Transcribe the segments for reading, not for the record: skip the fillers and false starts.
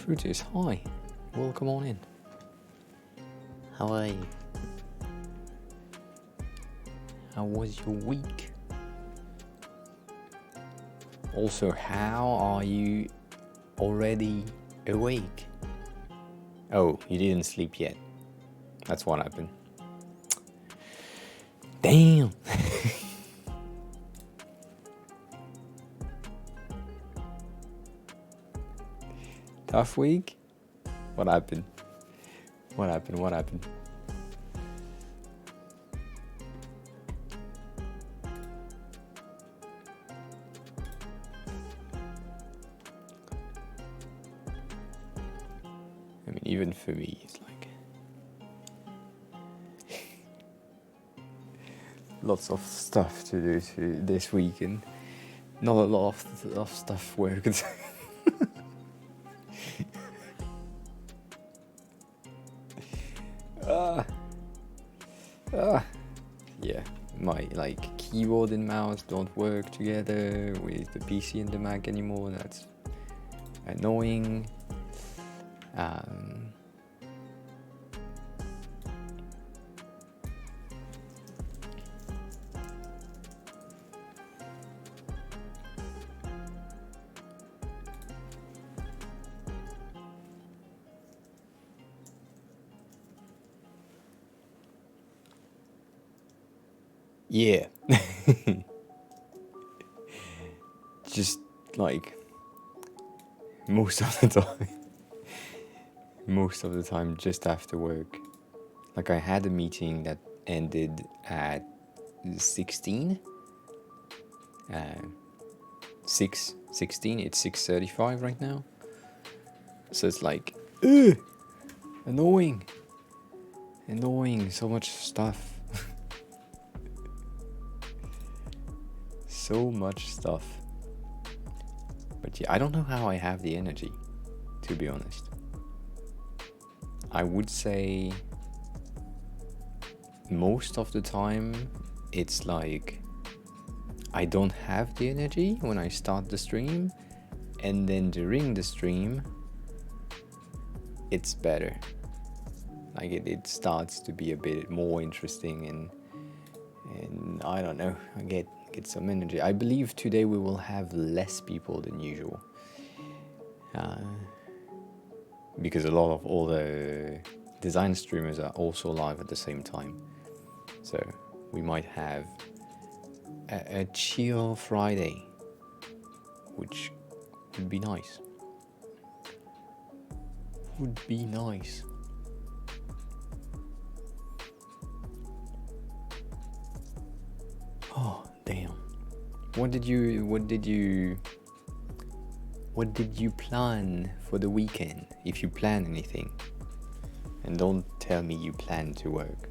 Fruitus, hi. Welcome on in. How are you? How was your week? Also, how are you already awake? Oh, you didn't sleep yet. That's what happened. Damn! Tough week? What happened? What happened? I mean, even for me, it's like lots of stuff to do this weekend. Not a lot of stuff worked. Yeah, my keyboard and mouse don't work together with the PC and the Mac anymore. That's annoying. Yeah. Just like most of the time just after work. Like I had a meeting that ended at 16. 6:16, it's 6:35 right now. So it's like annoying, so much stuff. So much stuff. But yeah, I don't know how I have the energy, to be honest. I would say most of the time it's like I don't have the energy when I start the stream, and then during the stream it's better. Like it starts to be a bit more interesting, and I don't know, I get some energy. I believe today we will have less people than usual, because a lot of all the design streamers are also live at the same time, so we might have a chill Friday, which would be nice. Oh, damn. What did you plan for the weekend, if you plan anything? And don't tell me you plan to work.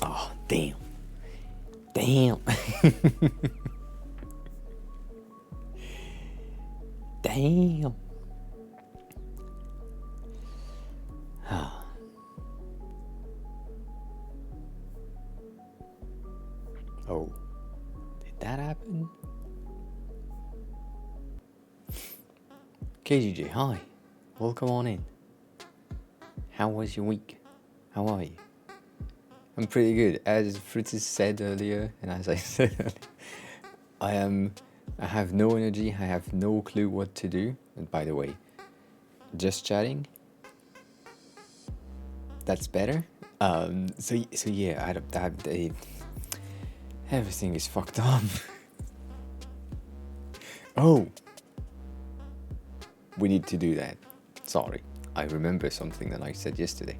Oh, damn. Damn. Oh, did that happen? KGJ, hi. Welcome on in. How was your week? How are you? I'm pretty good. As Fritz said earlier, and as I said earlier, I have no energy. I have no clue what to do. And by the way, just chatting. That's better. So yeah, everything is fucked up. Oh, we need to do that. Sorry, I remember something that I said yesterday.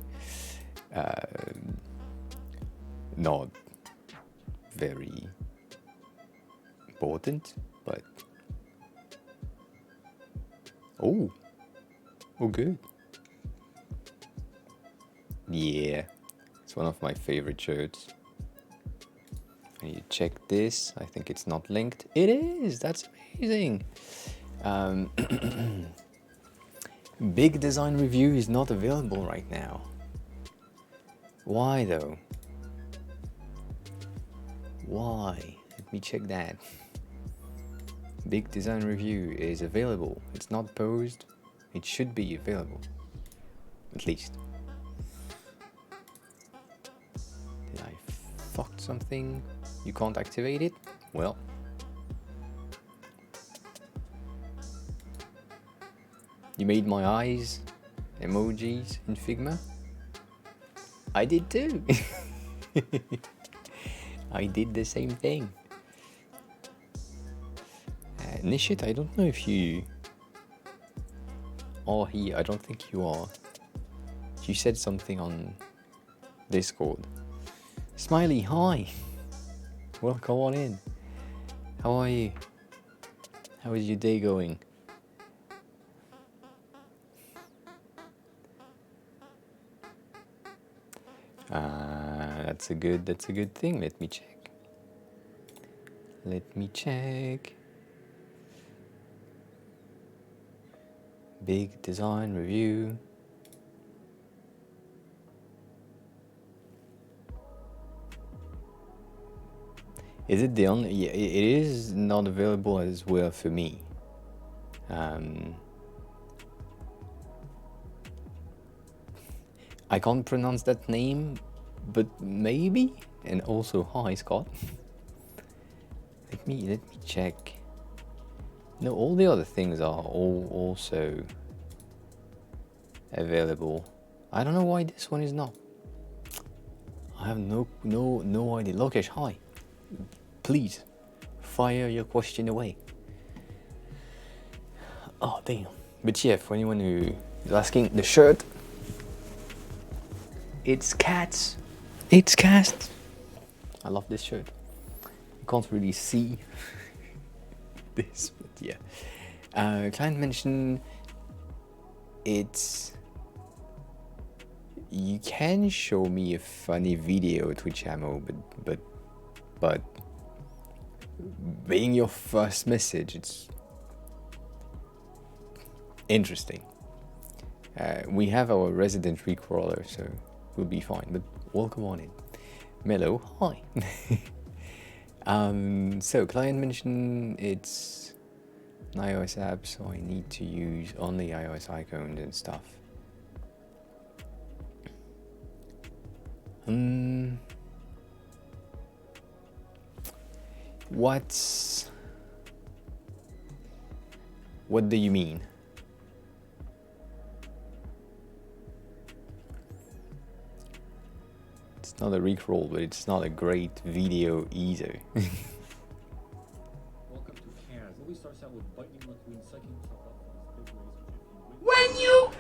Not very important, but oh good. Yeah, it's one of my favorite shirts. I need to check this. I think it's not linked. It is. That's amazing. Big Design Review is not available right now. Why though? Why? Let me check that. Big Design Review is available. It's not paused. It should be available. At least. Did I fucked something? You can't activate it? Well. You made my eyes emojis in Figma? I did too. I did the same thing. Nishit, I don't know if you are here. I don't think you are. You said something on Discord. Smiley, hi. Welcome on in. How are you? How is your day going? That's a good thing. Let me check. Big Design Review. Is it the only? Yeah, it is not available as well for me. I can't pronounce that name, but maybe. And also, hi Scott. Let me check. No, all the other things are all also available. I don't know why this one is not. I have no idea. Lokesh, hi. Please, fire your question away. Oh damn. But yeah, for anyone who is asking, the shirt. It's cats. It's cats. I love this shirt. You can't really see this, but yeah. Client mentioned it's. You can show me a funny video Twitch ammo, but being your first message, it's interesting. We have our resident recrawler, so we'll be fine. But welcome on in. Mello, hi. So client mentioned it's an iOS app, so I need to use only iOS icons and stuff. What do you mean? It's not a recrawl, but it's not a great video either. Welcome to Cairns. Always starts out with biting between sucking yourself up from this big race, when you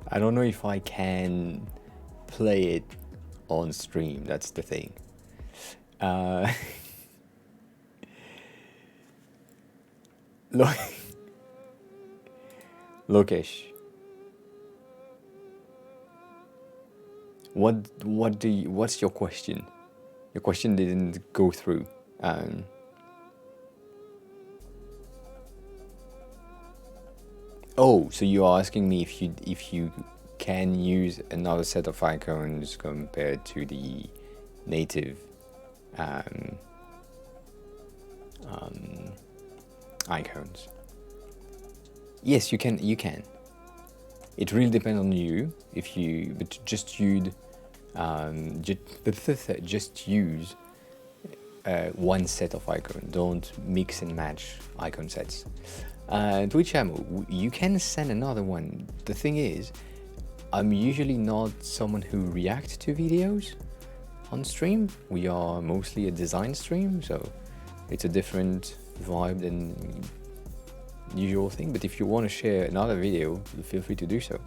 I don't know if I can play it on stream, that's the thing. Lokesh, what's your question? Your question didn't go through. Oh, so you are asking me if you can use another set of icons compared to the native icons. Yes, you can. It really depends on you. But just use one set of icons. Don't mix and match icon sets. Twitch ammo, you can send another one. The thing is, I'm usually not someone who reacts to videos on stream. We are mostly a design stream, so it's a different vibe than usual thing. But if you want to share another video, feel free to do so.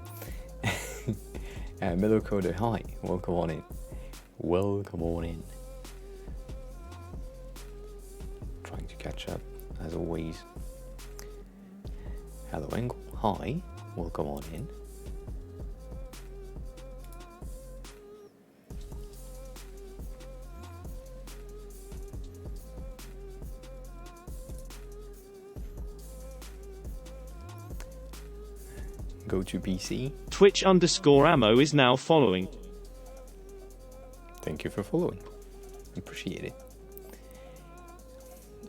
Mellow Coder, hi, welcome on in. Welcome on in. Trying to catch up as always. Hello Angle, hi, welcome on in. Go to PC. Twitch_ammo is now following. Thank you for following. Appreciate it.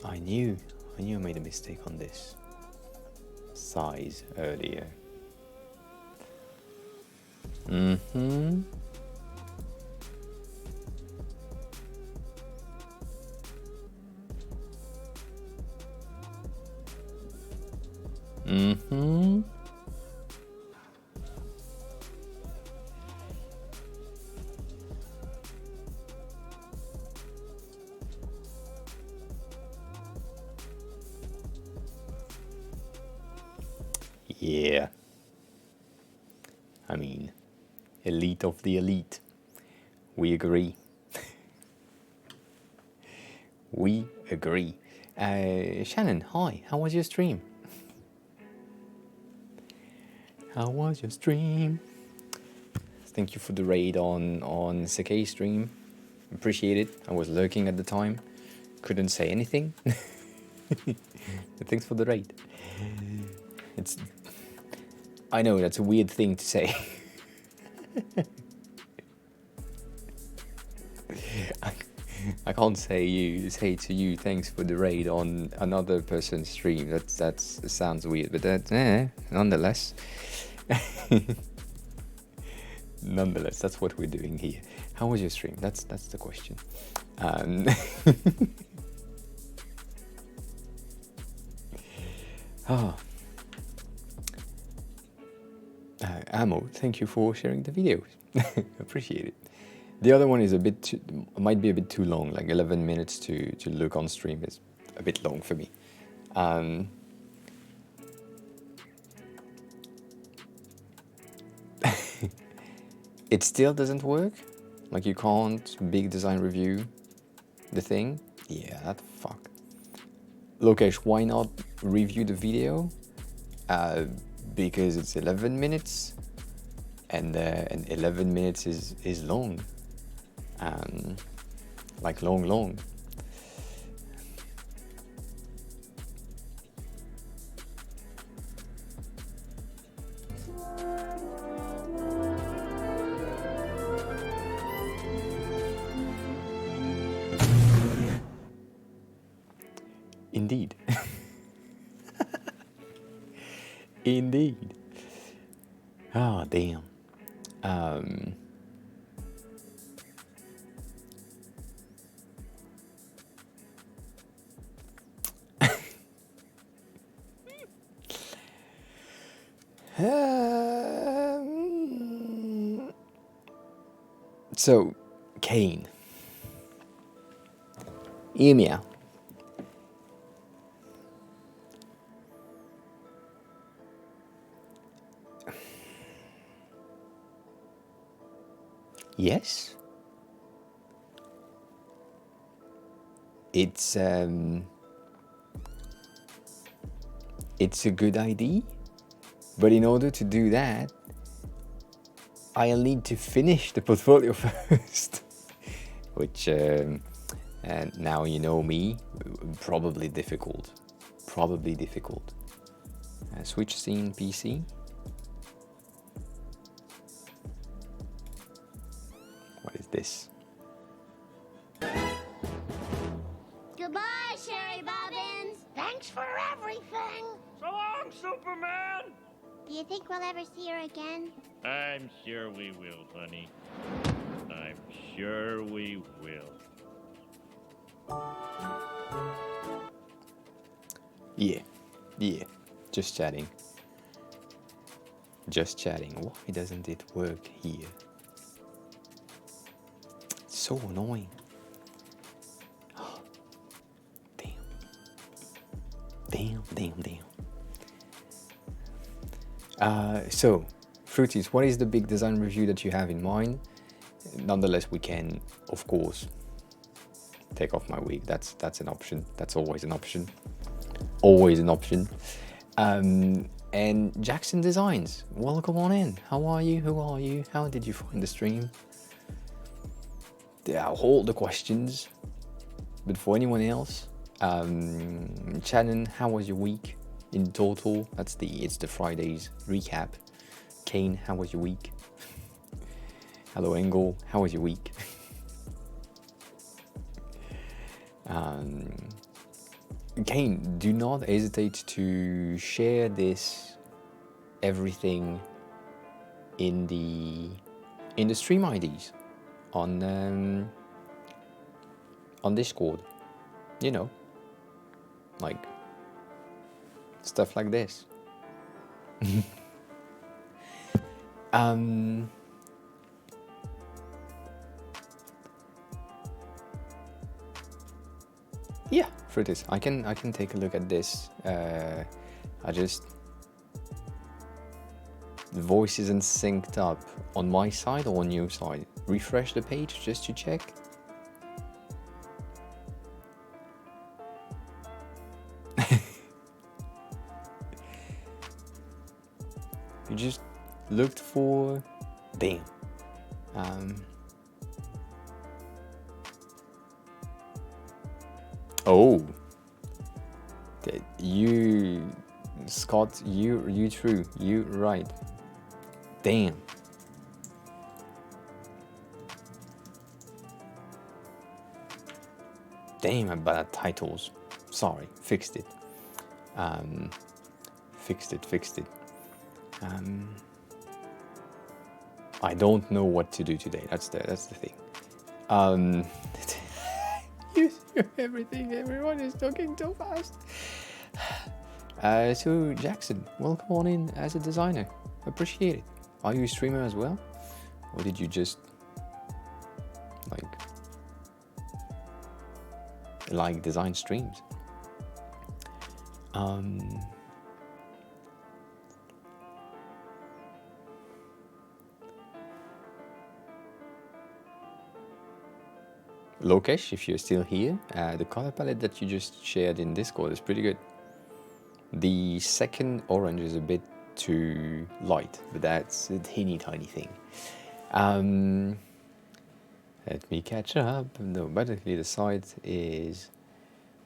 I knew I made a mistake on this size earlier. Mm-hmm. Mm-hmm. Yeah. I mean, elite of the elite. We agree. We agree. Shannon, hi. How was your stream? How was your stream? Thank you for the raid on Sakei's stream. Appreciate it. I was lurking at the time. Couldn't say anything. But thanks for the raid. It's. I know that's a weird thing to say. I can't say to you thanks for the raid on another person's stream. That sounds weird, but nonetheless. Nonetheless, that's what we're doing here. How was your stream? That's the question. Ammo, thank you for sharing the videos. Appreciate it. The other one is might be a bit too long, like 11 minutes to look on stream is a bit long for me. It still doesn't work? Like you can't big design review the thing? Yeah, that fuck. Lokesh, why not review the video? Because it's 11 minutes and 11 minutes is long. Like long. Indeed. Indeed. Ah, damn. So, Kane. Hear me out. Yes. It's a good idea, but in order to do that, I'll need to finish the portfolio first, which, and now you know me, probably difficult. Switch scene PC. What is this? Goodbye, Sherry Bobbins. Thanks for everything. So long, Superman! Do you think we'll ever see her again? I'm sure we will, honey. I'm sure we will. Yeah. Just chatting. Why doesn't it work here? It's so annoying. Damn. So, Fruities, what is the big design review that you have in mind? Nonetheless, we can, of course, take off my wig. That's an option. That's always an option. And Jackson Designs, welcome on in. How are you? Who are you? How did you find the stream? There are all the questions. But for anyone else, Shannon, how was your week in total? It's the Fridays recap. Kane, how was your week? Hello, Engel, how was your week? Kane, do not hesitate to share this everything in the stream IDs on Discord. You know, like stuff like this. Yeah, Fruitis, I can take a look at this. The voice isn't synced up on my side or on your side. Refresh the page just to check. You just looked for... Damn. Oh. You... Scott, you true. You right. Damn. Damn, I'm bad at titles. Sorry, fixed it. Fixed it. I don't know what to do today. That's the thing. You hear everything. Everyone is talking too fast. So Jackson, welcome on in as a designer. Appreciate it. Are you a streamer as well, or did you just like design streams? Lokesh, if you're still here, the color palette that you just shared in Discord is pretty good. The second orange is a bit too light, but that's a teeny tiny thing. Let me catch up. No, basically the site is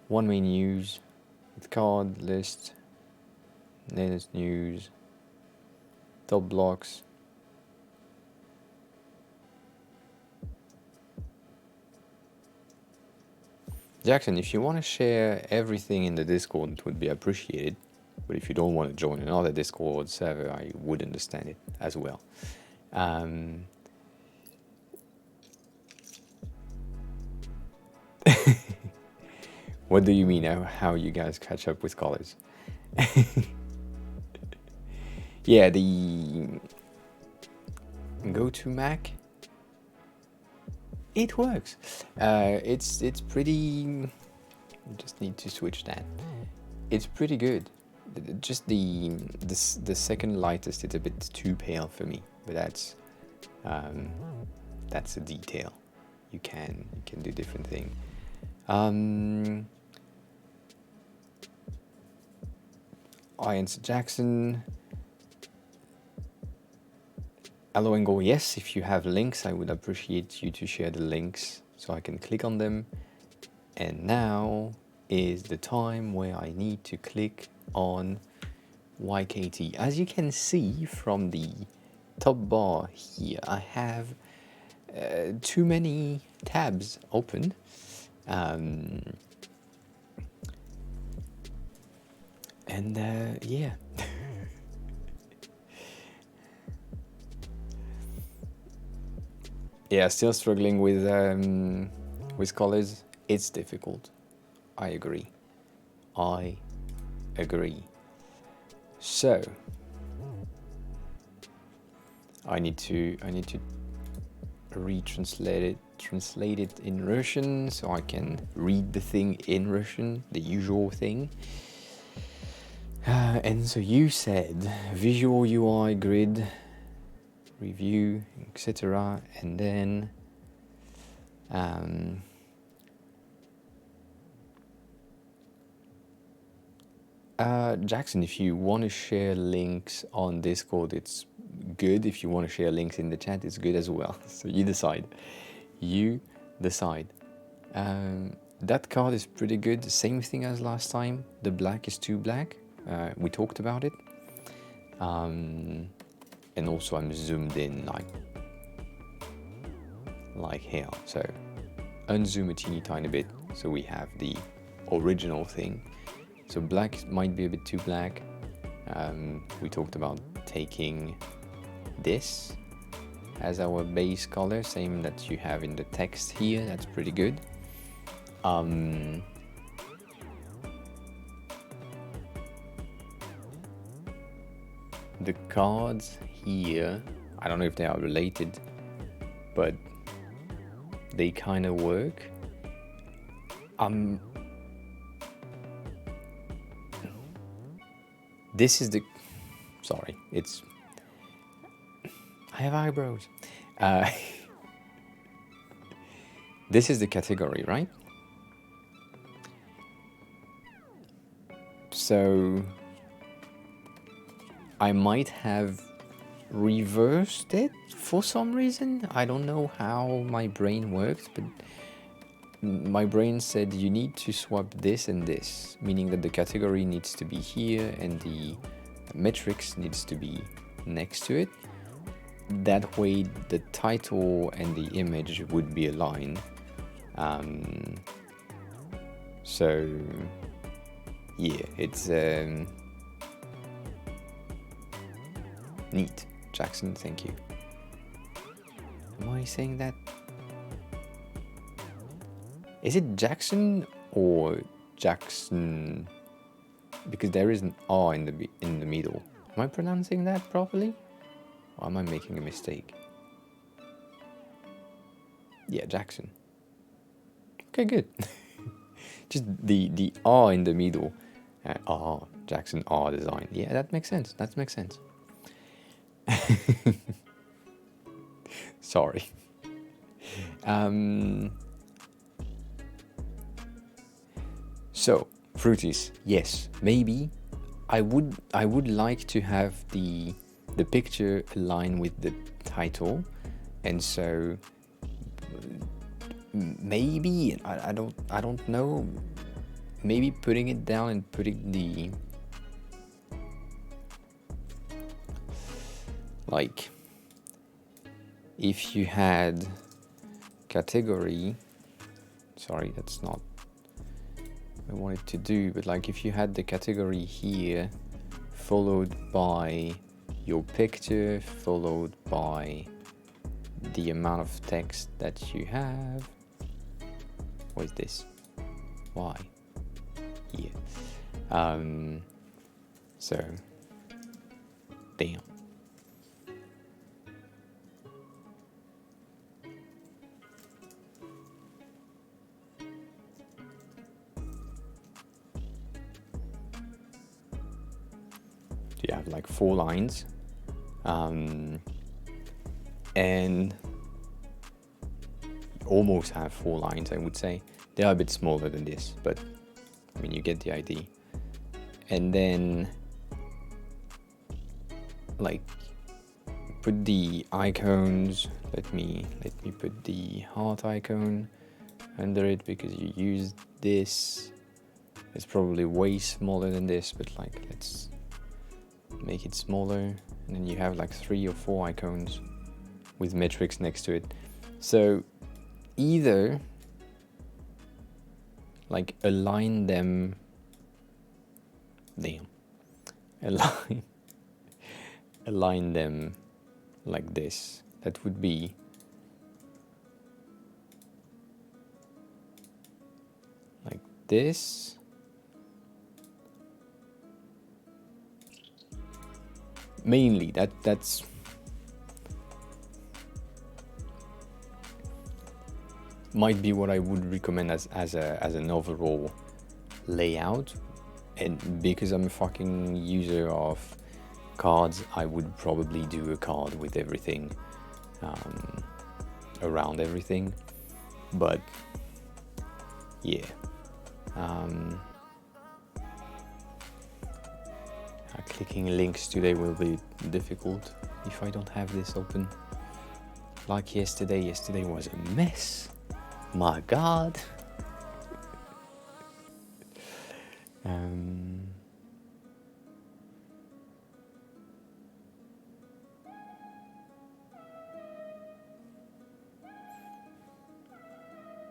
one main news, with card list, latest news, top blocks. Jackson, if you want to share everything in the Discord, it would be appreciated. But if you don't want to join another Discord server, I would understand it as well. What do you mean, how you guys catch up with colors? Yeah, the go to Mac, it works. It's pretty. You just need to switch that. It's pretty good. Just the second lightest, it's a bit too pale for me, but that's a detail. You can do different thing. I answer Jackson. Hello and go. Yes, if you have links, I would appreciate you to share the links so I can click on them. And now is the time where I need to click on YKT. As you can see from the top bar here, I have too many tabs open. Yeah. Yeah, still struggling with colors. It's difficult. I agree. So I need to translate it in Russian so I can read the thing in Russian, the usual thing. And so you said visual UI grid review, etc. And then Jackson, if you want to share links on Discord, it's good. If you want to share links in the chat, it's good as well. So you decide. That card is pretty good. Same thing as last time. The black is too black. We talked about it. and also I'm zoomed in like here. So unzoom a teeny tiny bit so we have the original thing. So black might be a bit too black. We talked about taking this as our base color, same that you have in the text here. That's pretty good. The cards here, I don't know if they are related, but they kind of work. This is the, sorry, it's, I have eyebrows. This is the category, right? So I might have reversed it for some reason. I don't know how my brain works, but my brain said you need to swap this and this, meaning that the category needs to be here and the metrics needs to be next to it. That way the title and the image would be aligned. So yeah, it's neat. Jackson, thank you. Am I saying that? Is it Jackson or Jackson? Because there is an R in the middle. Am I pronouncing that properly? Or am I making a mistake? Yeah, Jackson. Okay, good. Just the R in the middle. R, Jackson R Design. Yeah, that makes sense. That makes sense. Sorry. So, Fruities, yes, maybe I would like to have the picture align with the title, and so maybe I don't know, maybe putting it down and putting the like, if you had category, sorry, that's not what I wanted to do, but like if you had the category here followed by your picture followed by the amount of text that you have. What is this? Why? Here. So damn. You have like 4 lines, and almost have 4 lines, I would say. They are a bit smaller than this, but I mean, you get the idea. And then like put the icons. Let me put the heart icon under it because you use this. It's probably way smaller than this, but like let's make it smaller, and then you have like 3 or 4 icons with metrics next to it. So either like align them, align them like this. That would be like this. Mainly that's might be what I would recommend as an overall layout. And because I'm a fucking user of cards, I would probably do a card with everything around everything. But yeah, clicking links today will be difficult if I don't have this open. Like yesterday was a mess. My God.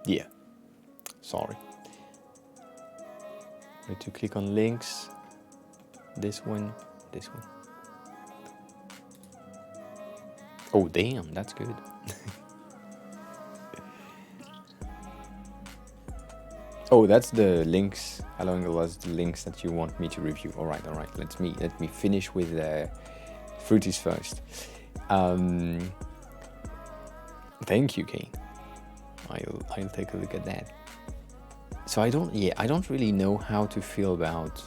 Yeah, sorry. Need to click on links. This one, this one. Oh damn, that's good. Oh, that's the links. Allowing was the links that you want me to review. All right. Let me finish with Fruities first. Thank you, Kane. I'll take a look at that. So I don't really know how to feel about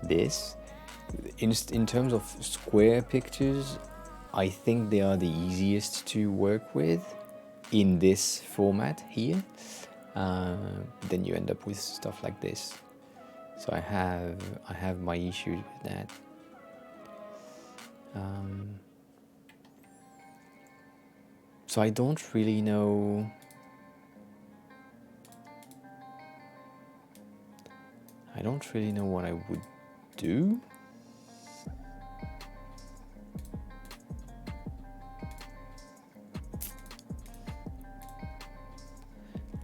this. In terms of square pictures, I think they are the easiest to work with in this format here. Then you end up with stuff like this. So I have my issues with that. So I don't really know. I don't really know what I would do.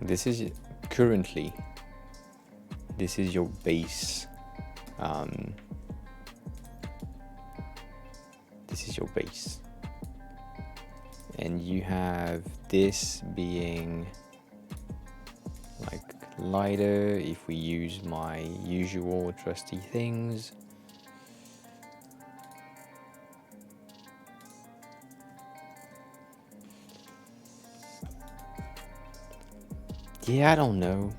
This is currently, this is your base. This is your base. And you have this being like lighter if we use my usual trusty things. Yeah, I don't know.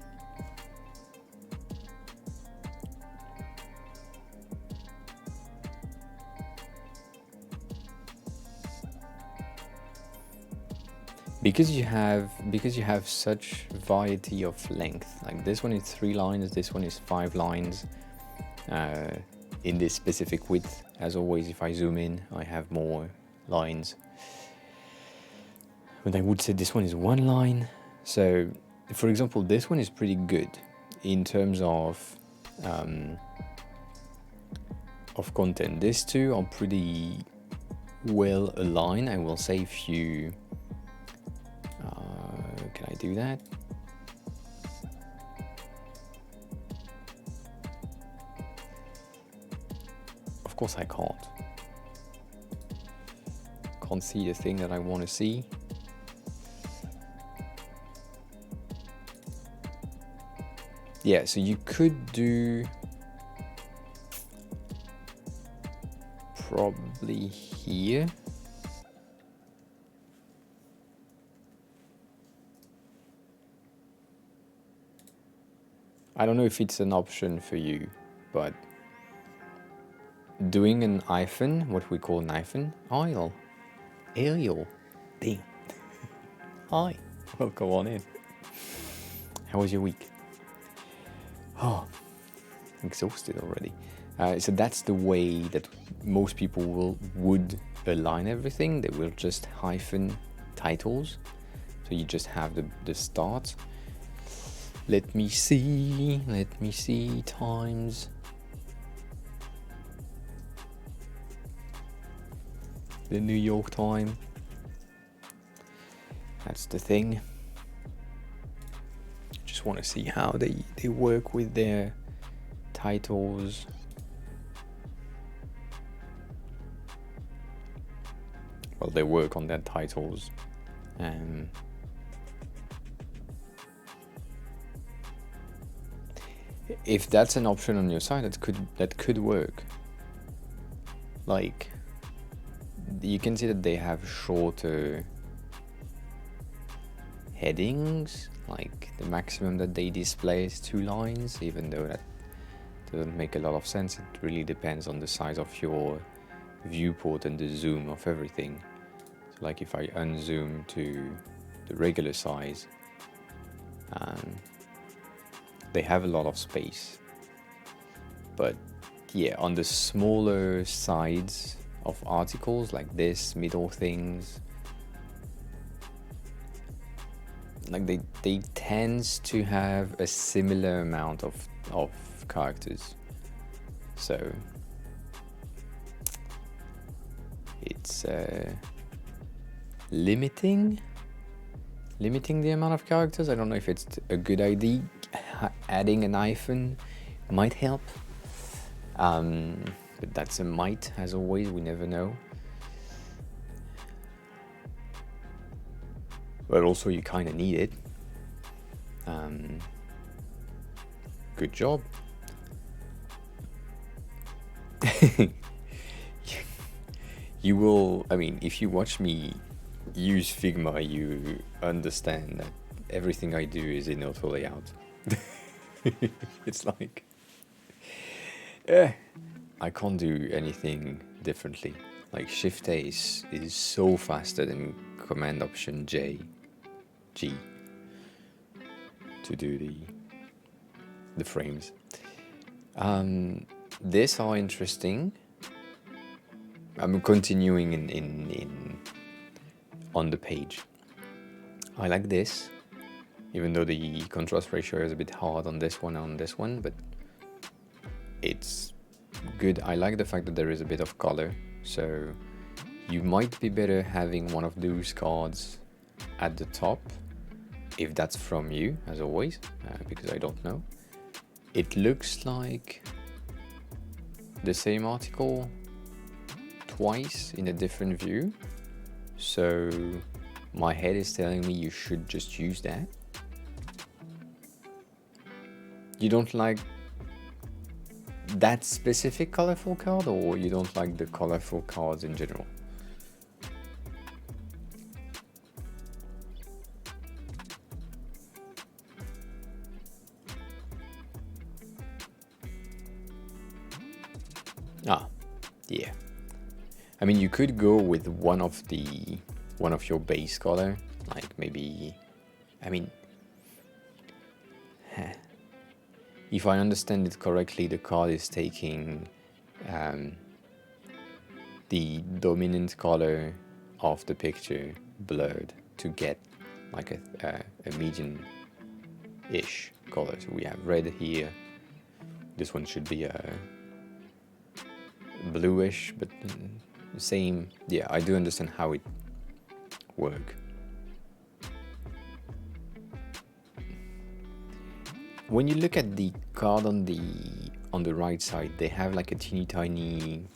Because you have such variety of length. Like this one is 3 lines, this one is 5 lines. In this specific width, as always, if I zoom in, I have more lines. But I would say this one is 1 line. So, for example, this one is pretty good in terms of content. These two are pretty well aligned. I will say if you can I do that? Of course I can't. Can't see the thing that I want to see. Yeah, so you could do probably here. I don't know if it's an option for you, but doing an hyphen, what we call an hyphen, aisle, aerial, damn. Hi, welcome on in. How was your week? Oh, exhausted already. So that's the way that most people would align everything. They will just hyphen titles. So you just have the start. Let me see times. The New York time. That's the thing. Just want to see how they work with their titles. Well, they work on their titles. If that's an option on your side, that could work. Like, you can see that they have shorter headings. Like the maximum that they display is 2 lines, even though that doesn't make a lot of sense. It really depends on the size of your viewport and the zoom of everything. So like if I unzoom to the regular size, they have a lot of space. But yeah, on the smaller sides of articles like this, middle things, like they tend to have a similar amount of characters. So it's limiting limiting the amount of characters. I don't know if it's a good idea. Adding an hyphen might help. But that's a might, as always, we never know. But also you kind of need it. Good job. You will, I mean, if you watch me use Figma, you understand that everything I do is in auto layout. It's like, I can't do anything differently. Like Shift A is so faster than Command Option G to do the frames. These are interesting. I'm continuing in on the page. I like this, even though the contrast ratio is a bit hard on this one, but it's good. I like the fact that there is a bit of color, so you might be better having one of those cards at the top, if that's from you, as always, because I don't know. It looks like the same article twice in a different view, so my head is telling me you should just use that. You don't like that specific colorful card, or you don't like the colorful cards in general? Yeah. I mean, you could go with one of your base color, like maybe, I mean, if I understand it correctly, the card is taking the dominant color of the picture blurred to get like a medium-ish color. So we have red here. This one should be a bluish, but same. Yeah, I do understand how it works. When you look at the card on the right side, they have like a teeny tiny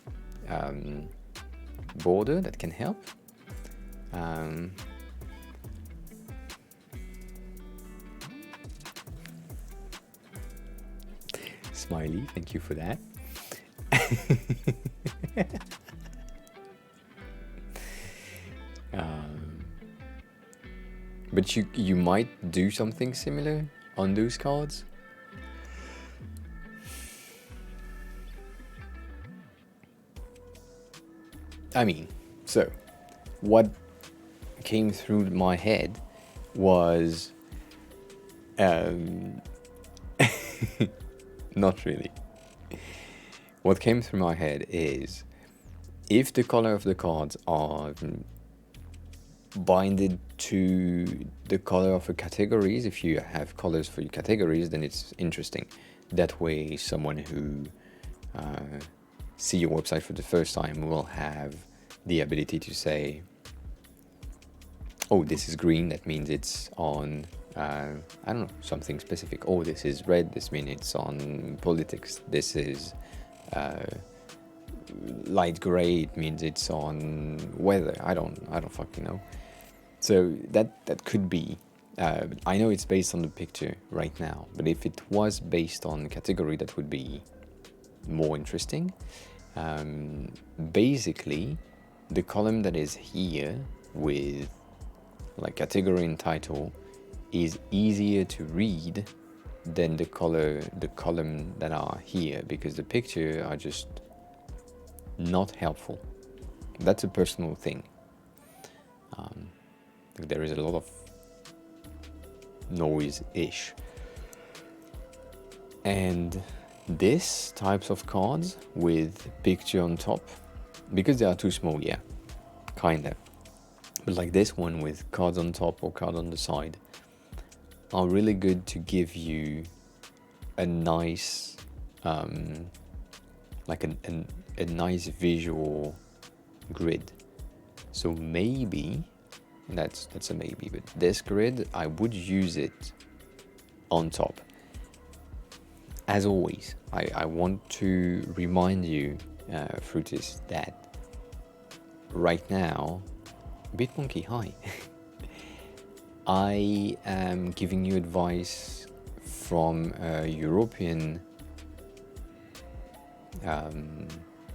border that can help. Smiley, thank you for that. But you might do something similar on those cards. I mean, so what came through my head was not really. What came through my head is, if the color of the cards are binded to the color of the categories, if you have colors for your categories, then it's interesting. That way someone who see your website for the first time will have the ability to say, oh, this is green, that means it's on I don't know, something specific. Oh, this is red, this means it's on politics. This is light gray, it means it's on weather. I don't fucking know. So that could be. I know it's based on the picture right now, but if it was based on category, that would be more interesting. Basically, the column that is here with like category and title is easier to read than the column that are here, because the picture are just not helpful. That's a personal thing. There is a lot of noise-ish. And this types of cards with picture on top, because they are too small, yeah, kinda. But like this one with cards on top or card on the side are really good to give you a nice, like a nice visual grid. So maybe and that's a maybe. But this grid, I would use it on top. As always, I want to remind you, Fruitis, that right now, Bitmonkey, hi. I am giving you advice from a European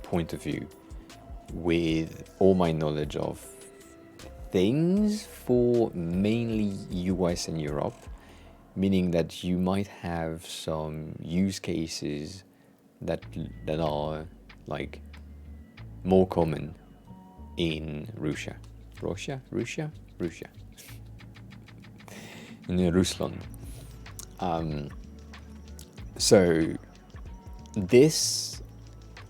point of view, with all my knowledge of things for mainly US and Europe, meaning that you might have some use cases that are like more common in Russia. In Rusland. So this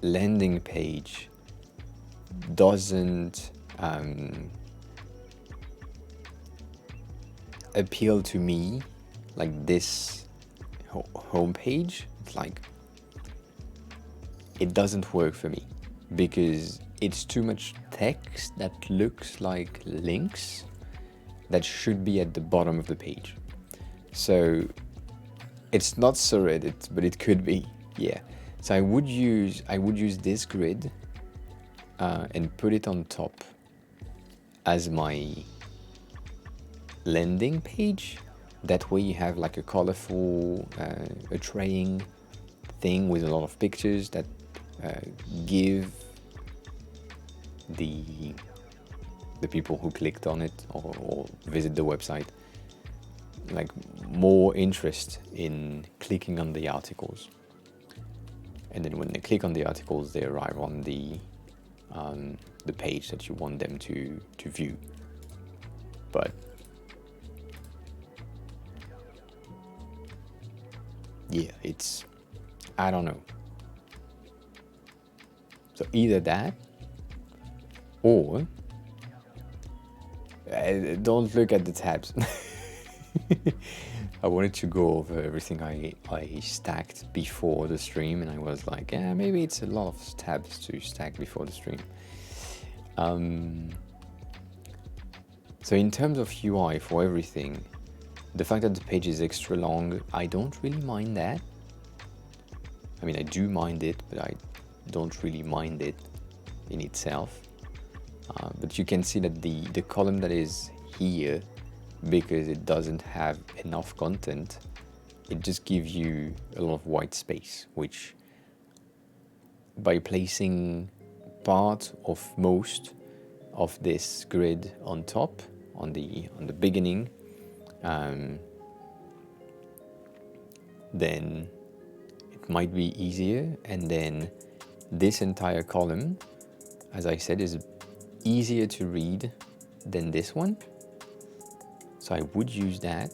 landing page doesn't appeal to me like this homepage. It's like it doesn't work for me because it's too much text that looks like links that should be at the bottom of the page. So it's not Reddit, but it could be, yeah. So I would use this grid and put it on top as my landing page. That way you have like a colorful, attraying thing with a lot of pictures that give the people who clicked on it or visit the website like more interest in clicking on the articles. And then when they click on the articles, they arrive on the page that you want them to view. But yeah, it's, I don't know. So either that or don't look at the tabs. I wanted to go over everything I stacked before the stream, and I was like, yeah, maybe it's a lot of tabs to stack before the stream. So in terms of UI for everything, the fact that the page is extra long, I don't really mind that. I mean, I do mind it, but I don't really mind it in itself. But you can see that the column that is here, because it doesn't have enough content, it just gives you a lot of white space, which by placing part of most of this grid on top, on the beginning, then it might be easier. And then this entire column, as I said, is easier to read than this one. So I would use that.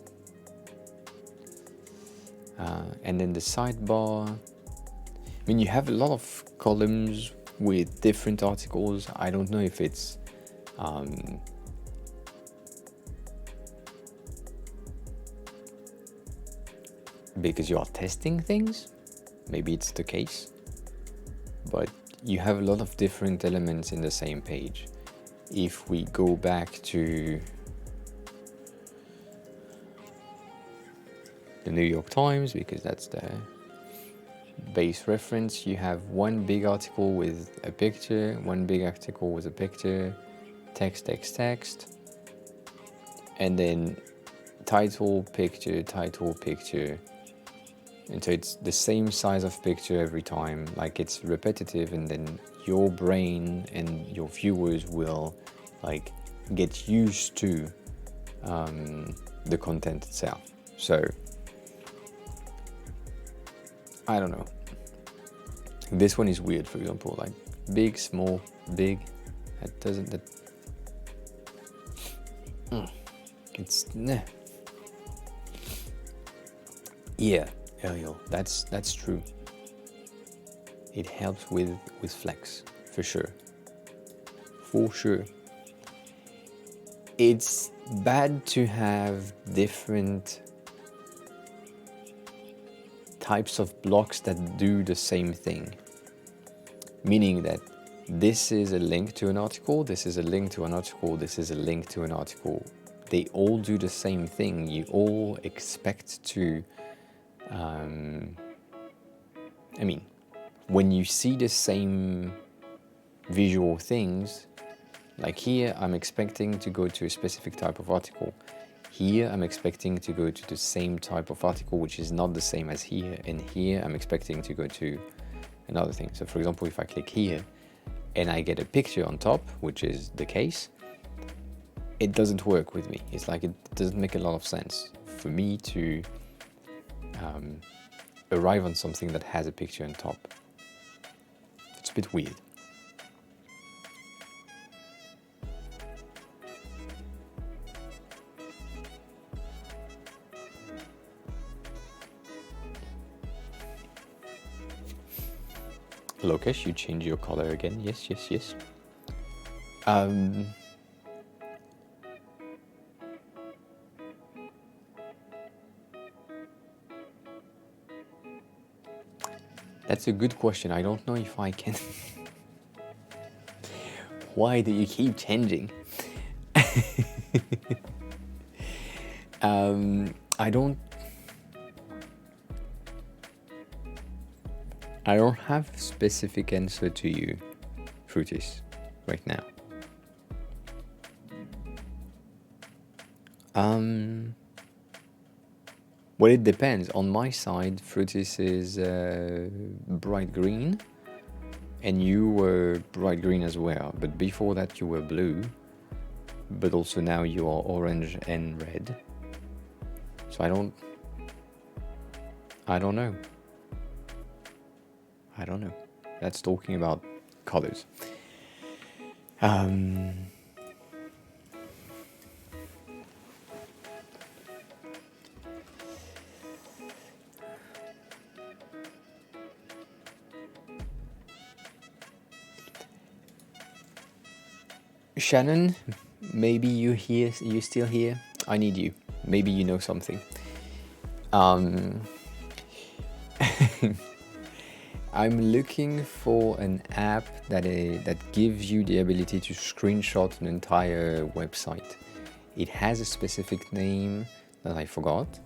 And then the sidebar, I mean, you have a lot of columns with different articles. I don't know if it's because you are testing things. Maybe it's the case. But you have a lot of different elements in the same page. If we go back to the New York Times, because that's the base reference, you have one big article with a picture, one big article with a picture, text, and then title, picture, and so it's the same size of picture every time, like it's repetitive, and then your brain and your viewers will like get used to the content itself. So I don't know. This one is weird, for example, like big, small, big. That doesn't. It's nah. Yeah, Ariel. That's true. It helps with flex, for sure. For sure. It's bad to have different types of blocks that do the same thing, meaning that this is a link to an article, this is a link to an article, this is a link to an article. They all do the same thing. You all expect to, I mean, when you see the same visual things, like here, I'm expecting to go to a specific type of article. Here, I'm expecting to go to the same type of article, which is not the same as here. And here, I'm expecting to go to another thing. So for example, if I click here and I get a picture on top, which is the case, it doesn't work with me. It's like it doesn't make a lot of sense for me to arrive on something that has a picture on top. It's a bit weird. Lokesh, you change your color again. Yes, yes, yes. That's a good question. I don't know if I can. Why do you keep changing? I don't have a specific answer to you, Fruitis, right now. Well, it depends. On my side, Fruitis is bright green, and you were bright green as well. But before that, you were blue. But also now you are orange and red. So I don't know. I don't know. That's talking about colors. Shannon, maybe you still here? I need you. Maybe you know something. I'm looking for an app that gives you the ability to screenshot an entire website. It has a specific name that I forgot,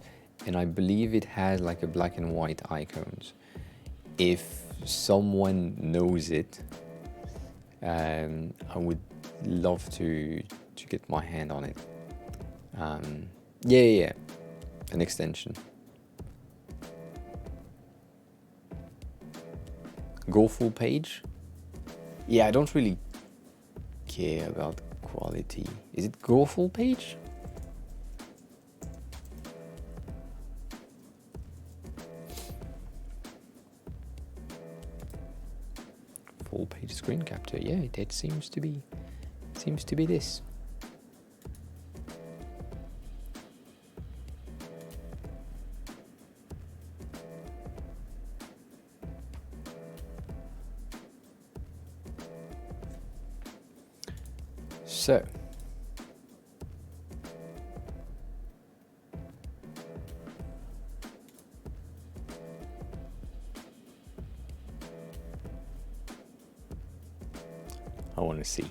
and I believe it has like a black and white icons. If someone knows it, I would love to get my hand on it. Yeah, an extension. Go full page? Yeah, I don't really care about quality. Is it go full page? Full page screen capture. Yeah, that seems to be this. So, I want to see.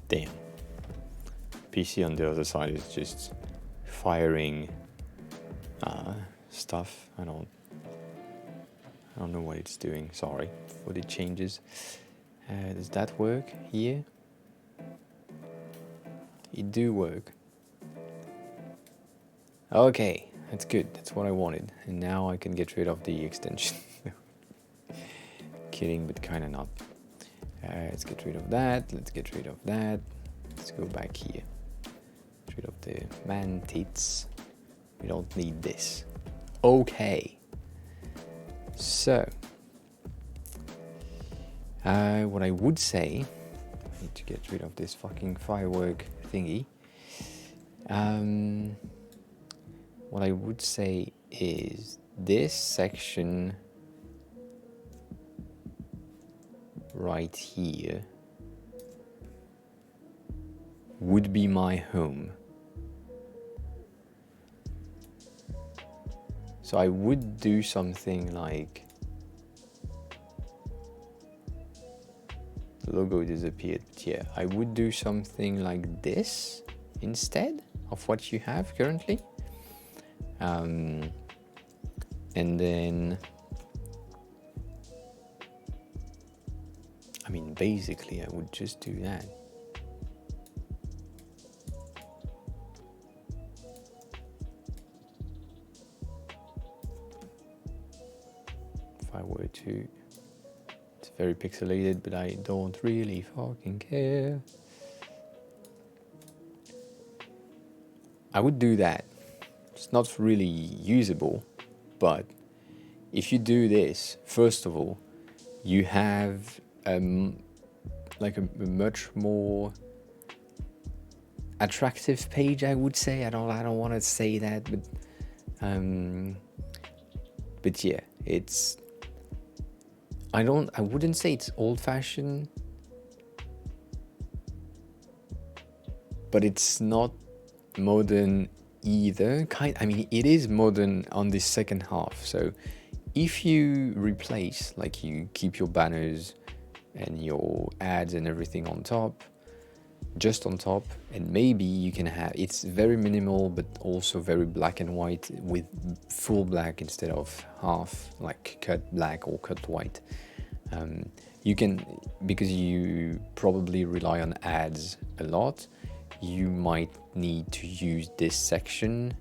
Damn. PC on the other side is just firing stuff. I don't know what it's doing. Sorry for the changes. Does that work here? It do work. Okay, that's good. That's what I wanted. And now I can get rid of the extension. Kidding, but kind of not. Let's get rid of that. Let's get rid of that. Let's go back here. Get rid of the man tits. We don't need this. Okay. So, what I would say, I need to get rid of this fucking firework thingy. What I would say is this section right here would be my home. So I would do something like, the logo disappeared, but yeah, I would do something like this instead of what you have currently. And then, I mean, basically I would just do that. If I were to, it's very pixelated, but I don't really fucking care. I would do that. It's not really usable, but if you do this, first of all, you have like a much more attractive page, I would say. I don't want to say that, but yeah, it's, I wouldn't say it's old-fashioned, but it's not modern either. I mean, it is modern on the second half. So if you replace, like, you keep your banners and your ads and everything on top, just on top, and maybe you can have, it's very minimal but also very black and white with full black instead of half, like cut black or cut white. You can, because you probably rely on ads a lot, you might need to use this section,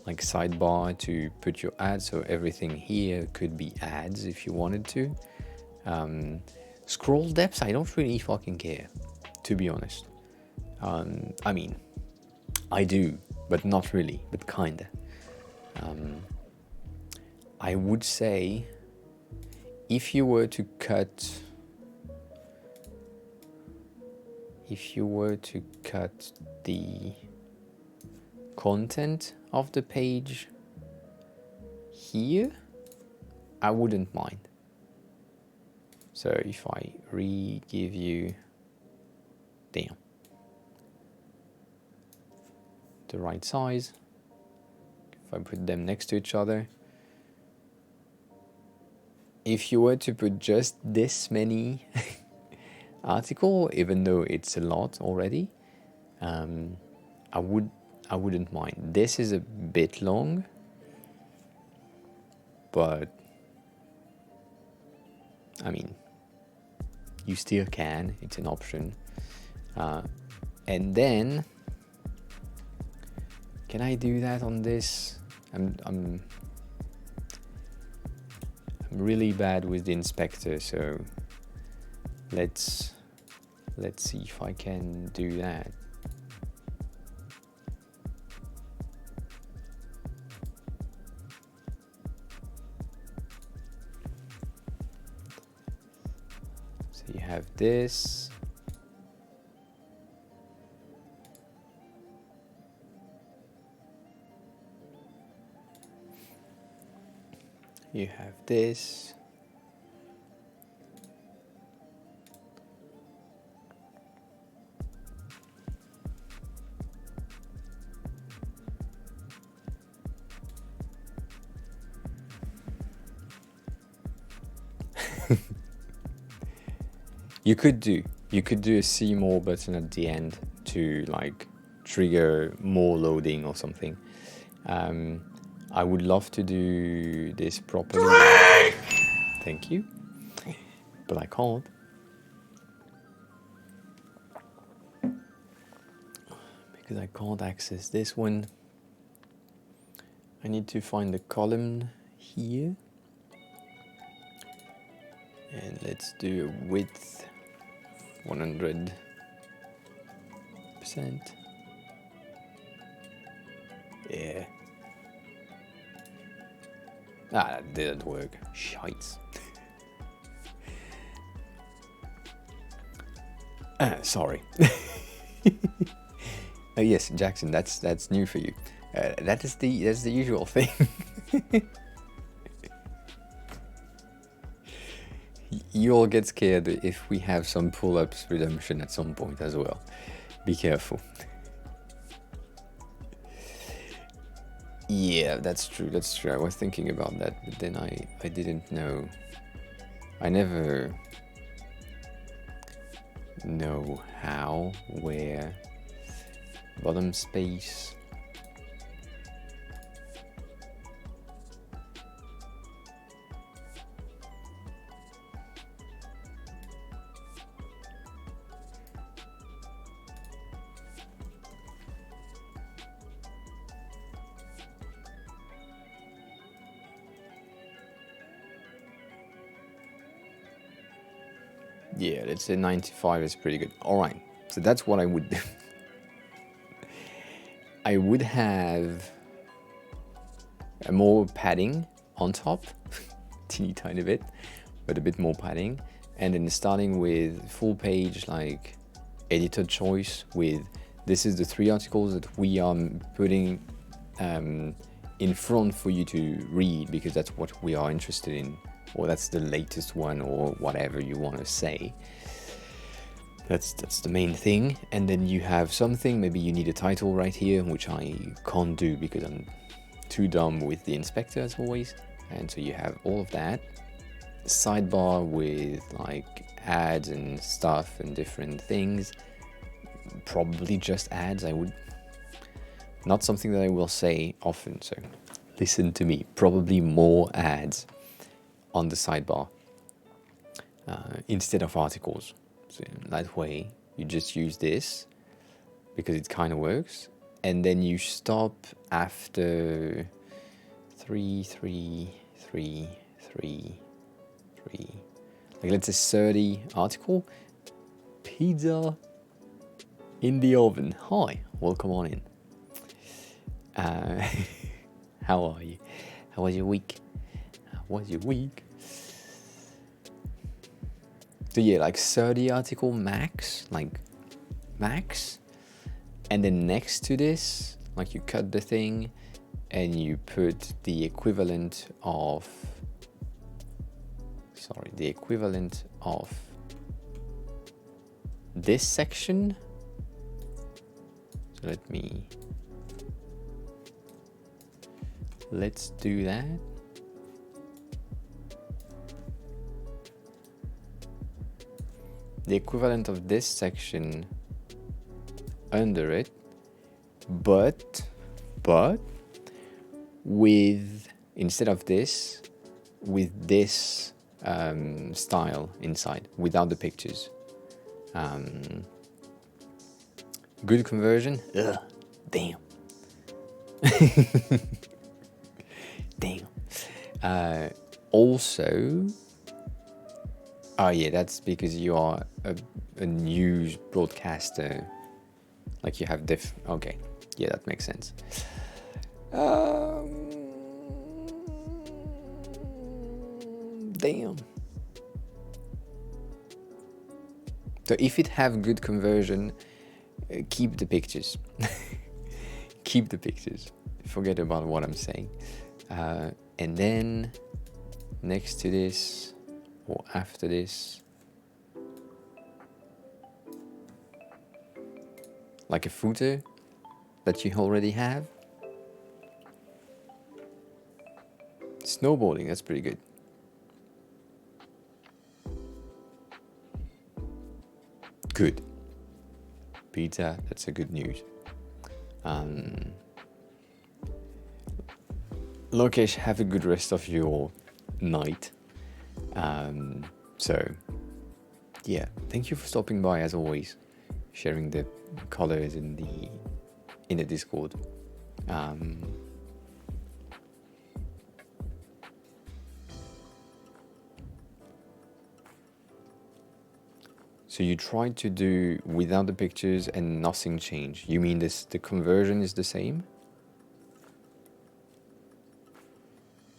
like sidebar, to put your ads. So everything here could be ads if you wanted to. Scroll depth, I don't really fucking care, to be honest. I mean, I do, but not really, but kinda. I would say, if you were to cut the content of the page here, I wouldn't mind. So if I give you, damn, the right size, if I put them next to each other, if you were to put just this many article, even though it's a lot already, I wouldn't mind. This is a bit long, but I mean, you still can, it's an option. And then, can I do that on this? I'm really bad with the inspector, so let's see if I can do that. So you have this. You have this. You could do a see more button at the end to like trigger more loading or something. I would love to do this properly. Thank you. But I can't. Because I can't access this one. I need to find the column here. And let's do a width 100%. Yeah. That didn't work. Shites. Sorry. Oh yes, Jackson, that's new for you. That's the usual thing. You all get scared if we have some pull-ups redemption at some point as well. Be careful. Yeah, that's true. That's true. I was thinking about that, but then I didn't know. I never know how, where, bottom space. Yeah, let's say 95 is pretty good. All right, so that's what I would do. I would have a more padding on top, teeny tiny bit, but a bit more padding. And then starting with full page, like editor choice with, this is the 3 articles that we are putting in front for you to read because that's what we are interested in, or that's the latest one, or whatever you want to say. That's the main thing. And then you have something, maybe you need a title right here, which I can't do because I'm too dumb with the inspector as always. And so you have all of that. Sidebar with like ads and stuff and different things. Probably just ads. I would, not something that I will say often, so listen to me. Probably more ads on the sidebar instead of articles. So that way you just use this because it kind of works, and then you stop after 3, 3, 3, 3, 3. Like let's say 30 article. Pizza in the oven. Hi, welcome on in. How are you? How was your week? How was your week? So yeah, like 30 article max, like max. And then next to this, like you cut the thing and you put the equivalent of, this section. So let's do that. The equivalent of this section under it, but with, instead of this, with this style inside, without the pictures. Good conversion? Ugh, damn. Damn. Also, oh yeah, that's because you are a news broadcaster. Like you have okay, yeah, that makes sense. Damn. So if it have good conversion, keep the pictures. Keep the pictures. Forget about what I'm saying. And then next to this, or after this, like a footer that you already have. Snowboarding, that's pretty good. Good. Pizza, that's a good news. Lokesh, have a good rest of your night. So, yeah, thank you for stopping by as always, sharing the colors in the Discord. So you tried to do without the pictures and nothing changed. You mean the conversion is the same?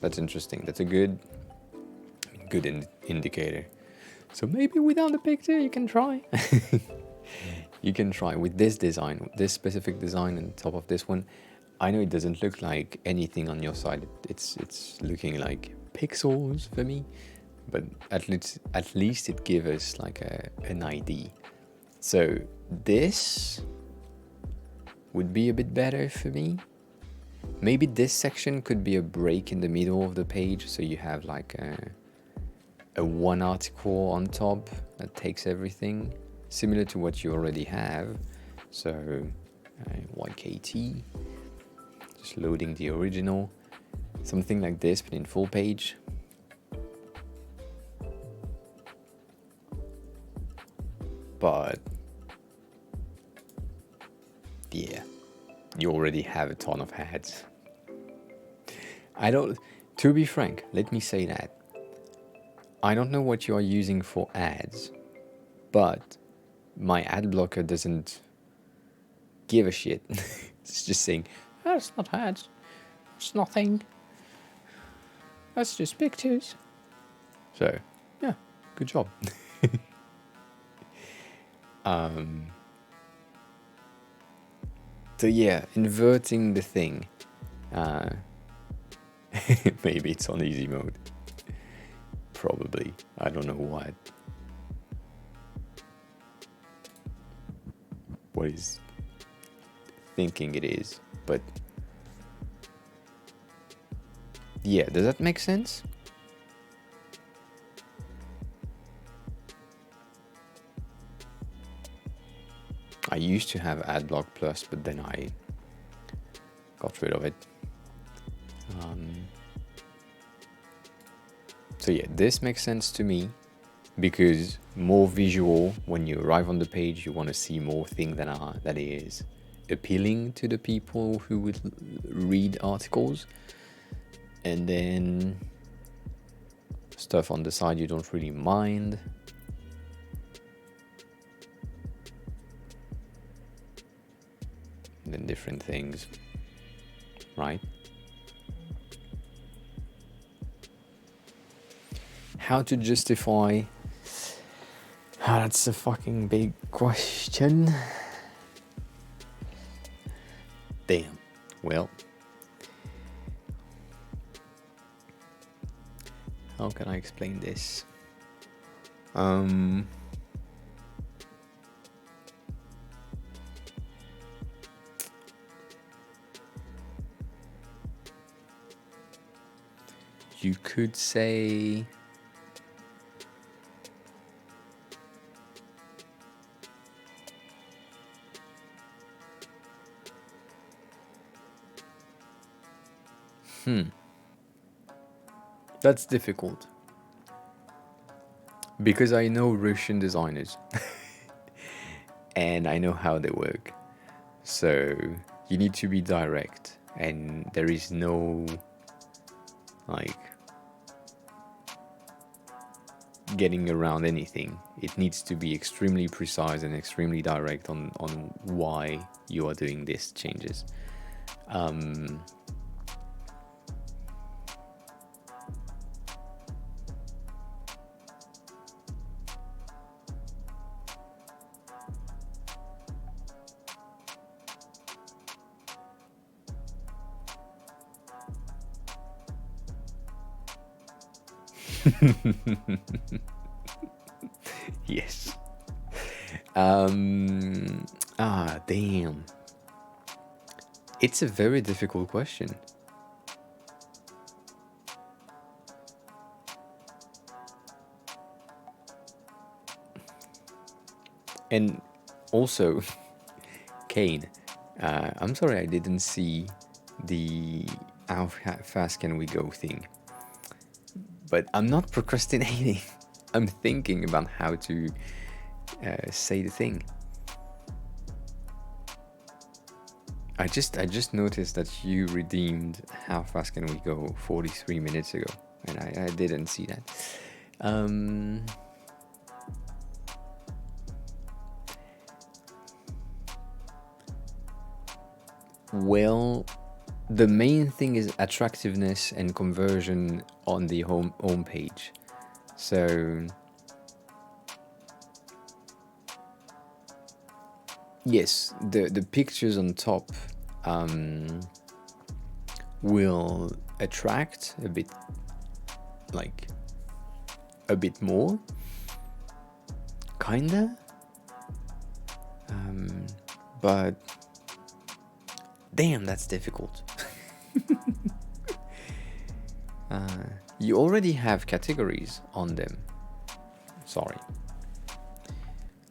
That's interesting. That's a good indicator. So maybe without the picture you can try. You can try with this design, this specific design on top of this one. I know it doesn't look like anything on your side. It's looking like pixels for me, but at least it gives us like an ID. So this would be a bit better for me. Maybe this section could be a break in the middle of the page, so you have like a one article on top that takes everything, similar to what you already have. So YKT, just loading the original, something like this, but in full page. But yeah, you already have a ton of ads. To be frank, let me say that. I don't know what you are using for ads, but my ad blocker doesn't give a shit. It's just saying, oh, it's not ads, it's nothing, that's just pictures. So, yeah, good job. So yeah, inverting the thing. Maybe it's on easy mode. Probably. I don't know what is thinking it is, but yeah, does that make sense? I used to have Adblock Plus, but then I got rid of it. So yeah, this makes sense to me because more visual. When you arrive on the page, you want to see more things that is appealing to the people who would read articles, and then stuff on the side you don't really mind. And then different things, right? How to justify? That's a fucking big question. Damn. Well, how can I explain this? You could say that's difficult because I know Russian designers and I know how they work. So you need to be direct, and there is no like getting around anything. It needs to be extremely precise and extremely direct on why you are doing these changes. Yes. Damn. It's a very difficult question. And also, Kane, I'm sorry I didn't see the how fast can we go thing. But I'm not procrastinating. I'm thinking about how to say the thing. I just noticed that you redeemed how fast can we go 43 minutes ago, and I didn't see that. Well, the main thing is attractiveness and conversion on the home page. So yes, the pictures on top will attract a bit, like a bit more, kinda, but damn, that's difficult. You already have categories on them. Sorry.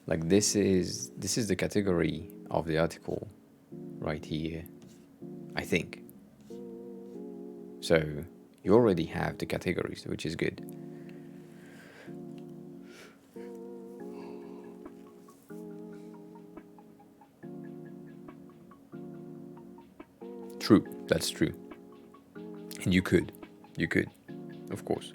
Like this is the category of the article right here, I think. So you already have the categories, which is good. True, that's true. And you could, of course.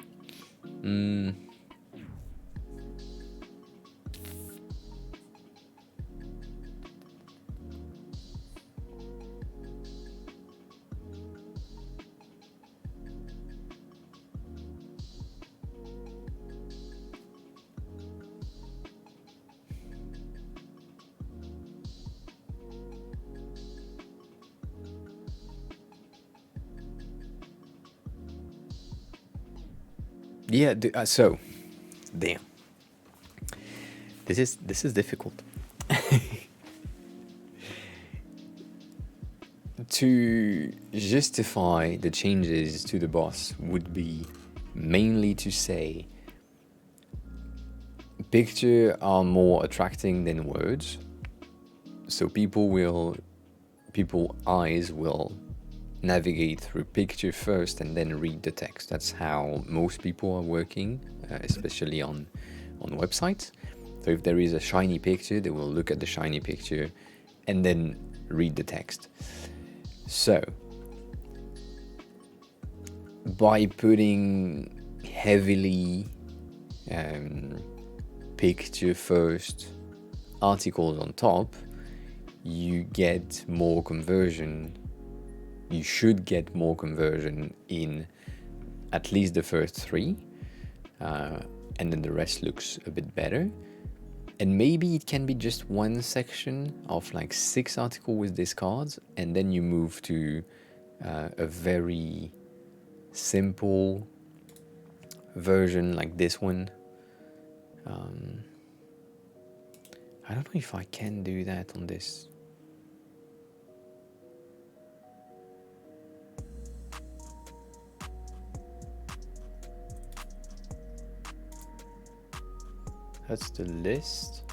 Yeah. So, damn. This is difficult. To justify the changes to the boss would be mainly to say pictures are more attracting than words, so people eyes will navigate through picture first and then read the text. That's how most people are working, especially on websites. So if there is a shiny picture, they will look at the shiny picture and then read the text. So by putting heavily picture first articles on top, you get more conversion. You should get more conversion in at least the first three, and then the rest looks a bit better. And maybe it can be just one section of like 6 articles with these cards, and then you move to a very simple version like this one. I don't know if I can do that on this. That's the list.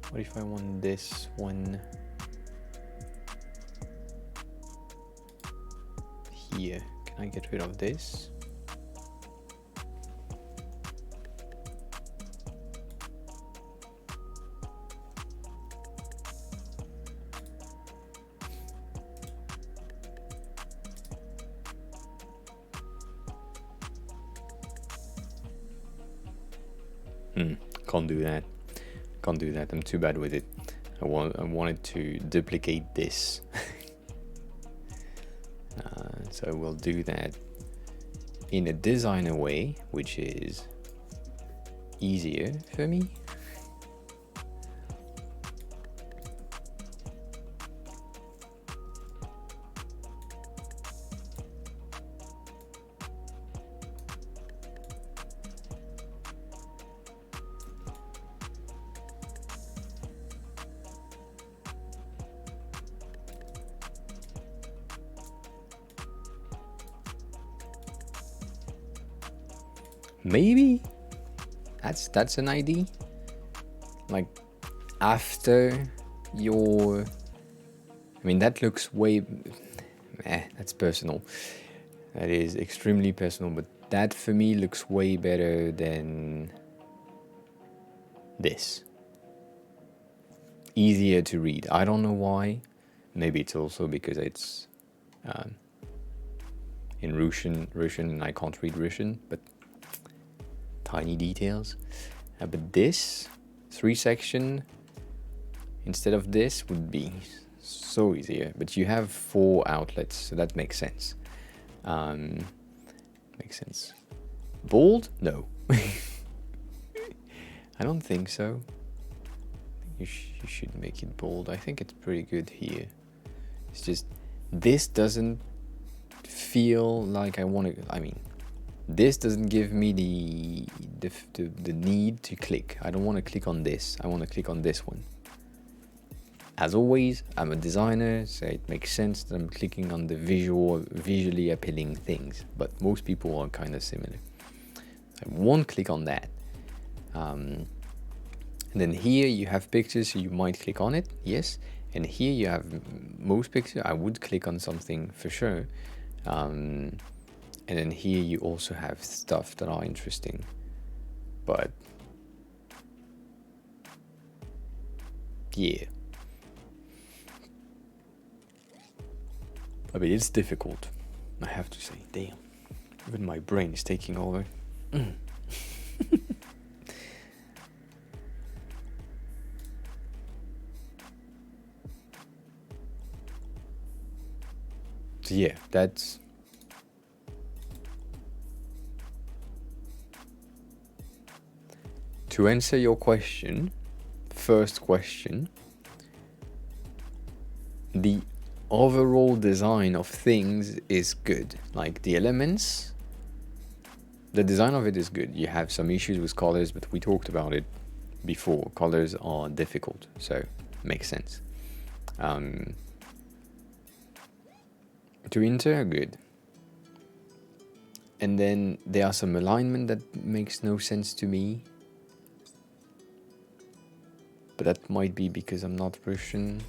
What if I want this one here? Can I get rid of this? Can't do that. Can't do that. I'm too bad with it. I wanted to duplicate this. So we'll do that in a designer way, which is easier for me. Maybe that's an idea. Like after your, I mean that looks way, that's personal. That is extremely personal, but that for me looks way better than this. Easier to read. I don't know why. Maybe it's also because it's in Russian and I can't read Russian, but tiny details. But this 3-section instead of this would be so easier. But you have 4 outlets, so that makes sense. Makes sense. Bold? No. I don't think so. you should make it bold. I think it's pretty good here. It's just this doesn't feel like I want to. I mean, this doesn't give me the need to click. I don't want to click on this. I want to click on this one. As always, I'm a designer, so it makes sense that I'm clicking on the visually appealing things. But most people are kind of similar. I won't click on that. And then here you have pictures, so you might click on it, yes. And here you have most pictures. I would click on something for sure. And then here you also have stuff that are interesting. But yeah. I mean, it's difficult, I have to say. Damn. Even my brain is taking over. So yeah, that's to answer your question. First question, the overall design of things is good. Like the elements, the design of it is good. You have some issues with colors, but we talked about it before. Colors are difficult, so makes sense. To enter, good. And then there are some alignment that makes no sense to me. But that might be because I'm not Russian.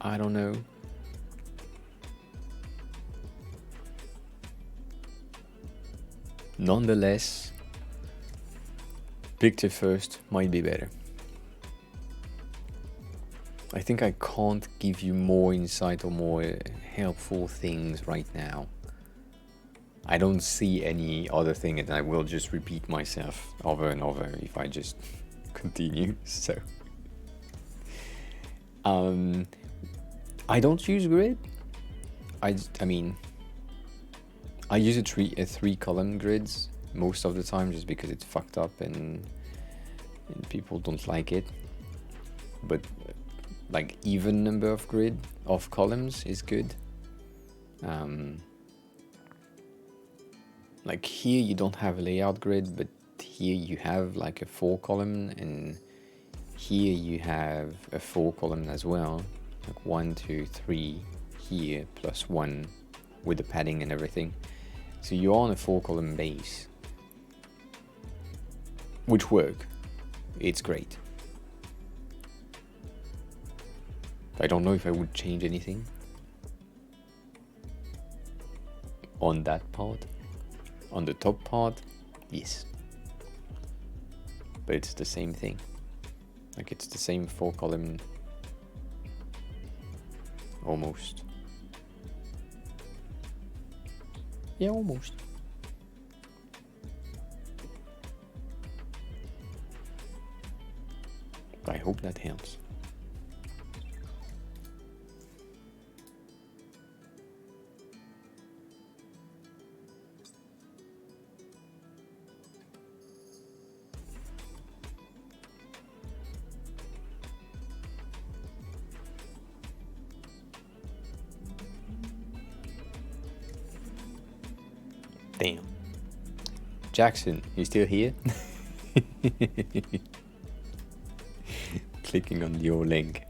I don't know. Nonetheless, picture first might be better. I think I can't give you more insight or more helpful things right now. I don't see any other thing, and I will just repeat myself over and over if I just continue. So, I don't use grid. I mean, I use a three column grids most of the time, just because it's fucked up and people don't like it. But like even number of columns is good. Like here you don't have a layout grid, but here you have like a 4 column, and here you have a 4 column as well, like 1, 2, 3 here plus 1 with the padding and everything. So you're on a 4 column base, which work. It's great. I don't know if I would change anything on that part. On the top part, yes. But it's the same thing. Like it's the same 4 column. Almost. Yeah, almost. I hope that helps. Damn. Jackson, you still here? Clicking on your link.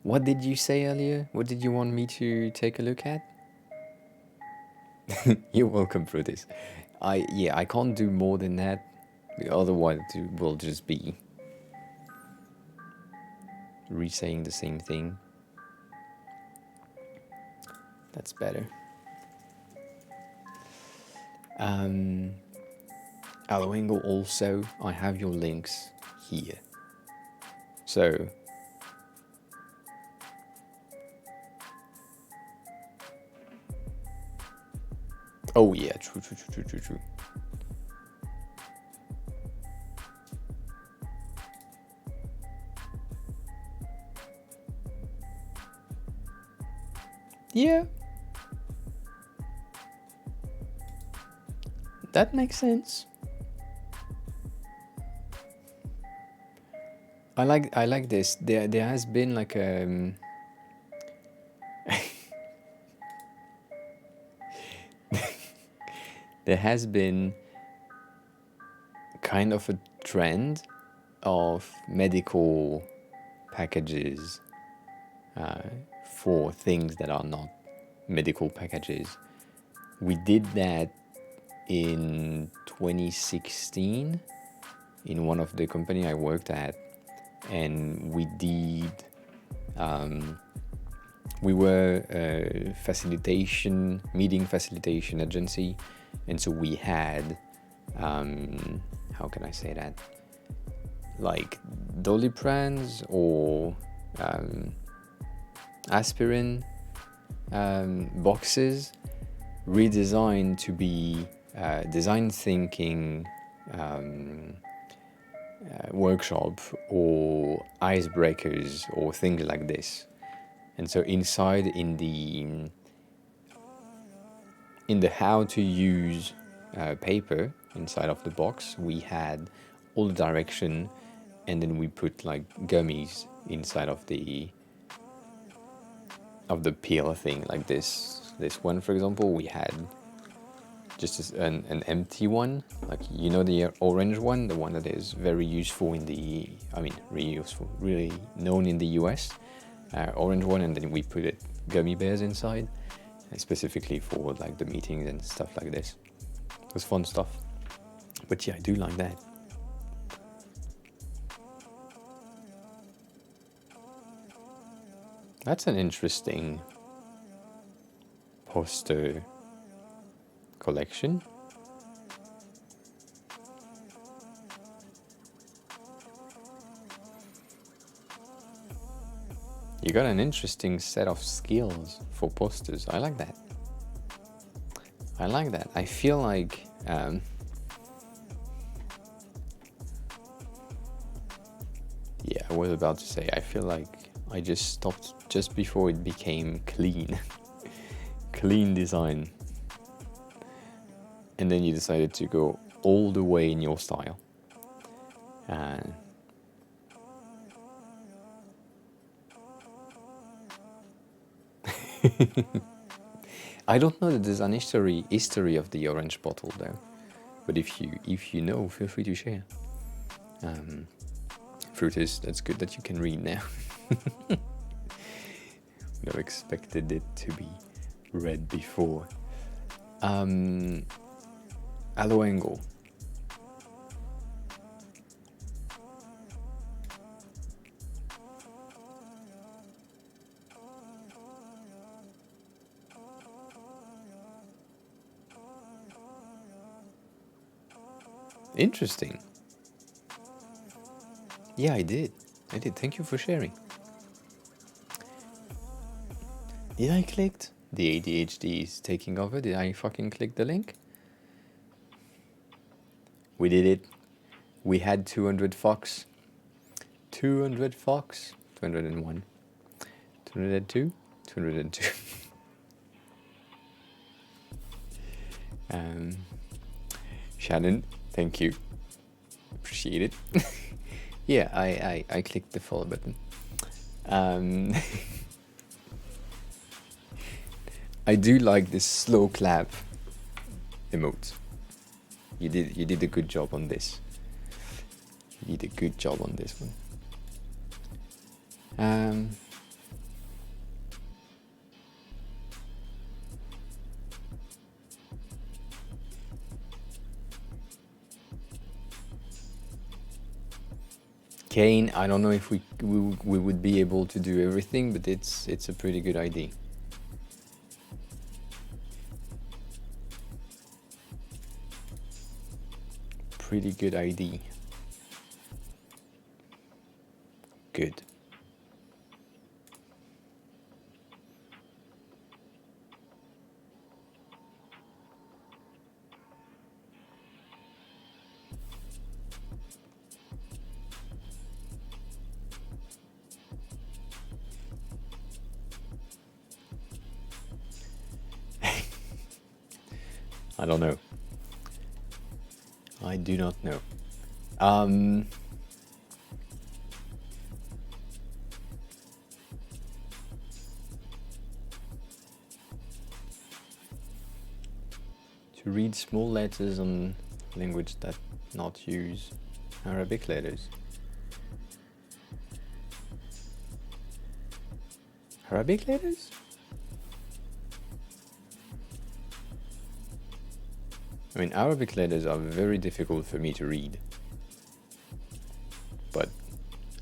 What did you say earlier? What did you want me to take a look at? You're welcome for this. I can't do more than that. Otherwise it will just be re-saying the same thing. That's better. Aloingo also, I have your links here. So oh yeah, true. Yeah. That makes sense. I like this. There has been like there has been kind of a trend of medical packages for things that are not medical packages. We did that in 2016 in one of the company I worked at, and we did. We were a meeting facilitation agency, and so we had, how can I say that, like Doliprans or aspirin boxes redesigned to be design thinking workshop or icebreakers or things like this. And so inside in the how to use paper inside of the box, we had all the direction, and then we put like gummies inside of the peel thing, like this one, for example. We had just an empty one, like, you know, the orange one, the one that is very useful in the, I mean, really useful, really known in the US, orange one, and then we put it gummy bears inside, specifically for like the meetings and stuff like this. It was fun stuff. But yeah, I do like that. That's an interesting poster collection. You got an interesting set of skills for posters. I like that. I like that. I feel like yeah, I was about to say, I feel like I just stopped just before it became clean. Clean design. And then you decided to go all the way in your style. I don't know the design history of the orange bottle though, but if you know, feel free to share. Fruitus, that's good that you can read now. Never expected it to be read before. Aloengo. Interesting. Yeah, I did. Thank you for sharing. Did I click? The ADHD is taking over. Did I fucking click the link? We did it. We had 200 Fox. 200 Fox. 201. 202. 202. Shannon, thank you. Appreciate it. Yeah, I clicked the follow button. I do like this slow clap emote. You did a good job on this. You did a good job on this one. Kane, I don't know if we would be able to do everything, but it's a pretty good idea. Pretty good idea. Good. I don't know. I do not know. to read small letters on language that not use Arabic letters. Arabic letters? I mean, Arabic letters are very difficult for me to read, but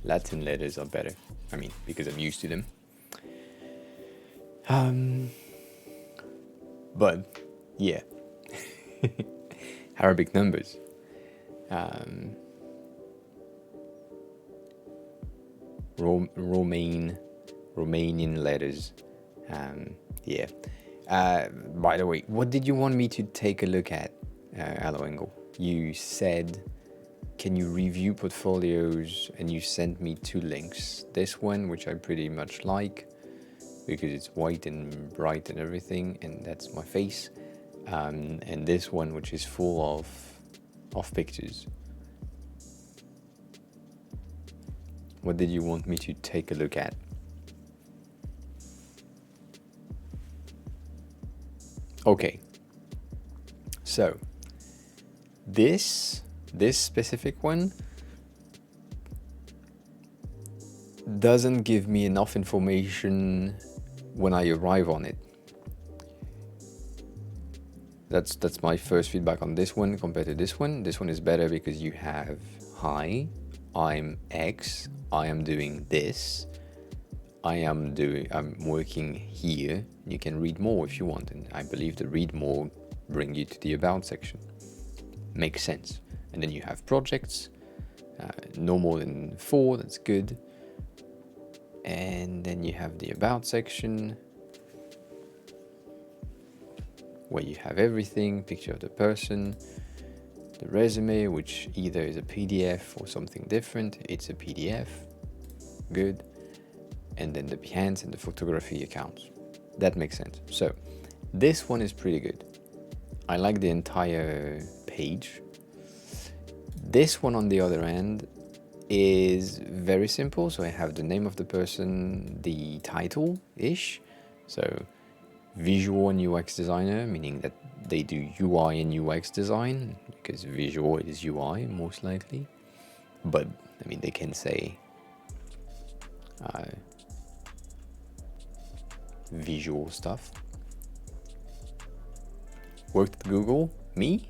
Latin letters are better. I mean, because I'm used to them. But yeah, Arabic numbers. Romanian letters. Yeah. By the way, what did you want me to take a look at, Aloengel? You said, can you review portfolios? And you sent me 2 links. This one, which I pretty much like, because it's white and bright and everything, and that's my face. And this one, which is full of pictures. What did you want me to take a look at? Okay. So, this specific one doesn't give me enough information when I arrive on it. That's my first feedback on this one compared to this one. This one is better because you have, hi, I'm X, I am doing this, I'm working here. You can read more if you want, and I believe the read more bring you to the about section. Makes sense. And then you have projects, no more than 4, that's good. And then you have the about section, where you have everything, picture of the person, the resume, which either is a PDF or something different. It's a PDF, good. And then the Behance and the photography accounts. That makes sense. So this one is pretty good. I like the entire page. This one, on the other hand, is very simple. So I have the name of the person, the title-ish. So visual and UX designer, meaning that they do UI and UX design, because visual is UI most likely. But I mean, they can say visual stuff. Worked at Google? Me?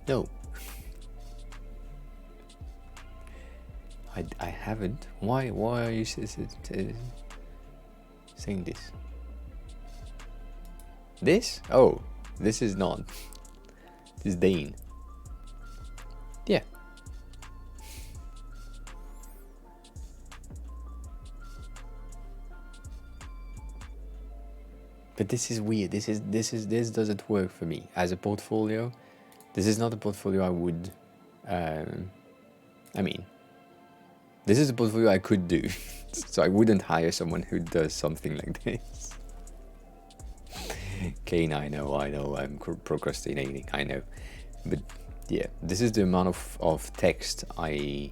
No. I haven't. Why are you saying this? This? Oh, this is not. This is Dane. Yeah. But this is weird. This doesn't work for me as a portfolio. This is not a portfolio I would. I mean, this is a portfolio I could do, so I wouldn't hire someone who does something like this. Kane, I know, I'm procrastinating, I know, but yeah, this is the amount of text I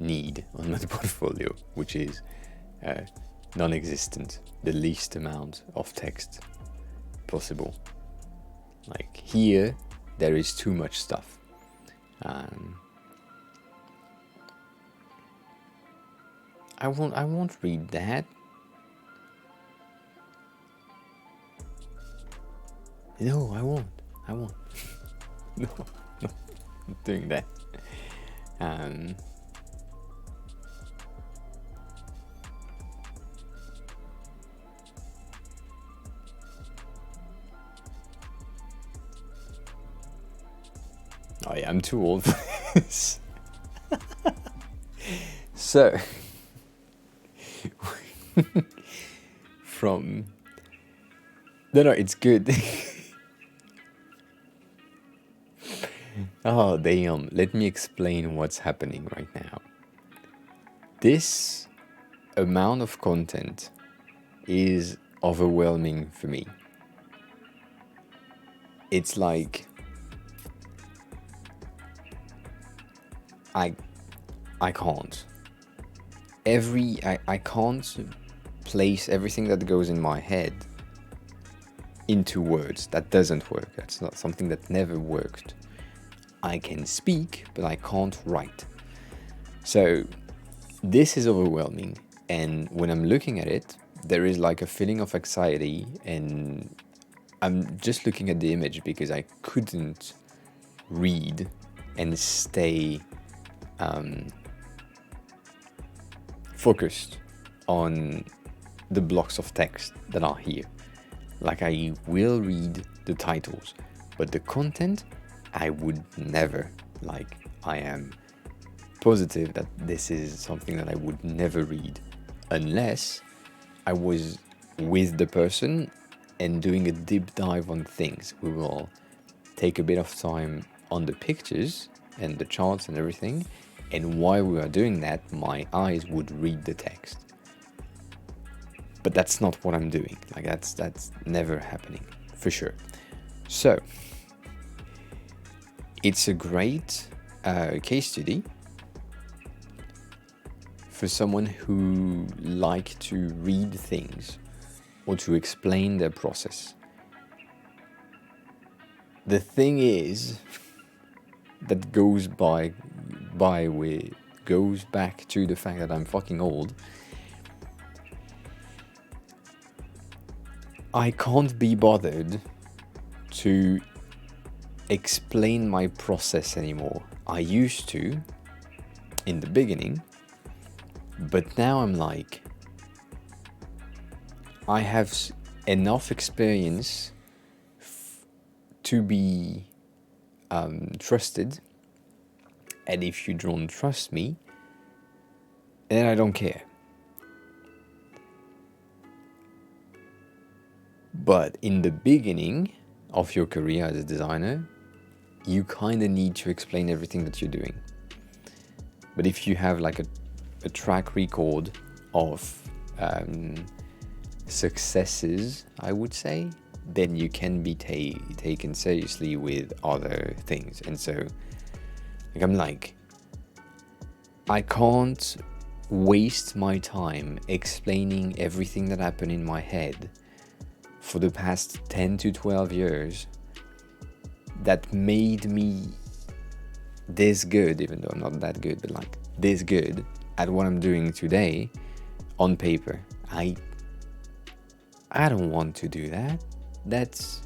need on my portfolio, which is non-existent, the least amount of text possible. Like here, there is too much stuff. I won't read that. No, I won't. No, not doing that. Oh yeah, I'm too old for this. So, no, it's good. Oh, damn. Let me explain what's happening right now. This amount of content is overwhelming for me. It's like I can't. I can't place everything that goes in my head into words. That doesn't work. That's not something that never worked. I can speak, but I can't write. So this is overwhelming. And when I'm looking at it, there is like a feeling of anxiety, and I'm just looking at the image because I couldn't read and stay focused on the blocks of text that are here. Like, I will read the titles, but the content I would never. Like, I am positive that this is something that I would never read unless I was with the person and doing a deep dive on things. We will take a bit of time on the pictures and the charts and everything, and while we are doing that, my eyes would read the text. But that's not what I'm doing. Like, that's never happening, for sure. So it's a great case study for someone who like to read things or to explain their process. The thing is that goes back to the fact that I'm fucking old. I can't be bothered to explain my process anymore. I used to in the beginning, but now I'm like, I have enough experience to be trusted, and if you don't trust me, then I don't care. But in the beginning of your career as a designer, you kind of need to explain everything that you're doing. But if you have like a track record of successes, I would say, then you can be taken seriously with other things. And so, I'm like, I can't waste my time explaining everything that happened in my head for the past 10 to 12 years that made me this good, even though I'm not that good, but like this good at what I'm doing today on paper. I don't want to do that. That's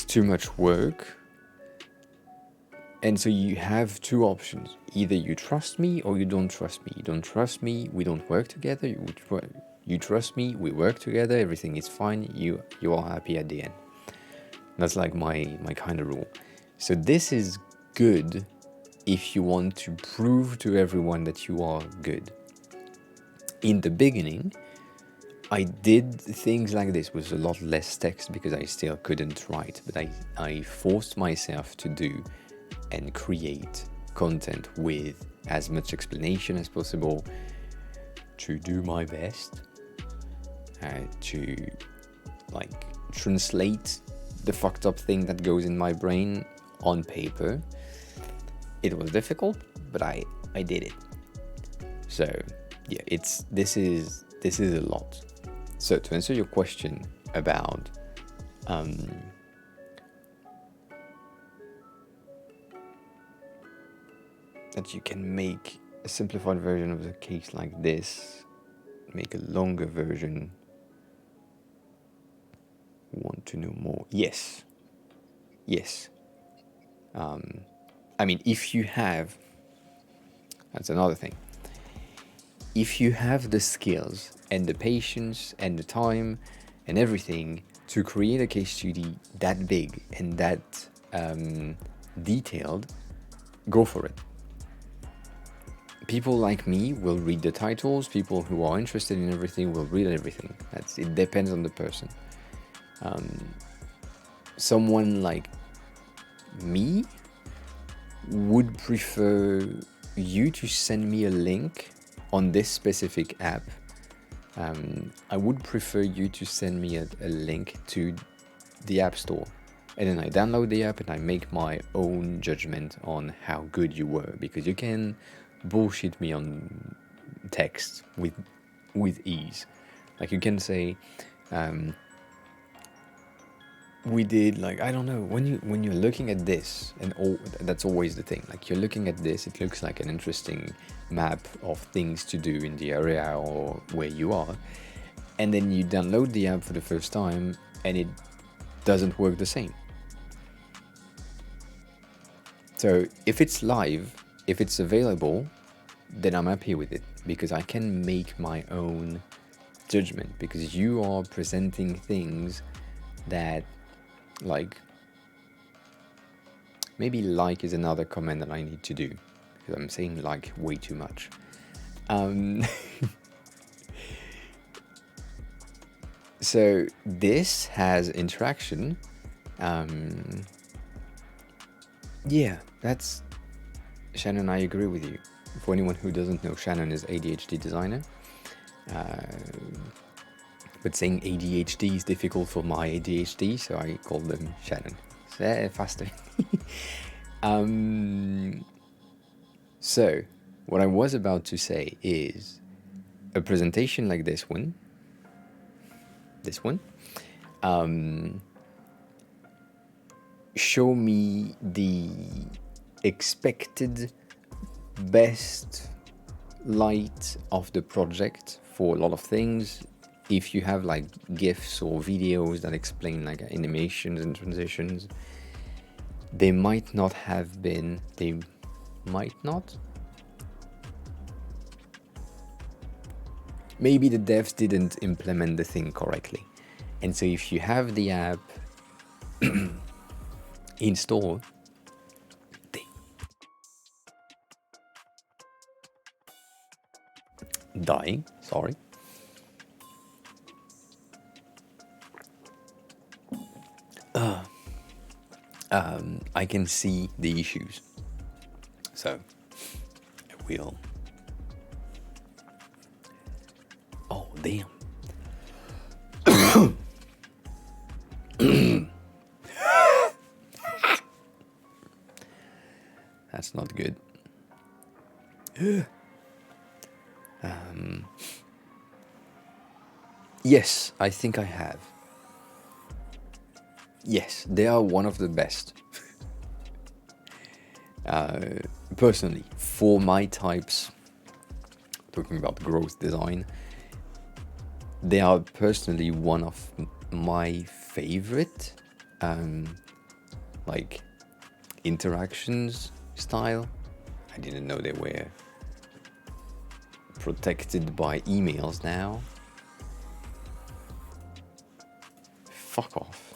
too much work. And so you have two options. Either you trust me or you don't trust me. You don't trust me, we don't work together. You trust me, we work together, everything is fine, you are happy at the end. That's like my kind of rule. So this is good if you want to prove to everyone that you are good. In the beginning, I did things like this with a lot less text because I still couldn't write, but I forced myself to do and create content with as much explanation as possible, to do my best to like translate the fucked up thing that goes in my brain on paper. It was difficult, but I did it. So yeah, this is a lot. So to answer your question about that you can make a simplified version of the case like this, make a longer version. Want to know more? Yes. I mean, if you have, that's another thing. If you have the skills and the patience and the time and everything to create a case study that big and that detailed, go for it. People like me will read the titles. People who are interested in everything will read everything. It depends on the person. Someone like me would prefer you to send me a link on this specific app. I would prefer you to send me a link to the App Store, and then I download the app and I make my own judgment on how good you were, because you can bullshit me on text with ease. Like, you can say, We did like, I don't know, when you're looking at this, and all that's always the thing, like you're looking at this, it looks like an interesting map of things to do in the area or where you are, and then you download the app for the first time and it doesn't work the same. So if it's live, if it's available, then I'm happy with it, because I can make my own judgment, because you are presenting things that, like, maybe like is another comment that I need to do, because I'm saying like way too much. So this has interaction. Yeah, that's Shannon. I agree with you. For anyone who doesn't know, Shannon is ADHD designer. But saying ADHD is difficult for my ADHD, so I call them Shannon. So, faster. So, what I was about to say is a presentation like this one, show me the expected best light of the project for a lot of things. If you have like GIFs or videos that explain like animations and transitions, they might not. Maybe the devs didn't implement the thing correctly. And so if you have the app installed, dying, sorry. I can see the issues. So I will. Oh, damn. That's not good. Yes, I think I have. Yes, they are one of the best. Personally, for my types, talking about growth design, they are personally one of my favorite like interactions style. I didn't know they were protected by emails now. Fuck off.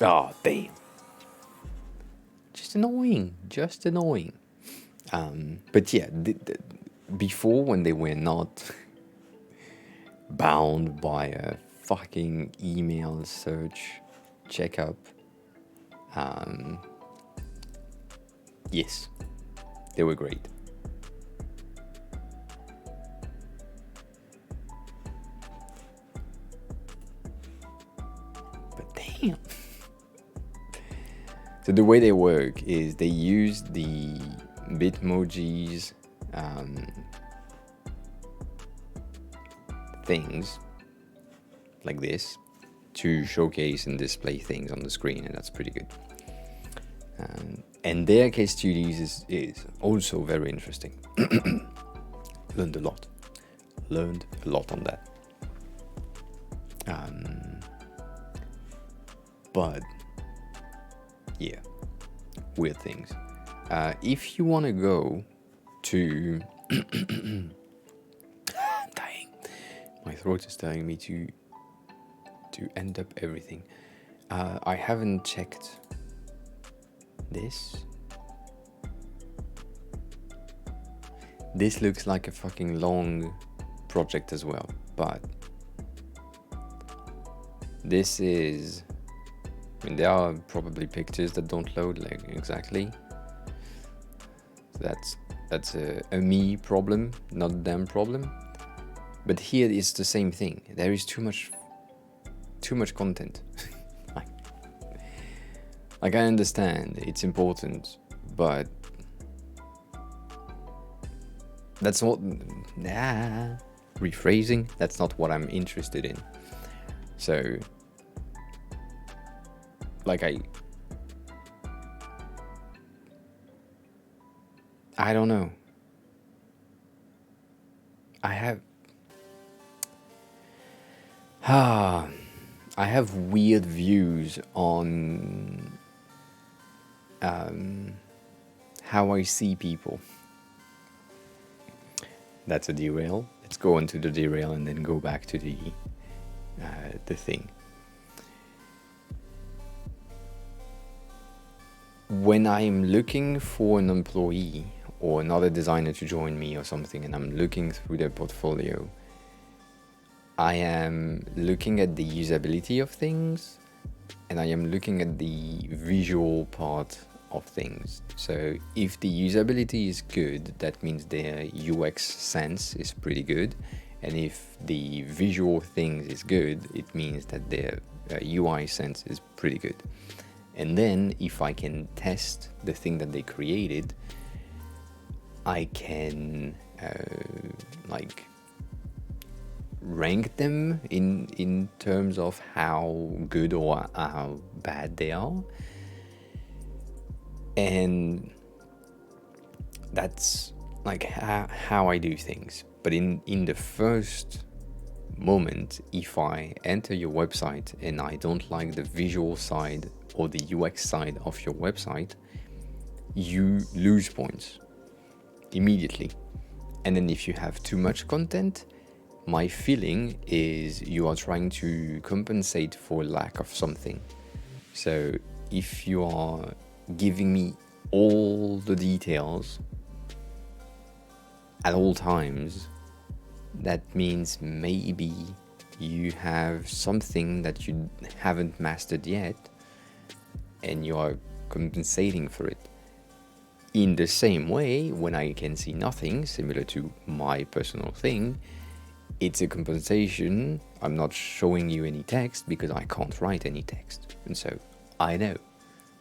Oh, damn. Just annoying. But yeah, before, when they were not bound by a fucking email search checkup, yes, they were great. But damn. So the way they work is they use the Bitmojis things like this to showcase and display things on the screen, and that's pretty good. And their case studies is also very interesting. Learned a lot on that. But yeah, weird things. If you want to go to dying, my throat is telling me to end up everything. I haven't checked this. This looks like a fucking long project as well, but this is, I mean, there are probably pictures that don't load like exactly. That's a me problem, not a them problem. But here it's the same thing. There is too much content. Like, I understand it's important, but that's not, rephrasing, that's not what I'm interested in. So, like, I don't know. I have weird views on how I see people. That's a derail. Let's go on to the derail and then go back to the thing. When I'm looking for an employee or another designer to join me or something, and I'm looking through their portfolio, I am looking at the usability of things, and I am looking at the visual part of things. So if the usability is good, that means their UX sense is pretty good. And if the visual things is good, it means that their UI sense is pretty good. And then if I can test the thing that they created, I can like rank them in terms of how good or how bad they are. And that's like how I do things. But in the first moment, if I enter your website and I don't like the visual side or the UX side of your website, you lose points immediately. And then if you have too much content, my feeling is you are trying to compensate for lack of something. So if you are giving me all the details at all times, that means maybe you have something that you haven't mastered yet and you are compensating for it. In the same way, when I can see nothing, similar to my personal thing, it's a compensation. I'm not showing you any text because I can't write any text. And so I know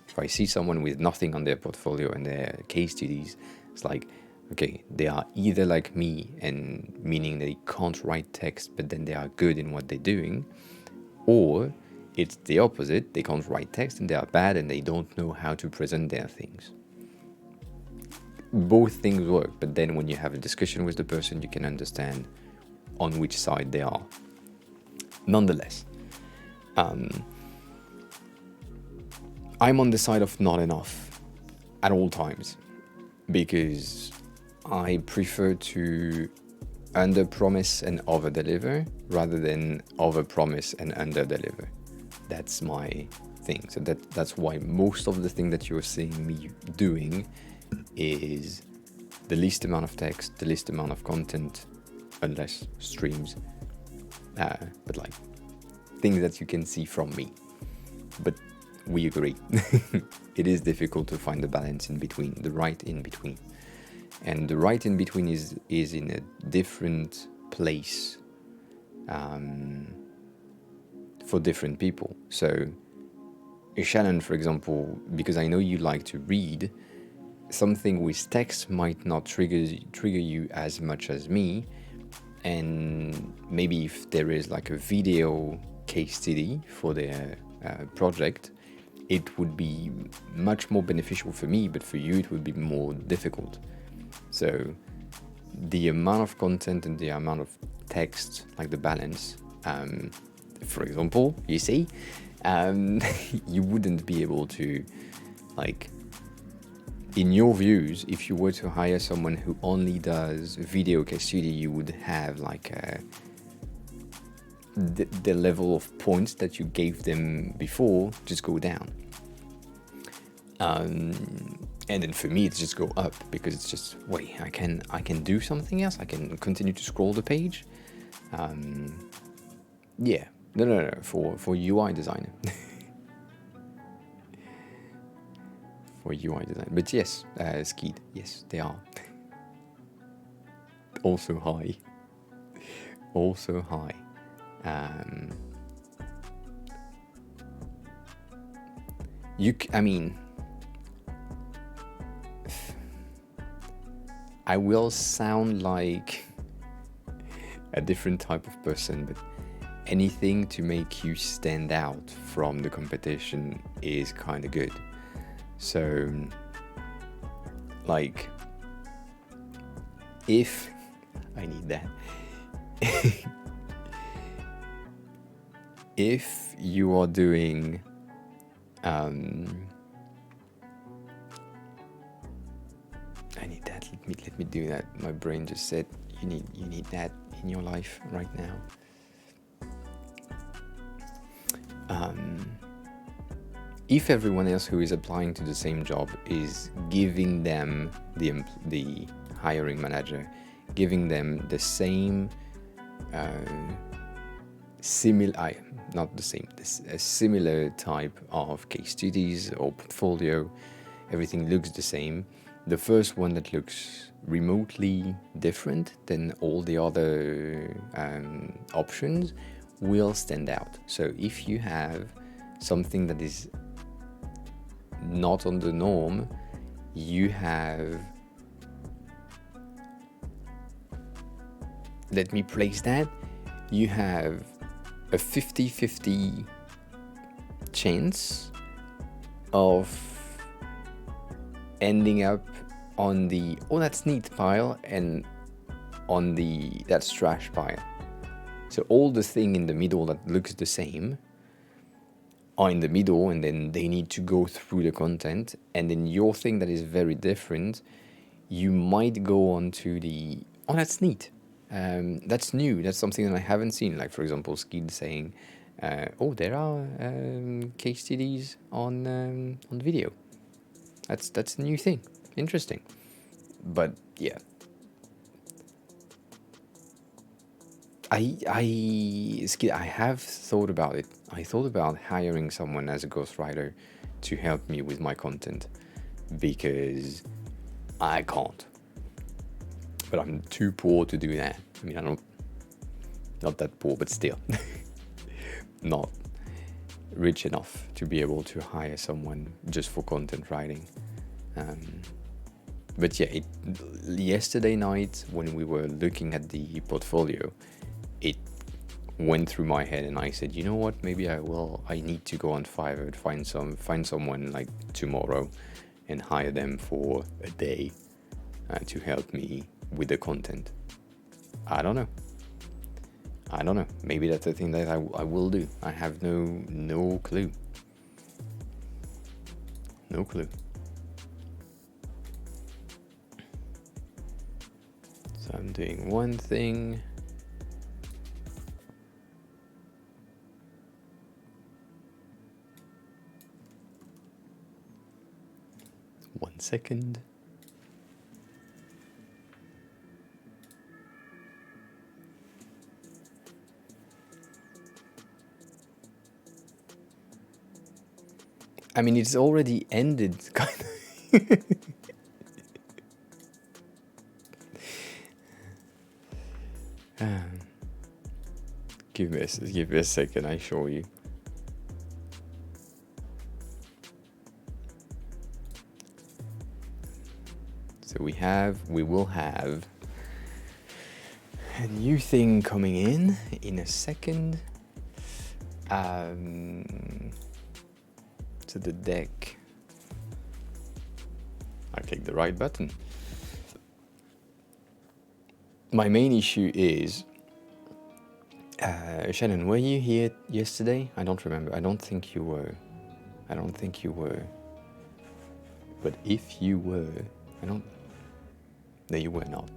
if I see someone with nothing on their portfolio and their case studies, it's like, okay, they are either like me, and meaning they can't write text, but then they are good in what they're doing, or it's the opposite, they can't write text and they are bad and they don't know how to present their things. Both things work, but then when you have a discussion with the person, you can understand on which side they are. Nonetheless, I'm on the side of not enough at all times, because I prefer to under-promise and over-deliver rather than over-promise and under-deliver. That's my thing. So that's why most of the thing that you're seeing me doing is the least amount of text, the least amount of content, unless streams, but like things that you can see from me. But we agree, it is difficult to find the balance in between, the right in between. And the right in between is in a different place for different people. So Shannon, for example, because I know you like to read, something with text might not trigger you as much as me. And maybe if there is like a video case study for their project, it would be much more beneficial for me, but for you it would be more difficult. So the amount of content and the amount of text, like the balance, for example, you see, you wouldn't be able to, like, in your views, if you were to hire someone who only does video case study, you would have like the level of points that you gave them before just go down. And then for me, it's just go up, because it's just, wait, I can do something else. I can continue to scroll the page. Yeah, no, for UI designer. For UI design, but yes, Skeet, yes, they are. Also high. Also high. I mean, I will sound like a different type of person, but anything to make you stand out from the competition is kind of good. So, like, if I need that, if you are doing I need that. Let me do that. My brain just said you need that in your life right now. If everyone else who is applying to the same job is giving them the hiring manager, giving them the same a similar type of case studies or portfolio, everything looks the same. The first one that looks remotely different than all the other options will stand out. So if you have something that is not on the norm, you have, let me place that, you have a 50-50 chance of ending up on the "oh, that's neat" pile and on the "that's trash" pile. So all the thing in the middle that looks the same are in the middle, and then they need to go through the content, and then your thing that is very different, you might go on to the "oh, that's neat, that's new, that's something that I haven't seen," like for example Skid saying "oh, there are case studies on video, that's a new thing, interesting." But yeah, I have thought about it. I thought about hiring someone as a ghostwriter to help me with my content, because I can't. But I'm too poor to do that. I mean, not that poor, but still not rich enough to be able to hire someone just for content writing. But yeah, yesterday night when we were looking at the portfolio, it went through my head, and I said, you know what? Maybe I need to go on Fiverr, find someone like tomorrow, and hire them for a day to help me with the content. I don't know. Maybe that's the thing that I will do. I have no clue. No clue. So I'm doing one thing. One second. I mean, it's already ended, kind of. Give me a second, I show you. So we will have a new thing coming in a second. To the deck. I click the right button. My main issue is, Shannon, were you here yesterday? I don't remember. I don't think you were. But if you were, no, you were not.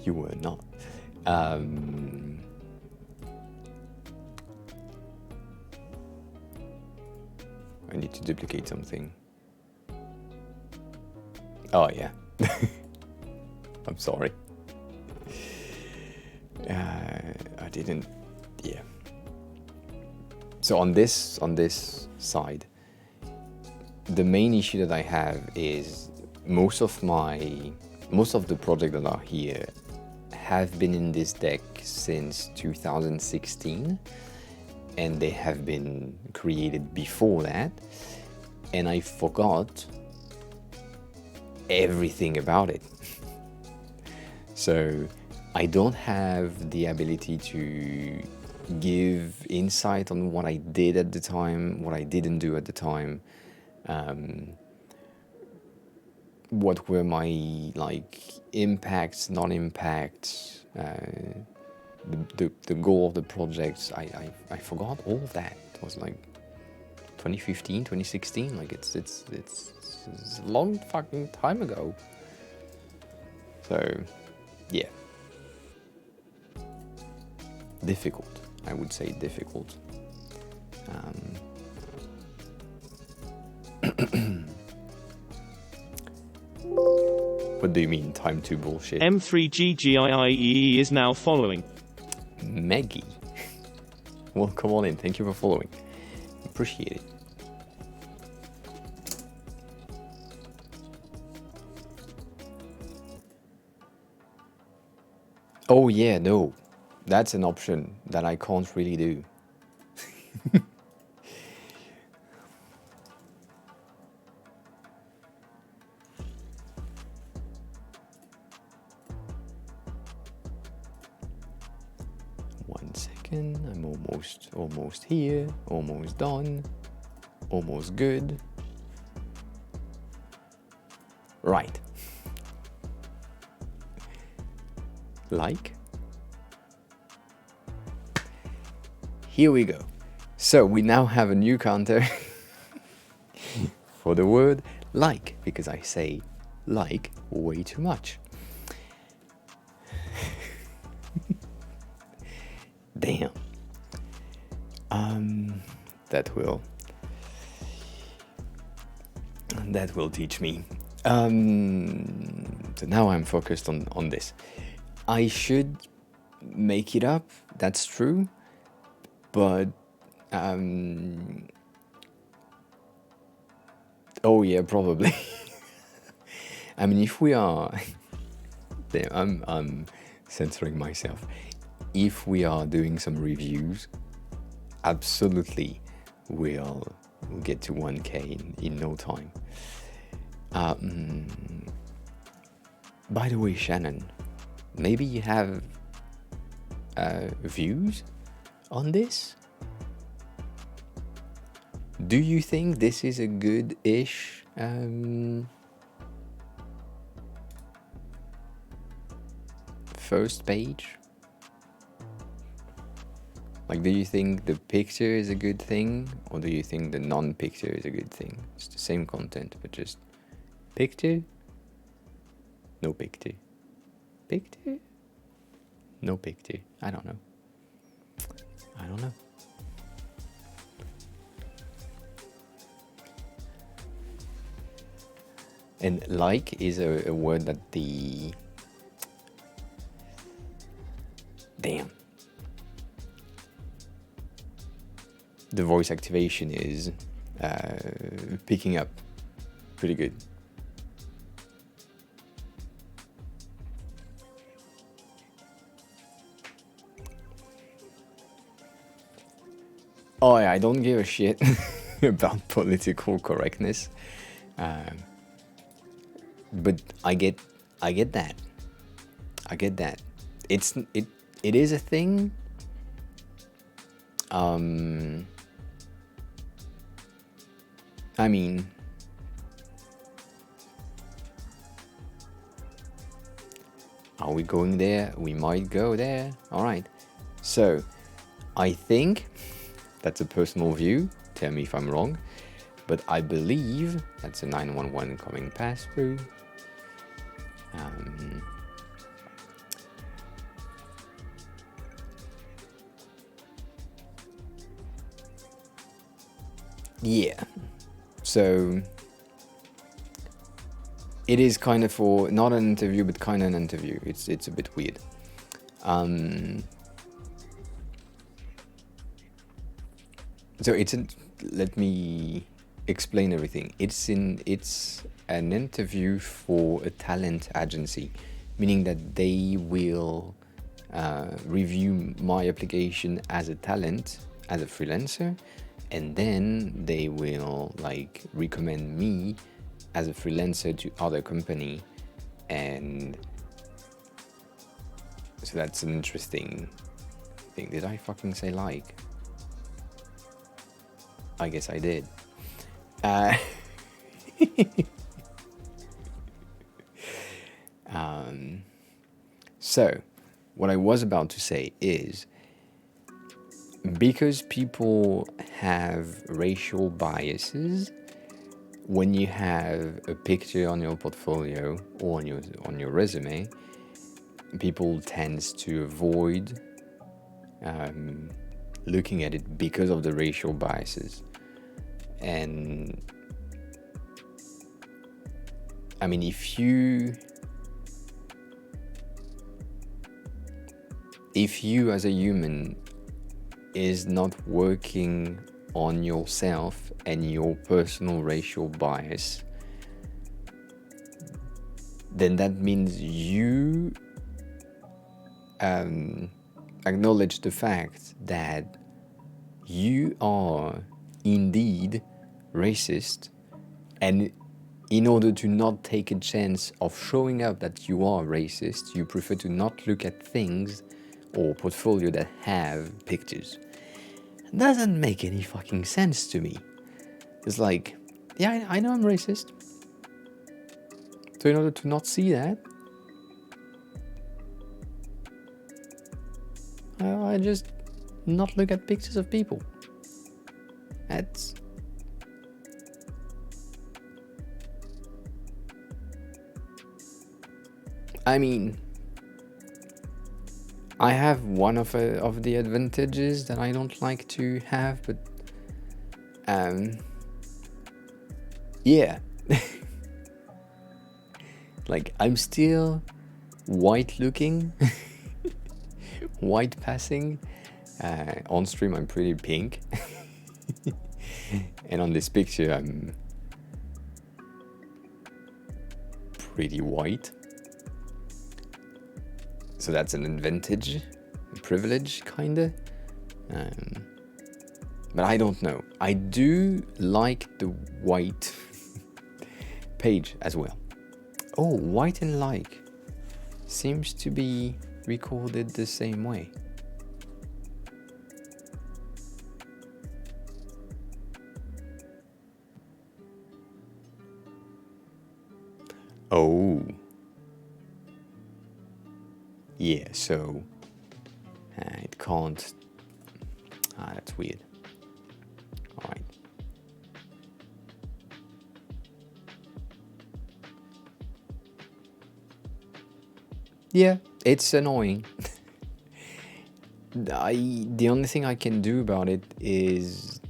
You were not. I need to duplicate something. Oh yeah. I'm sorry. I didn't. Yeah. So on this side, the main issue that I have is most of the projects that are here have been in this deck since 2016, and they have been created before that, and I forgot everything about it. So I don't have the ability to give insight on what I did at the time, what I didn't do at the time, what were my like impacts, non-impacts, the goal of the projects. I forgot all of that. It was like 2015, 2016. Like it's a long fucking time ago. So yeah, difficult. I would say difficult. What do you mean, time to bullshit? M3GGIIEE is now following. Maggie. Well, come on in. Thank you for following. Appreciate it. Oh yeah, no. That's an option that I can't really do. One second, I'm almost here, almost done, almost good. Right. Like. Here we go. So we now have a new counter for the word like, because I say like way too much. Damn. That will teach me. So now I'm focused on this. I should make it up, that's true, but oh yeah, probably. I mean, if we are damn, I'm censoring myself. If we are doing some reviews, absolutely we'll get to 1K in no time. By the way, Shannon, maybe you have views on this? Do you think this is a good-ish first page? Like, do you think the picture is a good thing, or do you think the non-picture is a good thing? It's the same content, but just picture, no picture. Picture, no picture. I don't know. And like is a word that the... Damn. The voice activation is picking up pretty good. Oh yeah, I don't give a shit about political correctness, but I get that. It is a thing. I mean, are we going there? We might go there. All right. So, I think that's a personal view. Tell me if I'm wrong. But I believe that's a 911 coming pass through. Yeah. So it is kind of for not an interview, but kind of an interview. It's a bit weird. So let me explain everything. It's an interview for a talent agency, meaning that they will review my application as a talent as a freelancer, and then they will like recommend me as a freelancer to other company. And so that's an interesting thing. Did I fucking say like? I guess I did. So what I was about to say is, because people have racial biases, when you have a picture on your portfolio or on your resume, people tends to avoid looking at it because of the racial biases. And I mean, if you as a human is not working on yourself and your personal racial bias, then that means you acknowledge the fact that you are indeed racist, and in order to not take a chance of showing up that you are racist, you prefer to not look at things or portfolio that have pictures. It doesn't make any fucking sense to me. It's like, yeah, I know I'm racist. So in order to not see that, I just not look at pictures of people. That's... I mean, I have one of the advantages that I don't like to have, but yeah. Like, I'm still white looking, white passing. On stream I'm pretty pink. And on this picture I'm pretty white. So that's an advantage, a privilege, kinda. But I don't know. I do like the white page as well. Oh, white and like seems to be recorded the same way. Oh. Yeah, so it can't. That's weird. All right. Yeah, it's annoying. The only thing I can do about it is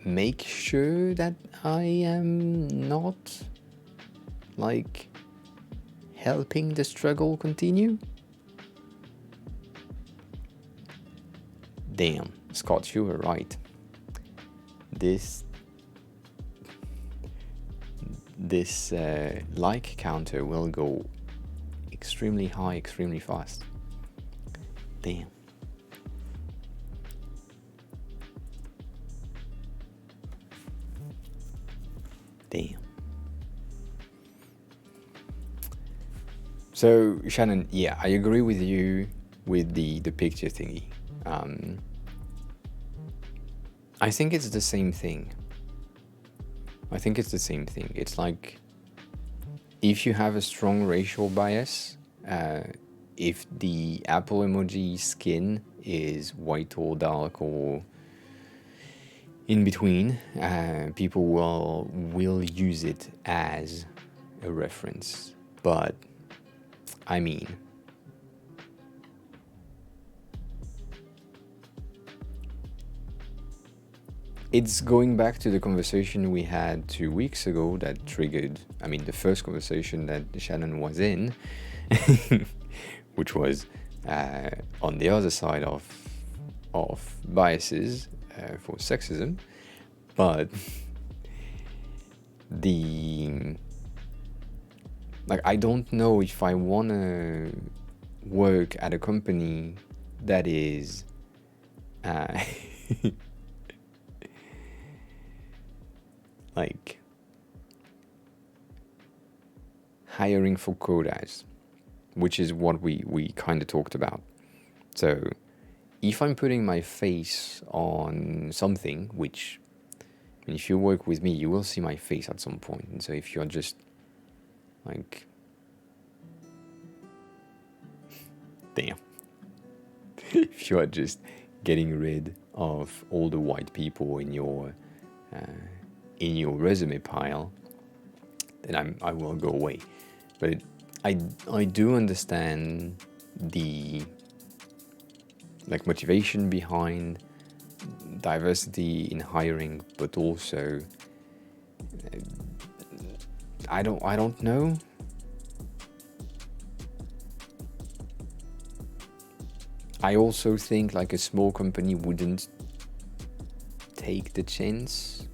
make sure that I am not like helping the struggle continue. Damn, Scott, you were right. This like counter will go extremely high, extremely fast. Damn. Damn. So Shannon, yeah, I agree with you with the picture thingy. I think it's the same thing. It's like, if you have a strong racial bias, if the Apple emoji skin is white or dark or in between, people will use it as a reference. But I mean, it's going back to the conversation we had 2 weeks ago that triggered, I mean, the first conversation that Shannon was in, which was on the other side of biases for sexism. But I don't know if I want to work at a company that is like hiring for quotas, which is what we kind of talked about. So if I'm putting my face on something, which if you work with me, you will see my face at some point. And so if you're just like, damn, if you are just getting rid of all the white people in your resume pile, then I will go away. But I do understand the like motivation behind diversity in hiring, but also I don't know. I also think like a small company wouldn't take the chance.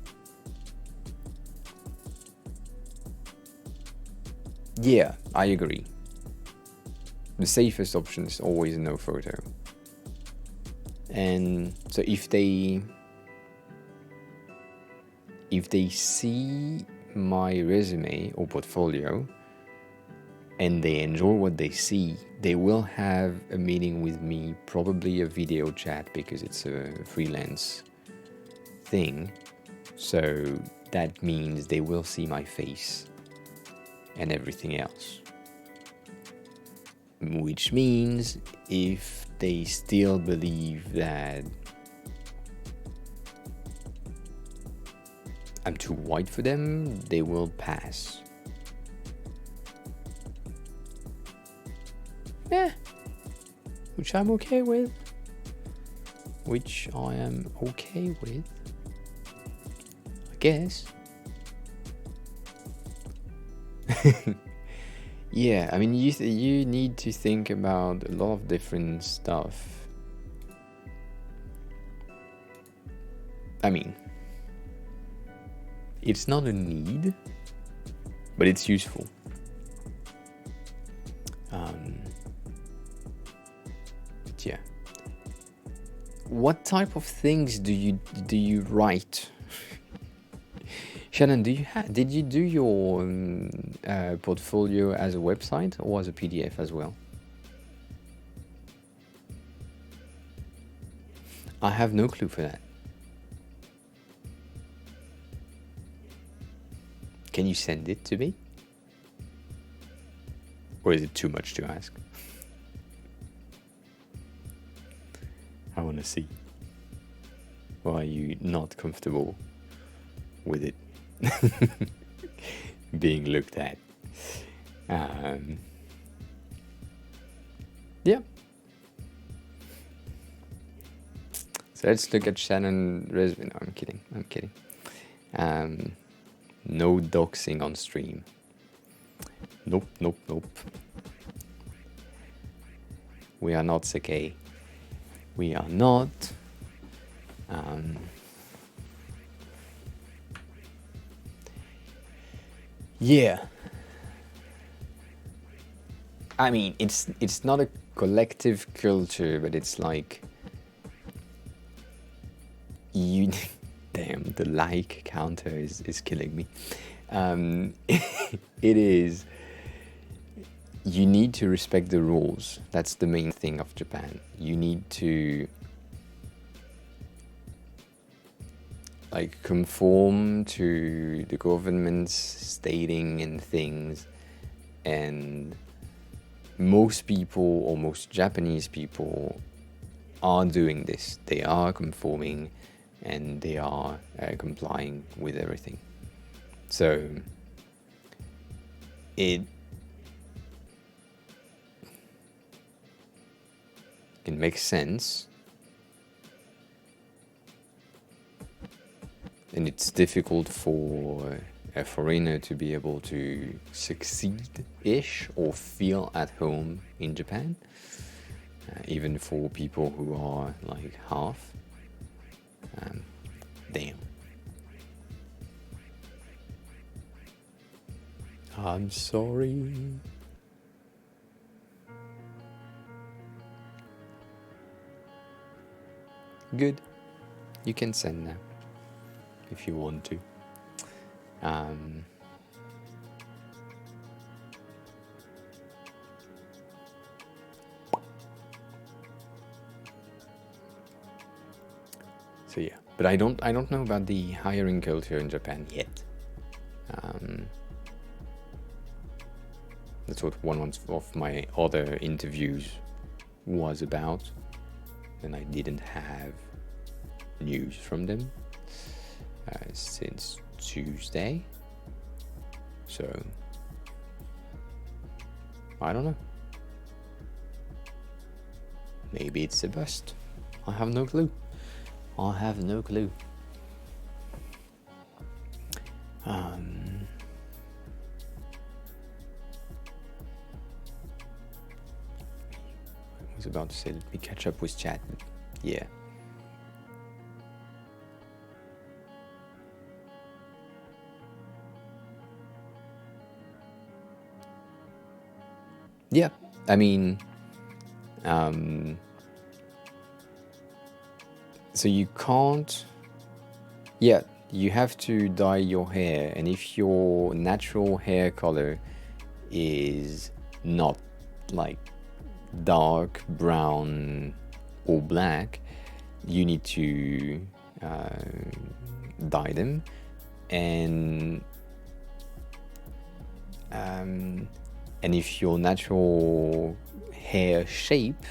Yeah, I agree. The safest option is always no photo. And so if they see my resume or portfolio and they enjoy what they see, they will have a meeting with me, probably a video chat because it's a freelance thing. So that means they will see my face and everything else. Which means if they still believe that I'm too white for them, they will pass. Yeah, which I'm okay with. Which I am okay with, I guess. Yeah, I mean, you need to think about a lot of different stuff. I mean, it's not a need, but it's useful. But yeah, what type of things do you write? Shannon, did you do your portfolio as a website or as a PDF as well? I have no clue for that. Can you send it to me? Or is it too much to ask? I want to see. Or are you not comfortable with it being looked at? Yeah. So let's look at Shannon resume. No, I'm kidding. No doxing on stream. Nope. We are not Sake. We are not. Yeah. I mean, it's not a collective culture, but it's like you. Damn, the like counter is killing me. It is. You need to respect the rules. That's the main thing of Japan. You need to like conform to the government's stating and things, and most people, or most Japanese people, are doing this. They are conforming and they are complying with everything. So it makes sense, and it's difficult for a foreigner to be able to succeed-ish or feel at home in Japan, even for people who are like half. Damn. I'm sorry. Good. You can send now if you want to. So yeah, but I don't know about the hiring culture in Japan yet. That's what one of my other interviews was about, and I didn't have news from them since Tuesday. So I don't know. Maybe it's a bust. I have no clue. I have no clue. I was about to say let me catch up with chat, but yeah. Yeah, I mean, so you can't, yeah, you have to dye your hair, and if your natural hair color is not like dark brown or black, you need to dye them, and if your natural hair shape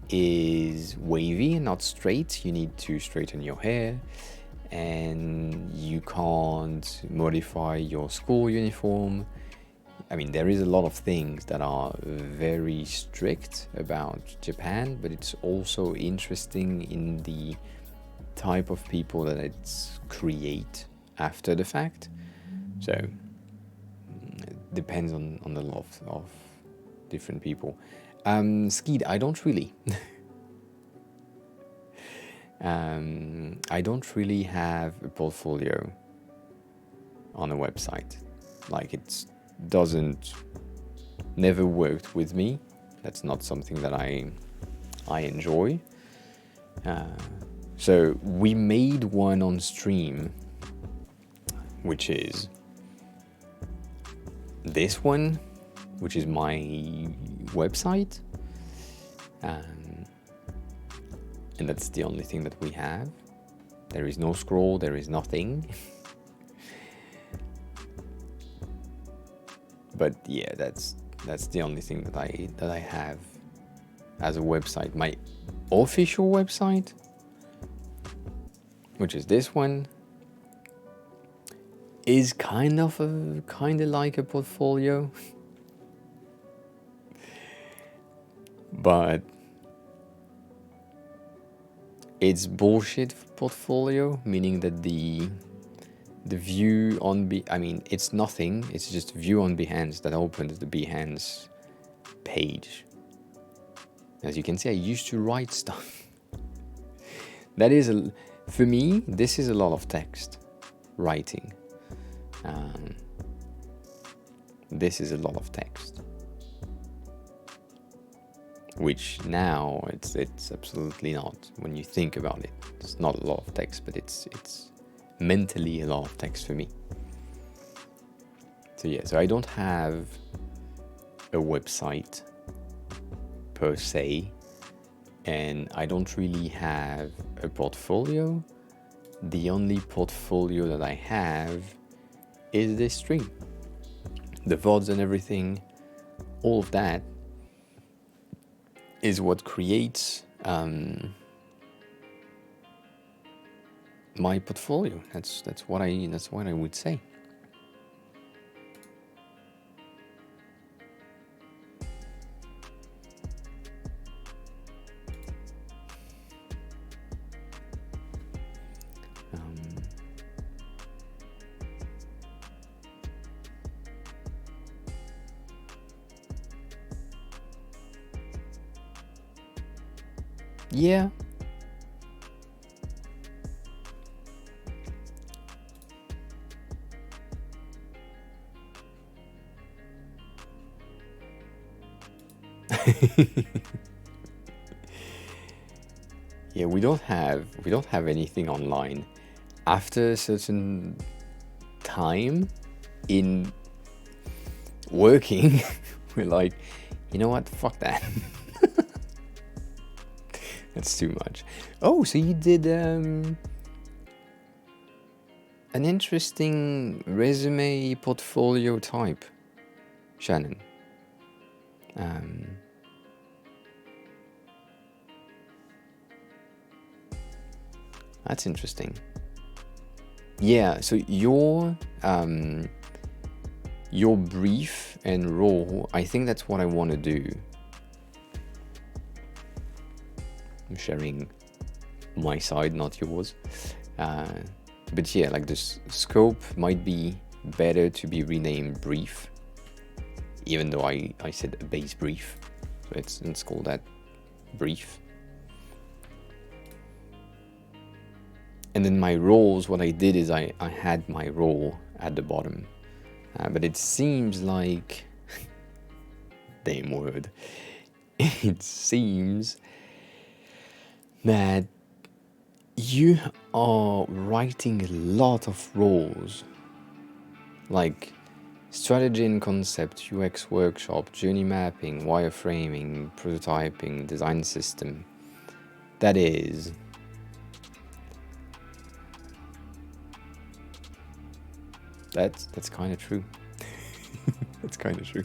is wavy and not straight, you need to straighten your hair, and you can't modify your school uniform. I mean, there is a lot of things that are very strict about Japan, but it's also interesting in the type of people that it's create after the fact. So it depends on a lot of different people. Skeed, I don't really. I don't really have a portfolio on a website. Like, it doesn't, never worked with me. That's not something that I enjoy. So we made one on stream, which is this one, which is my website, and that's the only thing that we have. There is no scroll, there is nothing. But yeah, that's the only thing that I have as a website. My official website, which is this one, is kind of like a portfolio. But it's bullshit portfolio, meaning that the view on it's nothing. It's just view on Behance that opens the Behance page. As you can see, I used to write stuff. That is for me, this is a lot of text writing. This is a lot of text, which now it's absolutely not. When you think about it, it's not a lot of text, but it's mentally a lot of text for me. So yeah, so I don't have a website per se, and I don't really have a portfolio. The only portfolio that I have is this stream. The VODs and everything, all of that is what creates my portfolio. That's what I would say. Yeah. yeah, we don't have anything online. After a certain time in working, we're like, you know what, fuck that. That's too much. Oh, so you did an interesting resume portfolio type, Shannon. That's interesting. Yeah, so your brief and role, I think that's what I want to do. I'm sharing my side, not yours. But yeah, like the scope might be better to be renamed brief, even though I said a base brief. So let's call that brief. And then my roles, what I did is I had my role at the bottom. But it seems like, damn word, it seems that you are writing a lot of roles, like strategy and concept, UX workshop, journey mapping, wireframing, prototyping, design system. That's kind of true. That's kind of true.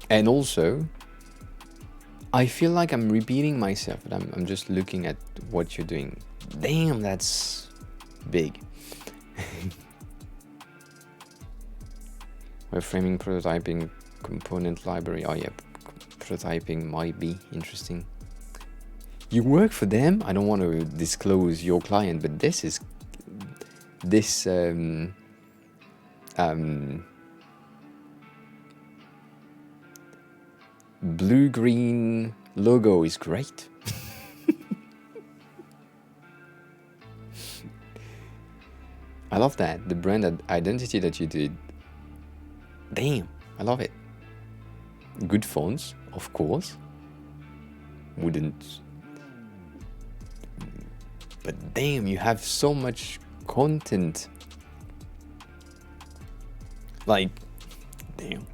And also, I feel like I'm repeating myself, but I'm just looking at what you're doing. Damn, that's big. Wireframing, prototyping, component library. Oh yeah, prototyping might be interesting. You work for them? I don't want to disclose your client, but this blue-green logo is great. I love that. The brand identity that you did. Damn, I love it. Good fonts, of course. Wouldn't. But damn, you have so much content. Like, damn.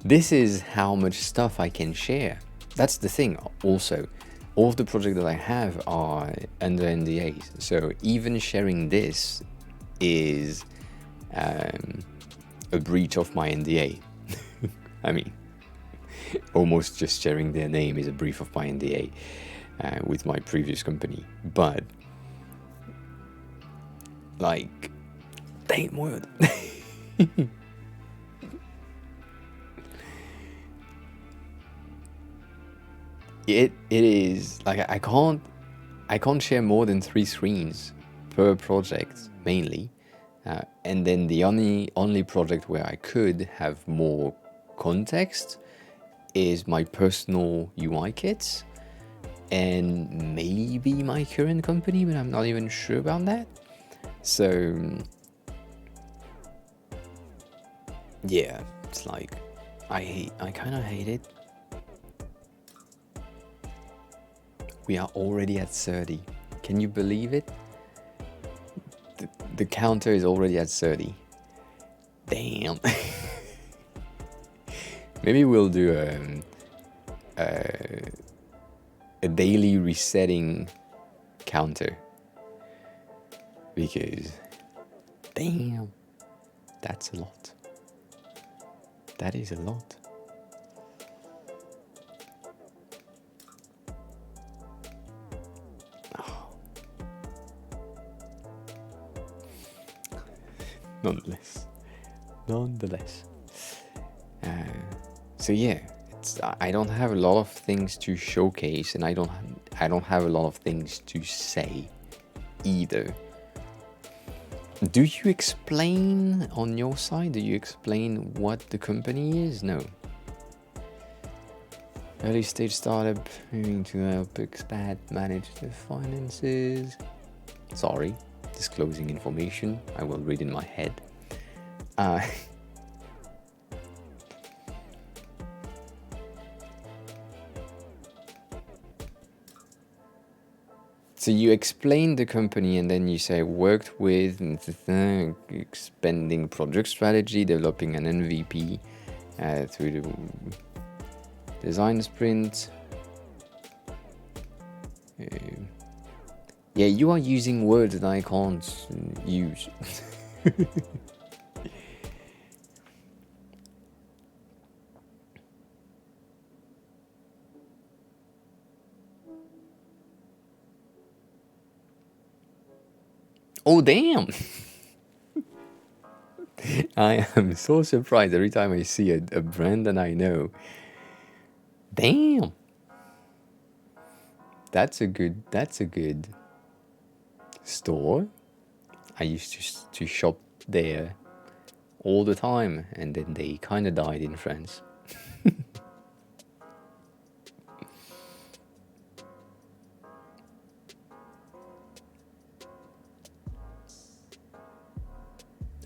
This is how much stuff I can share. That's the thing. Also, all of the projects that I have are under NDAs. So even sharing this is a breach of my NDA. I mean, almost just sharing their name is a breach of my NDA with my previous company. But, like, damn word. It is like I can't share more than 3 screens per project mainly, and then the only project where I could have more context is my personal UI kits and maybe my current company, but I'm not even sure about that. So yeah, it's like I kind of hate it. We are already at 30. Can you believe it? The counter is already at 30. Damn. Maybe we'll do a daily resetting counter. Because, damn, that's a lot. That is a lot. Nonetheless. So yeah, I don't have a lot of things to showcase, and I don't have a lot of things to say either. Do you explain on your side? Do you explain what the company is? No. Early stage startup moving to help expand manage the finances. Sorry, disclosing information I will read in my head. So you explain the company and then you say worked with expanding project strategy, developing an MVP through the design sprint. Yeah, you are using words that I can't use. Oh, damn! I am so surprised every time I see a brand that I know. Damn! That's a good store. I used to shop there all the time, and then they kind of died in France.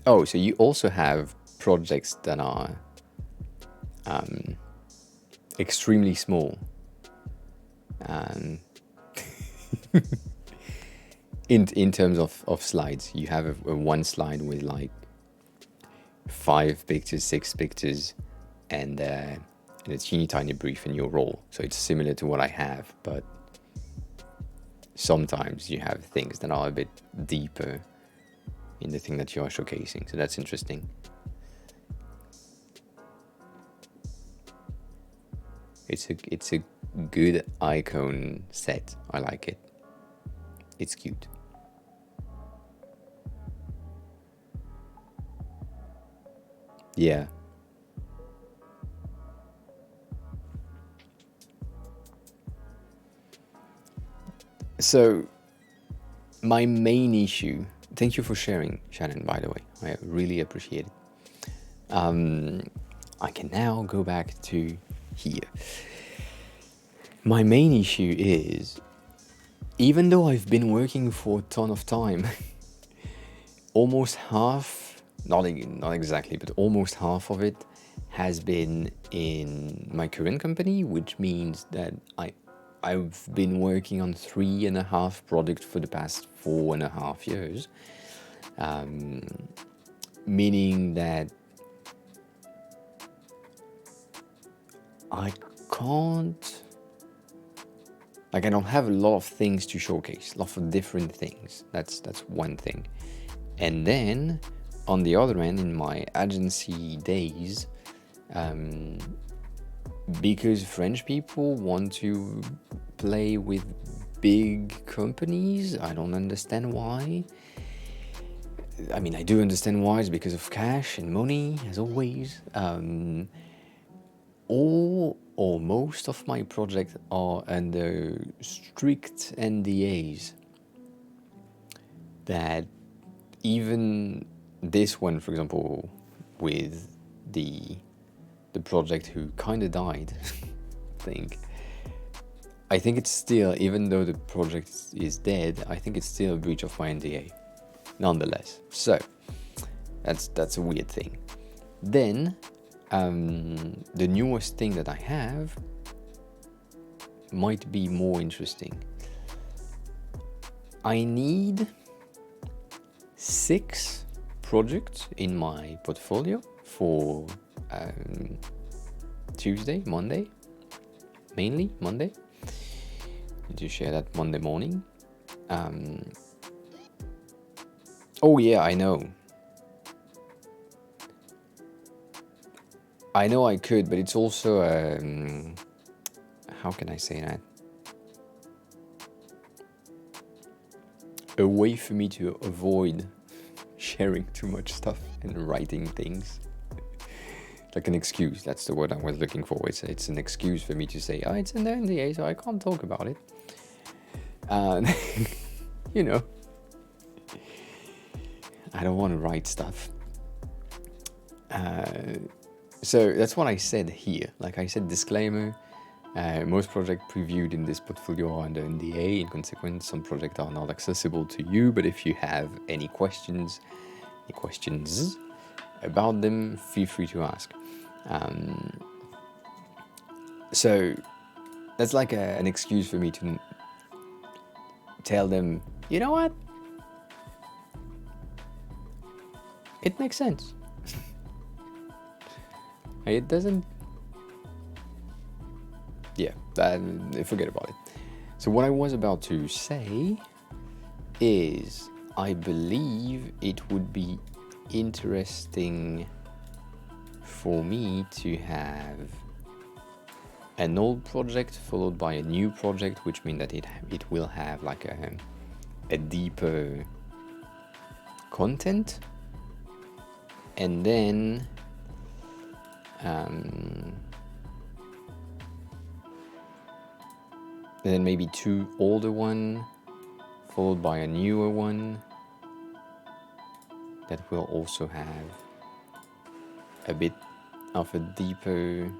Oh, so you also have projects that are extremely small. In terms of slides, you have a one slide with like 5 pictures, 6 pictures, and a teeny tiny brief in your role. So it's similar to what I have, but sometimes you have things that are a bit deeper in the thing that you are showcasing. So that's interesting. It's a good icon set. I like it. It's cute. Yeah. So my main issue, thank you for sharing, Shannon, by the way. I really appreciate it. I can now go back to here. My main issue is, even though I've been working for a ton of time, almost half, not exactly, but almost half of it has been in my current company, which means that I've been working on 3.5 products for the past 4.5 years, meaning that I can't, like, I don't have a lot of things to showcase, a lot of different things. That's one thing. And then on the other end, in my agency days, because French people want to play with big companies, I don't understand why. I mean, I do understand why. It's because of cash and money, as always. All or most of my projects are under strict NDAs. That even this one, for example, with the project who kind of died, I think it's still, even though the project is dead, I think it's still a breach of my NDA, nonetheless. So that's a weird thing. Then the newest thing that I have might be more interesting. I need 6 projects in my portfolio for Tuesday, Monday, mainly Monday. Need to share that Monday morning. Oh yeah, I know I could, but it's also how can I say that? A way for me to avoid sharing too much stuff and writing things. Like an excuse, that's the word I was looking for. It's an excuse for me to say, oh, it's in the NDA, so I can't talk about it. You know, I don't want to write stuff. So that's what I said here. Like I said, disclaimer, Most projects previewed in this portfolio are under NDA. In consequence, some projects are not accessible to you. But if you have any questions about them, feel free to ask. So that's like an excuse for me to tell them, you know what? It makes sense. It doesn't. Yeah, forget about it. So what I was about to say is I believe it would be interesting for me to have an old project followed by a new project, which means that it will have like a deeper content, and then maybe 2 older one followed by a newer one that will also have a bit of a deeper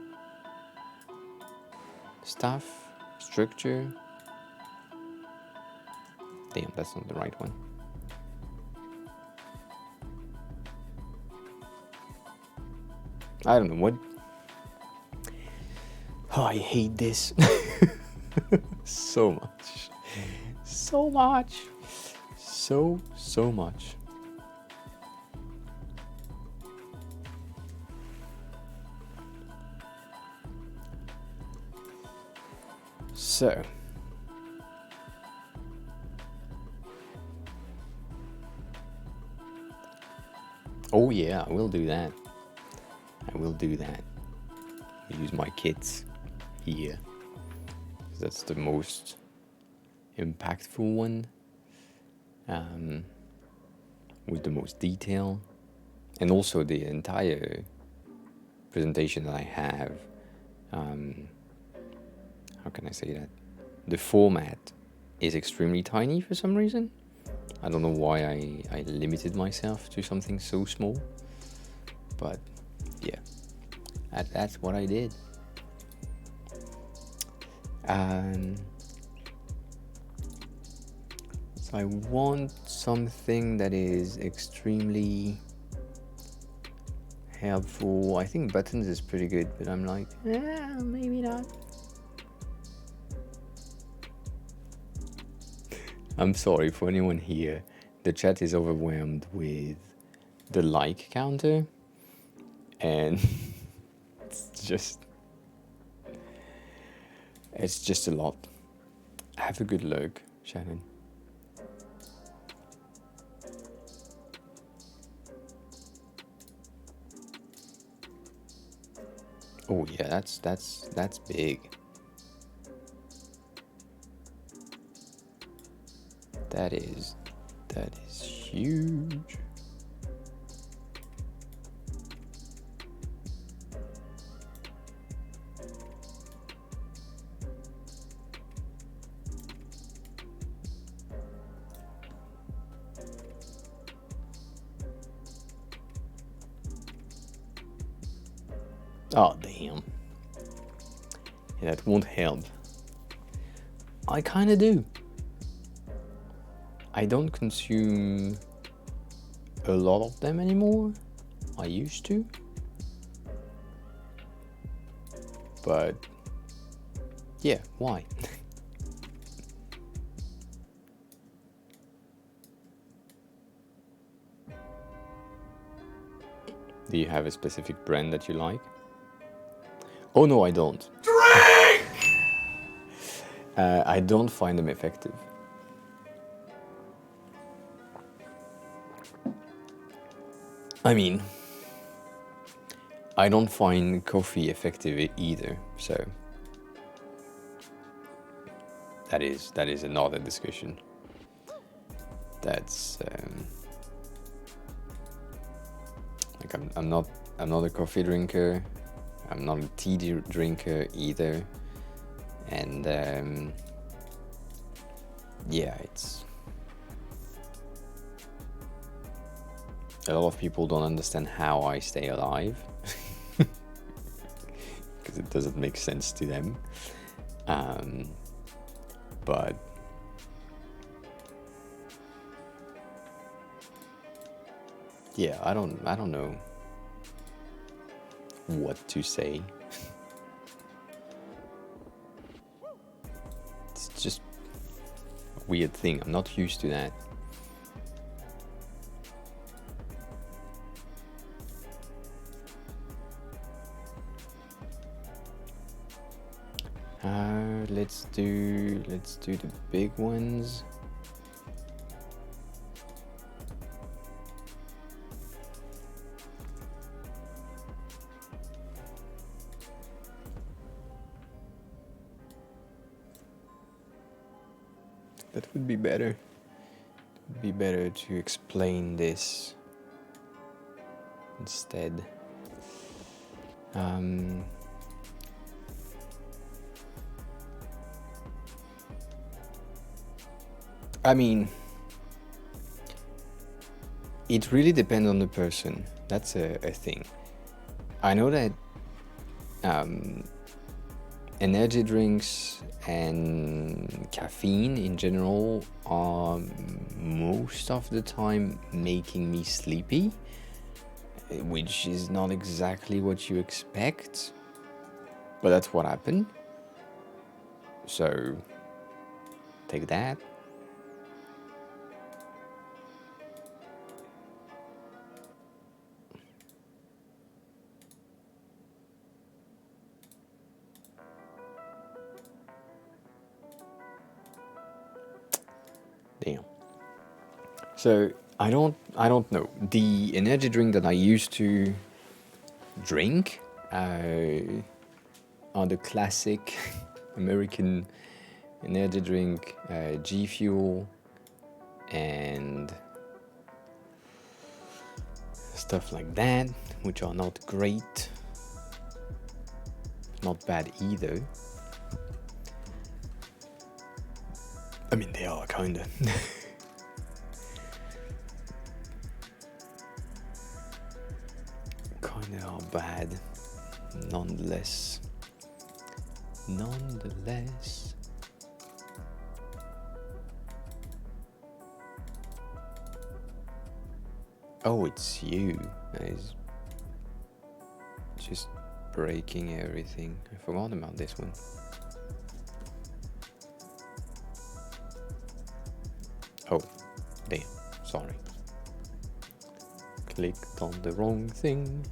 stuff, structure. Damn, that's not the right one. I don't know what. Oh, I hate this. So much. So much. So much. So. Oh yeah, I will do that. I will do that. I use my kits here. That's the most impactful one, with the most detail, and also the entire presentation that I have. How can I say that? The format is extremely tiny for some reason. I don't know why I limited myself to something so small, but yeah, that's what I did. So I want something that is extremely helpful. I think buttons is pretty good, but I'm like, maybe not. I'm sorry for anyone here. The chat is overwhelmed with the like counter, and it's just a lot. Have a good look, Shannon. Oh yeah, that's big. That is huge. Oh damn. Yeah, that won't help. I kinda do. I don't consume a lot of them anymore. I used to. But yeah, why? Do you have a specific brand that you like? Oh no, I don't. Drink! I don't find them effective. I mean, I don't find coffee effective either, so that is another discussion. That's like I'm not a coffee drinker. I'm not a tea drinker either, and yeah, it's a lot of people don't understand how I stay alive because it doesn't make sense to them. But yeah, I don't know what to say. It's just a weird thing. I'm not used to that. Let's do the big ones. That would be better. It would be better to explain this instead. I mean, it really depends on the person. That's a thing. I know that energy drinks and caffeine in general are most of the time making me sleepy, which is not exactly what you expect, but that's what happened. So take that. Damn. So I don't know. The energy drink that I used to drink are the classic American energy drink, G Fuel, and stuff like that, which are not great. Not bad either. I mean, they are kinda. Kinda are bad. Nonetheless. Oh, it's you. That is just breaking everything. I forgot about this one. Oh, damn. Sorry. Clicked on the wrong thing.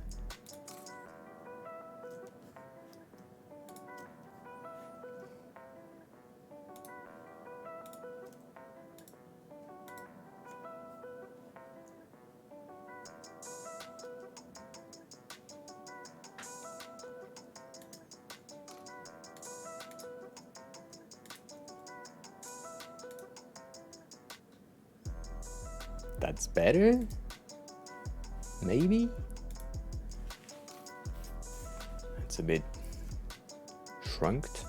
That's better? Maybe? It's a bit shrunked.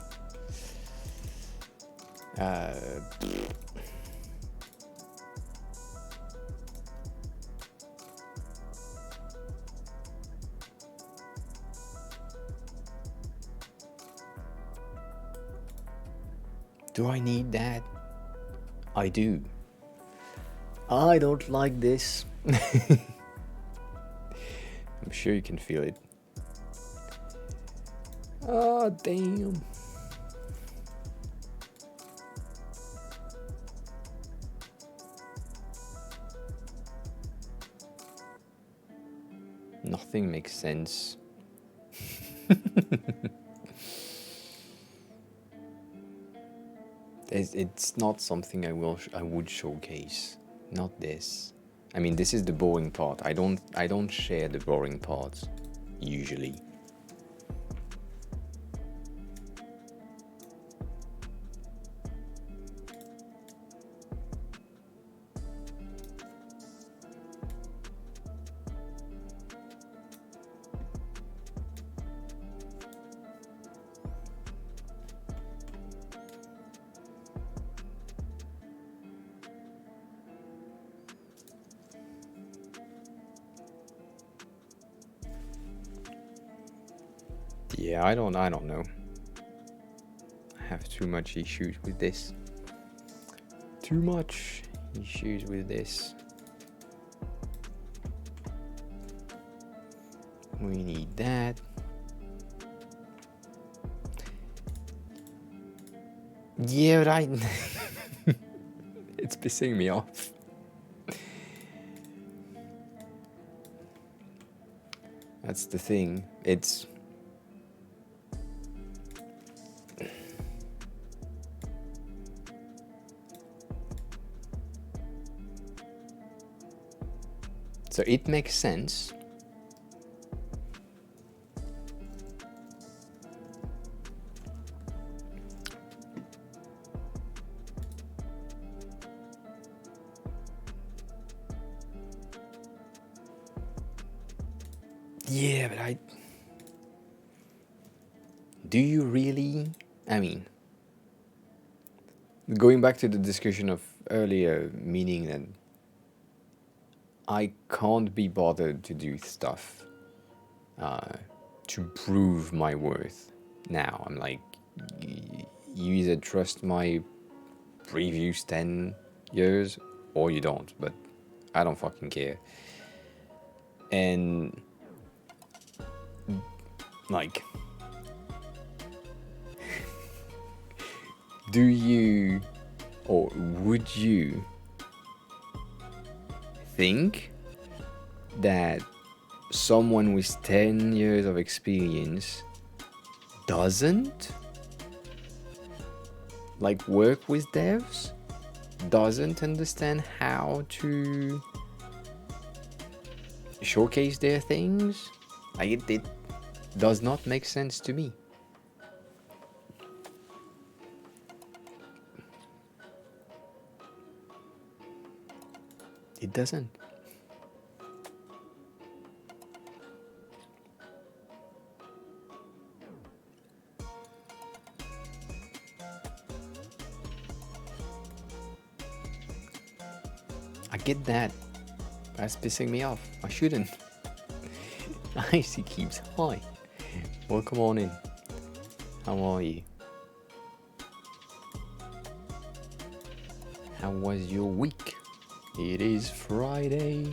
Do I need that? I do. I don't like this. I'm sure you can feel it. Oh, damn. Nothing makes sense. It's not something I would showcase. Not this. I mean, this is the boring part. I don't share the boring parts usually. Yeah, I don't know. I have too much issues with this. Too much issues with this. We need that. Yeah, right. It's pissing me off. That's the thing. It's so it makes sense. Yeah, but do you really? I mean, going back to the discussion of earlier, meaning that I can't be bothered to do stuff to prove my worth. Now I'm like, you either trust my previous 10 years or you don't, but I don't fucking care. And like, do you or would you think that someone with 10 years of experience doesn't like work with devs, doesn't understand how to showcase their things? Like it does not make sense to me. It doesn't. I get that. That's pissing me off. I shouldn't. Icy keeps high. Welcome on in. How are you? How was your week? It is Friday.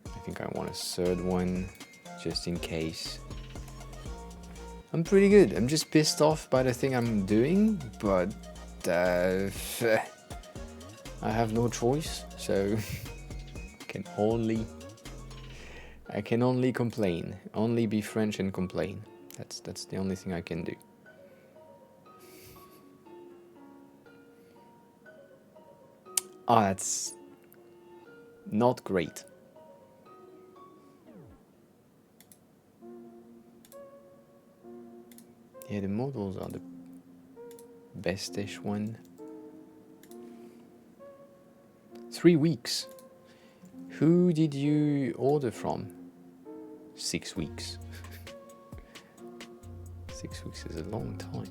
I think I want a third one, just in case. I'm pretty good. I'm just pissed off by the thing I'm doing, but I have no choice, so I can only complain. Only be French and complain. That's the only thing I can do. Ah, that's not great. Yeah, the models are the bestish one. 3 weeks. Who did you order from? 6 weeks. 6 weeks is a long time.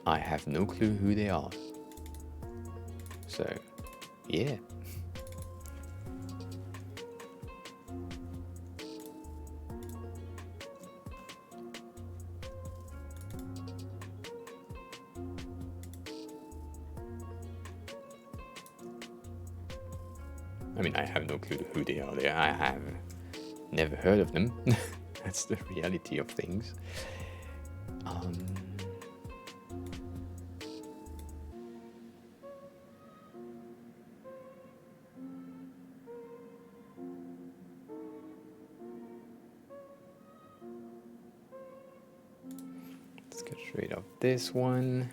I have no clue who they are. So, yeah. I mean, I have no clue who they are. I have never heard of them. That's the reality of things. Let's get rid of this one.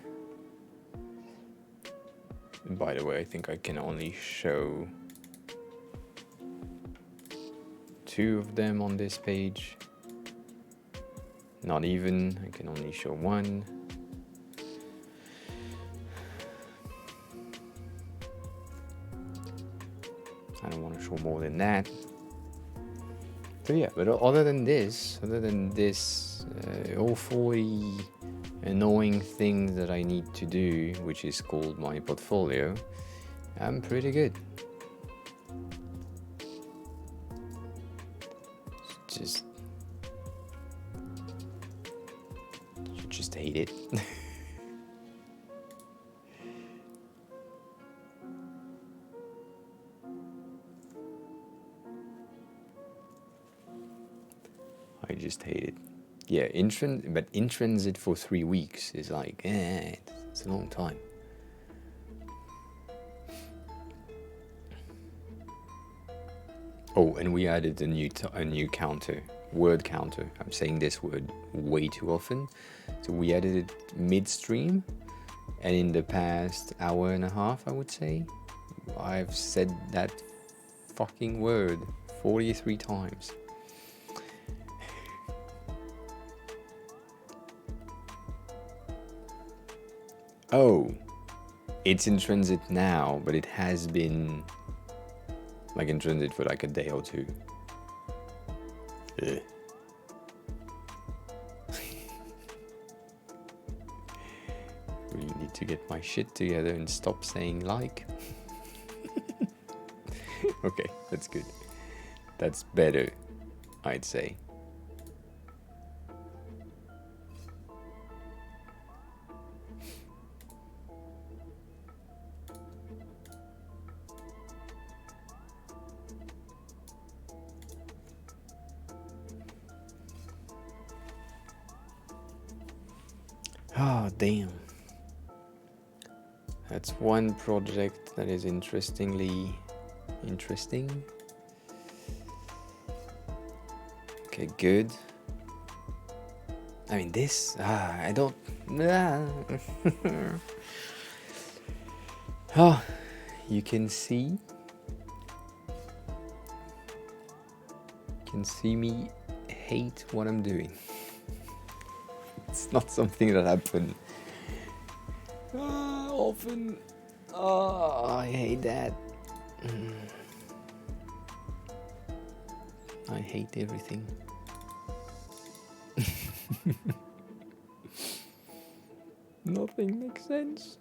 And by the way, I think I can only show 2 of them on this page. Not even, I can only show 1. I don't want to show more than that. So yeah, but other than this, all 40 annoying things that I need to do, which is called my portfolio, I'm pretty good. Just you just hate it. I just hate it. Yeah, but in transit for 3 weeks is like, it's a long time. Oh, and we added a new counter, word counter. I'm saying this word way too often. So we added it midstream, and in the past hour and a half, I would say, I've said that fucking word 43 times. Oh, it's in transit now, but it has been like in transit for like a day or two. Ugh. Really need to get my shit together and stop saying like. Okay, that's good. That's better, I'd say. Oh, damn. That's one project that is interesting. Okay, good. I mean, this, I don't. Oh, you can see. Me hate what I'm doing. It's not something that happens often. Oh, I hate that. I hate everything. Nothing makes sense.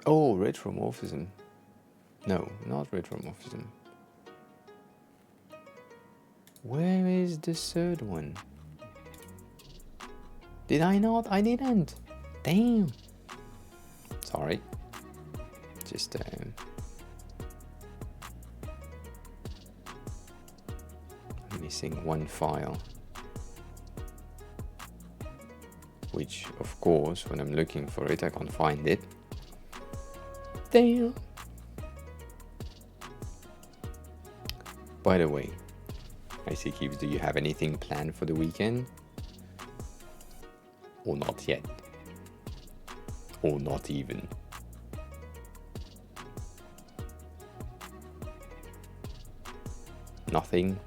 Oh, retromorphism. No, not retromorphism. Where is the third one? Did I not? I didn't. Damn. Sorry. Just I'm missing one file. Which, of course, when I'm looking for it, I can't find it. Damn. By the way, I see Keeps, do you have anything planned for the weekend? Or not yet? Or not even? Nothing?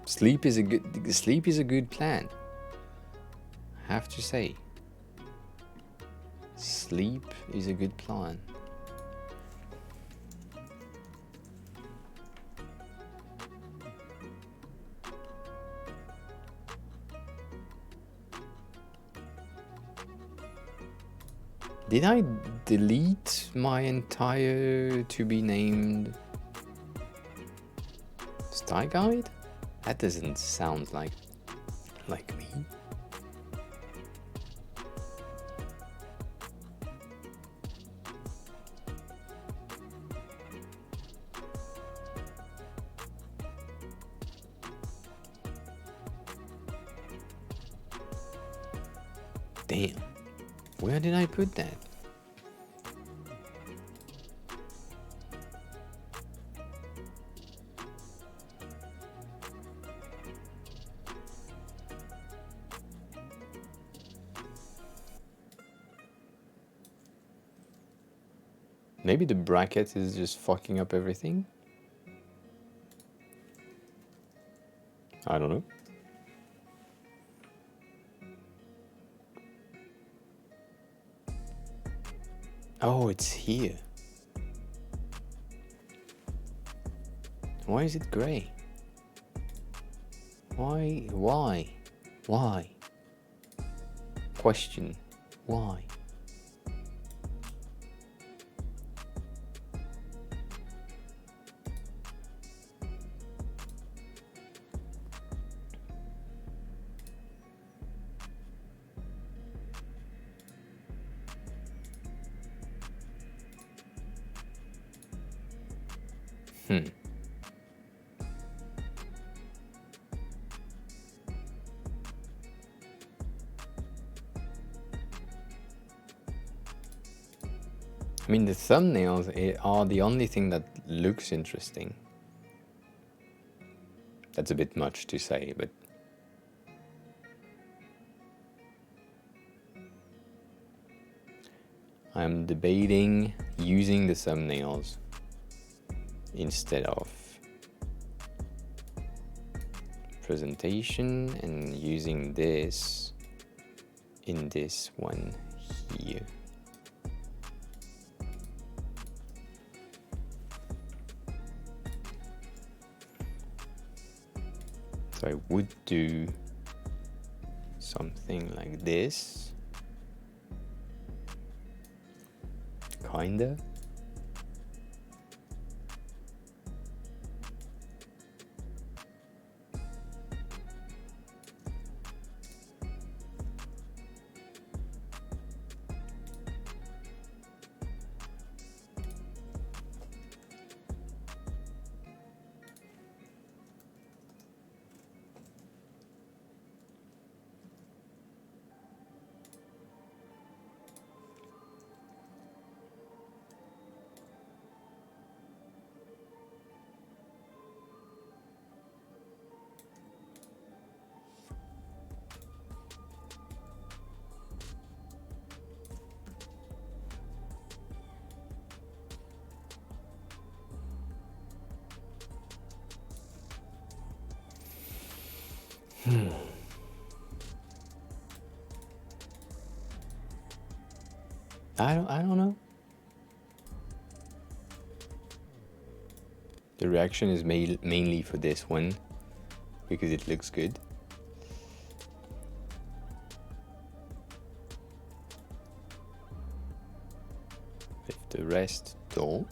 Sleep is a good plan. I have to say. Sleep is a good plan. Did I delete my entire to be named style guide? That doesn't sound like me. Damn. Where did I put that? Maybe the bracket is just fucking up everything? I don't know. Oh, it's here. Why is it grey? Why? Question. Why? I mean, the thumbnails are the only thing that looks interesting. That's a bit much to say, but I'm debating using the thumbnails instead of presentation and using this in this one here. So I would do something like this, kinda. I don't know. The reaction is mainly for this one because it looks good. If the rest don't,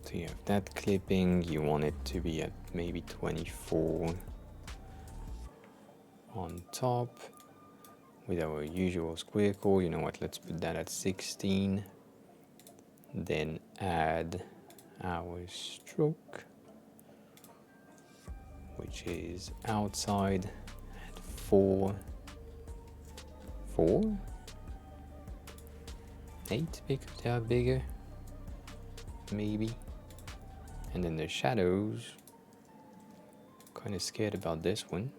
so you have that clipping, you want it to be at maybe 24 on top with our usual square core. You know what, let's put that at 16, then add our stroke, which is outside at 4, 8 because they are bigger, maybe. And then the shadows, kind of scared about this one.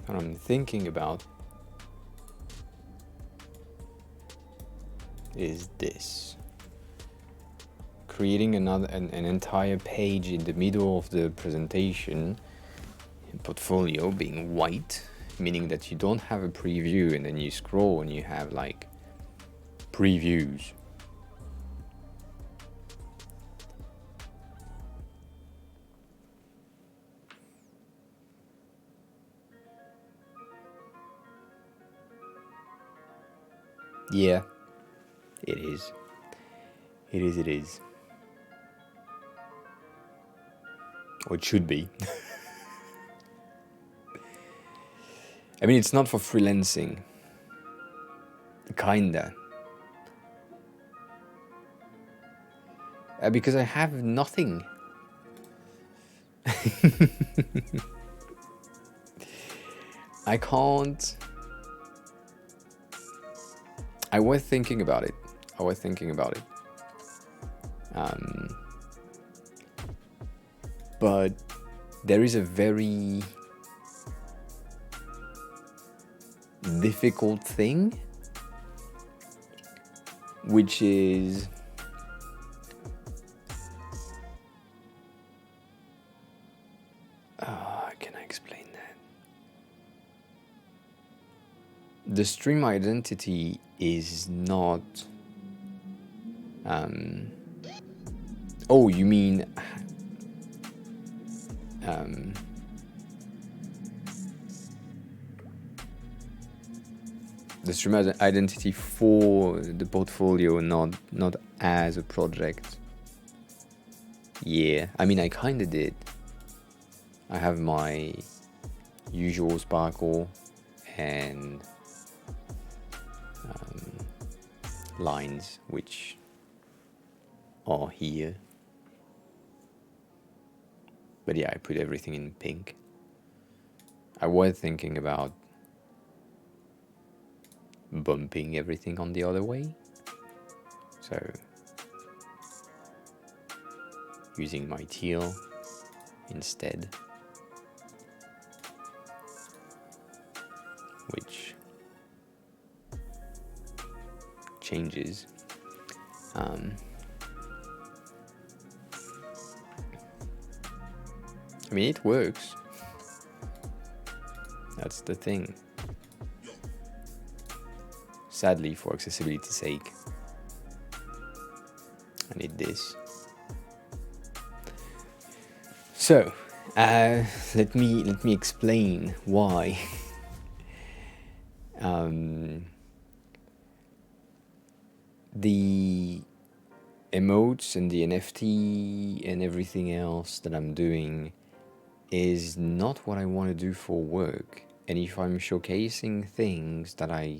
What I'm thinking about is this. Creating an entire page in the middle of the presentation, portfolio being white, meaning that you don't have a preview and then you scroll and you have like previews. Yeah, it is. It is. Or it should be. I mean, it's not for freelancing. Kinda. Because I have nothing. I can't. I was thinking about it. But there is a very difficult thing which is how can I explain that? The stream identity is not oh, you mean the stream identity for the portfolio, not as a project. Yeah, I mean, I kind of did. I have my usual sparkle and lines which are here. But yeah, I put everything in pink. I was thinking about bumping everything on the other way. So using my teal instead, which changes. I mean, it works. That's the thing. Sadly, for accessibility's sake, I need this. So, let me explain why. The emotes and the NFT and everything else that I'm doing is not what I want to do for work. And if I'm showcasing things that I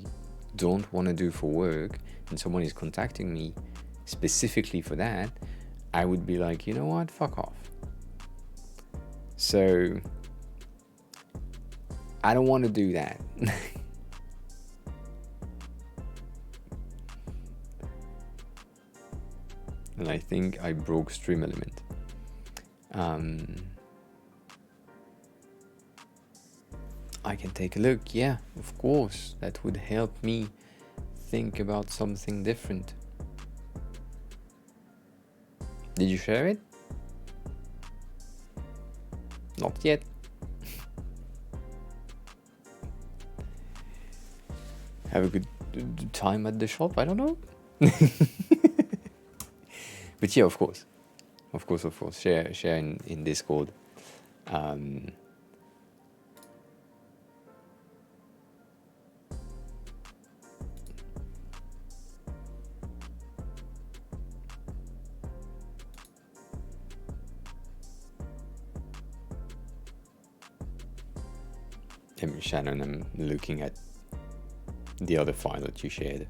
don't want to do for work and someone is contacting me specifically for that, I would be like, you know what, fuck off. So I don't want to do that. And I think I broke stream element. I can take a look. Yeah, of course. That would help me think about something different. Did you share it? Not yet. Have a good time at the shop? I don't know. But yeah, of course. Share in Discord. Shannon, I'm looking at the other file that you shared,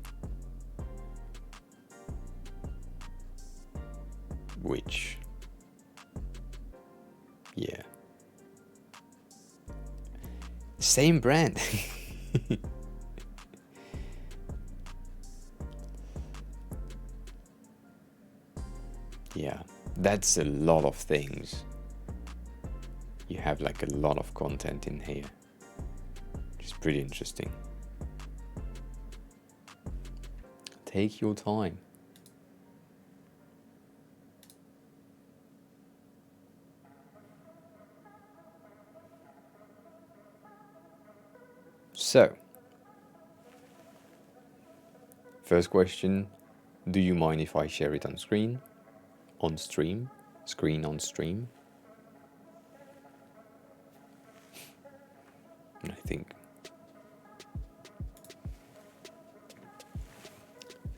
which, yeah, same brand. Yeah, that's a lot of things. You have like a lot of content in here, which is pretty interesting. Take your time. So, first question, do you mind if I share it on screen? On stream? Screen on stream? I think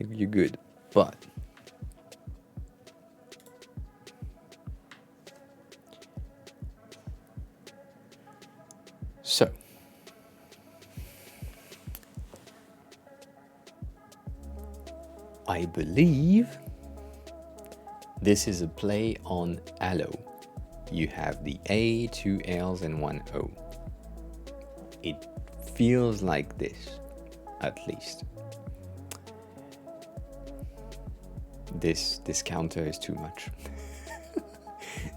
you're good, but so I believe this is a play on aloe. You have the A, 2 L's, and 1 O. It feels like this, at least. This counter is too much.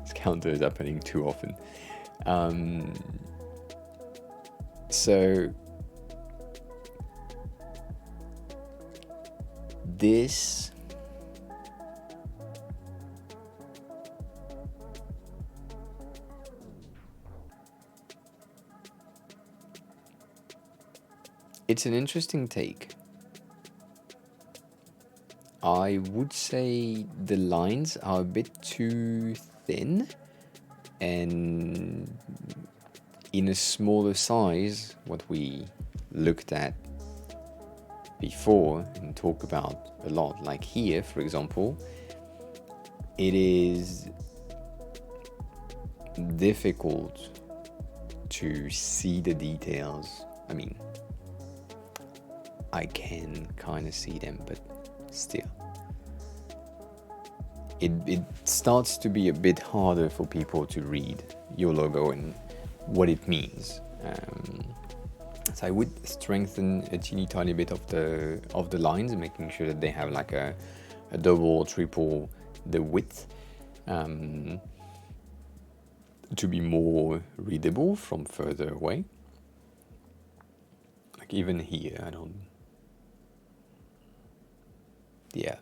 This counter is happening too often. So this, it's an interesting take. I would say the lines are a bit too thin, and in a smaller size, what we looked at before and talk about a lot, like here, for example, it is difficult to see the details. I mean, I can kind of see them, but still. It starts to be a bit harder for people to read your logo and what it means. So I would strengthen a teeny tiny bit of the lines, making sure that they have like a double or triple the width, to be more readable from further away. Like even here, I don't. Yeah,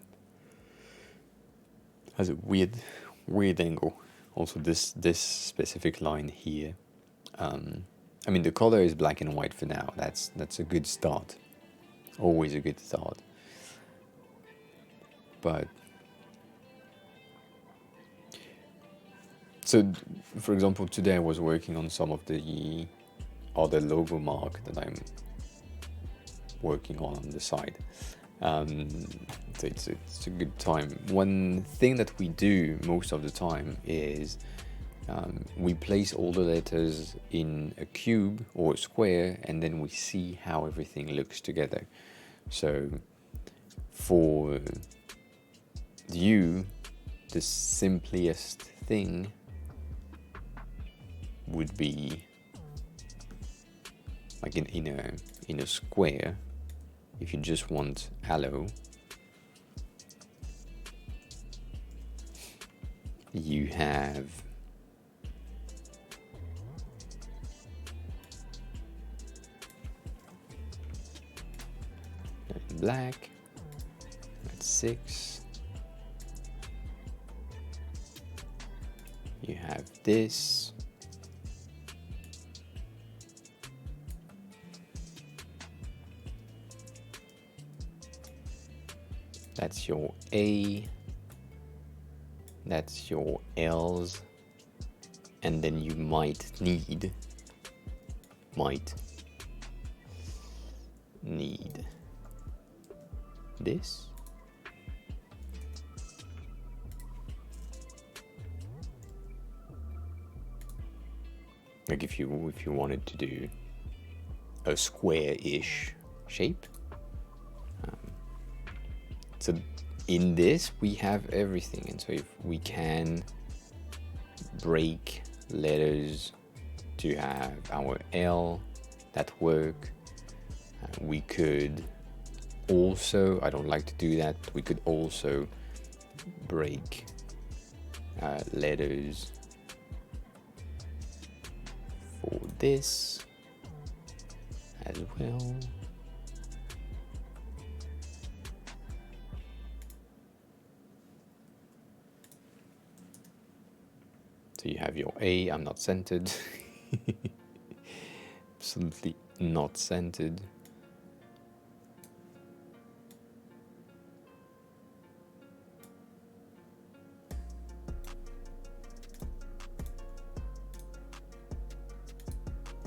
has a weird angle. Also, this specific line here. I mean, the color is black and white for now. That's a good start. Always a good start. But so, for example, today I was working on some of the other logo mark that I'm working on the side. So it's a good time. One thing that we do most of the time is we place all the letters in a cube or a square, and then we see how everything looks together. So for you, the simplest thing would be like in a square. If you just want hello, you have black, that's 6. You have this. That's your A, that's your L's, and then you might need this. Like if you wanted to do a square-ish shape. So in this we have everything, and so if we can break letters to have our L that work, we could also, I don't like to do that, we could also break letters for this as well. So you have your A, I'm not centered. Absolutely not centered.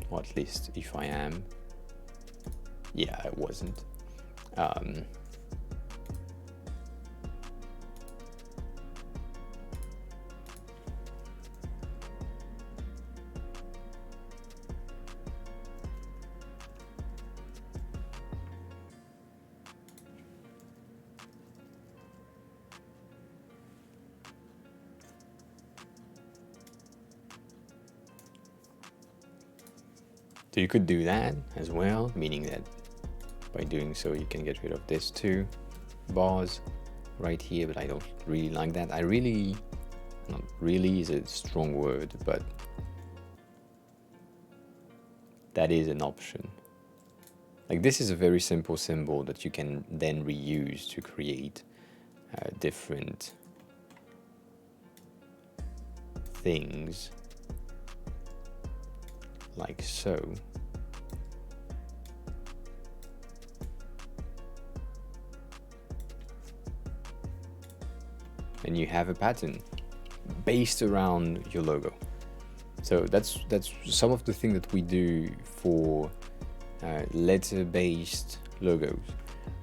Or at least if I am. Yeah, I wasn't. So you could do that as well, meaning that by doing so you can get rid of this 2 bars right here, but I don't really like that. Not really is a strong word, but that is an option Like this is a very simple symbol that you can then reuse to create different things, like so. And you have a pattern based around your logo. So that's some of the things that we do for letter-based logos.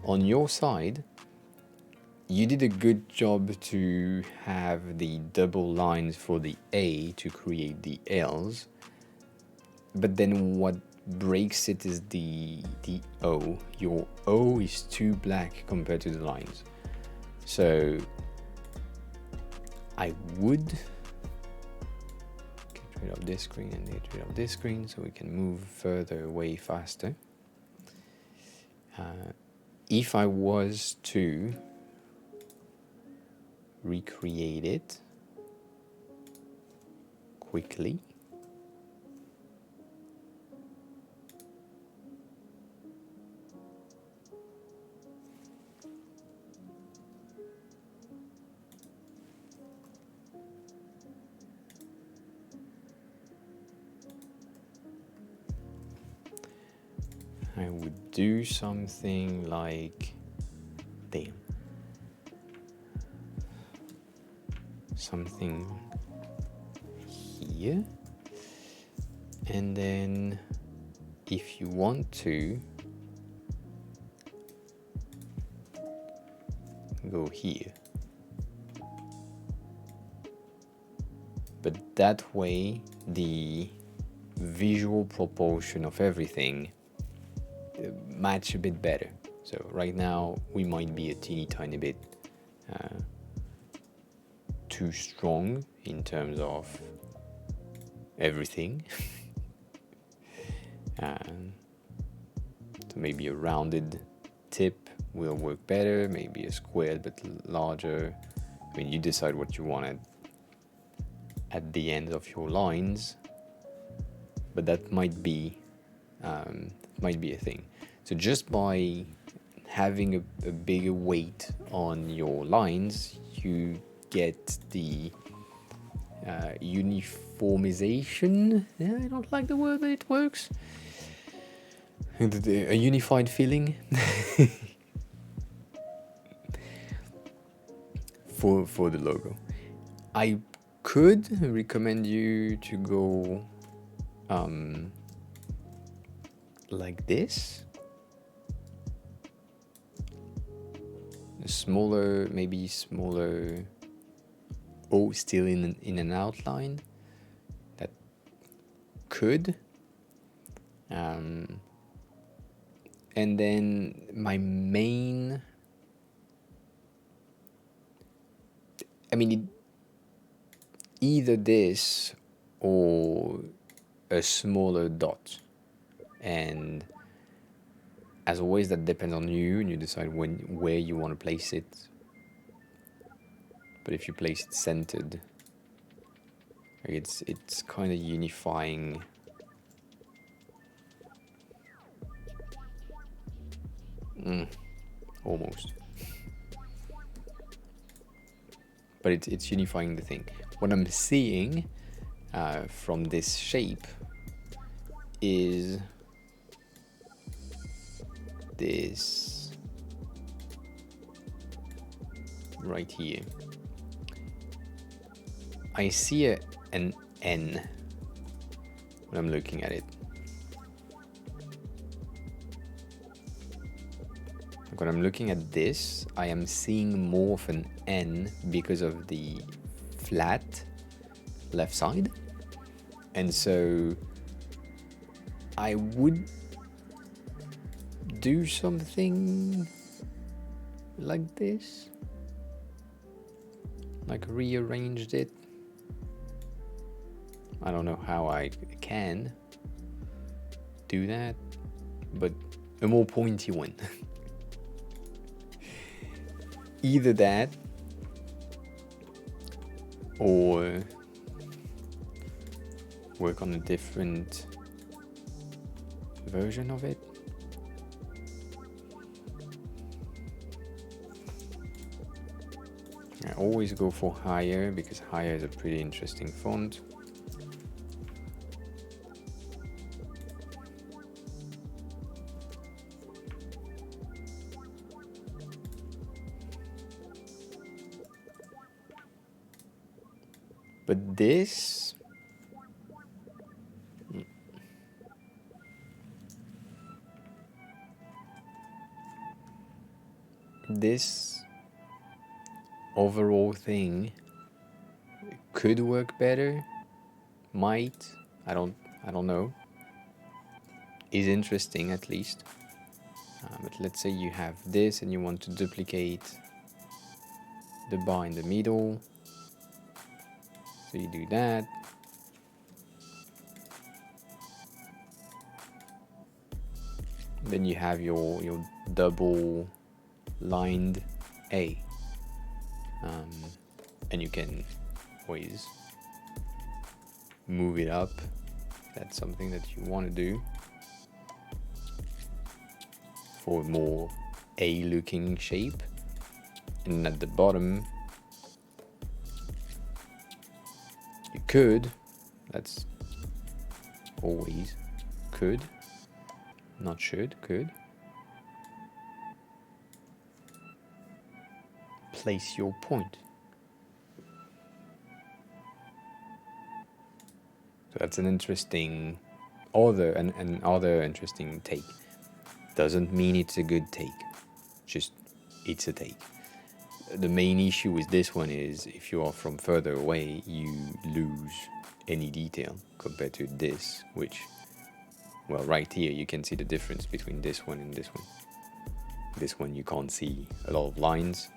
On your side, you did a good job to have the double lines for the A to create the L's, but then what breaks it is the O. Your O is too black compared to the lines. So I would get rid of this screen and get rid of this screen so we can move further away faster. If I was to recreate it quickly, I would do something like, damn, something here, and then if you want to go here, but that way the visual proportion of everything match a bit better. So right now we might be a teeny tiny bit too strong in terms of everything. So maybe a rounded tip will work better, maybe a square but larger. I mean, you decide what you want at the end of your lines, but that might be a thing. So just by having a bigger weight on your lines, you get the uniformization. Yeah, I don't like the word, but it works. A unified feeling for the logo. I could recommend you to go like this. Smaller, maybe smaller O still in an outline. That could. And then my main, I mean, either this or a smaller dot. And as always, that depends on you, and you decide where you want to place it. But if you place it centered, it's kind of unifying. Almost. But it's unifying the thing. What I'm seeing from this shape is this right here. I see an N when I'm looking at it. When I'm looking at this, I am seeing more of an N because of the flat left side. And so I would do something like this, like rearranged it. I don't know how I can do that, but a more pointy one. Either that or work on a different version of it. I always go for higher because higher is a pretty interesting font. But this overall thing could work better, might, I don't know, is interesting at least. But let's say you have this and you want to duplicate the bar in the middle, so you do that. Then you have your double lined A, and you can always move it up if that's something that you want to do for a more A looking shape. And at the bottom you could, that's always could, not should, could place your point. So that's an interesting other interesting take. Doesn't mean it's a good take, just it's a take. The main issue with this one is if you are from further away, you lose any detail compared to this, which, well, right here you can see the difference between this one and this one. This one you can't see a lot of lines.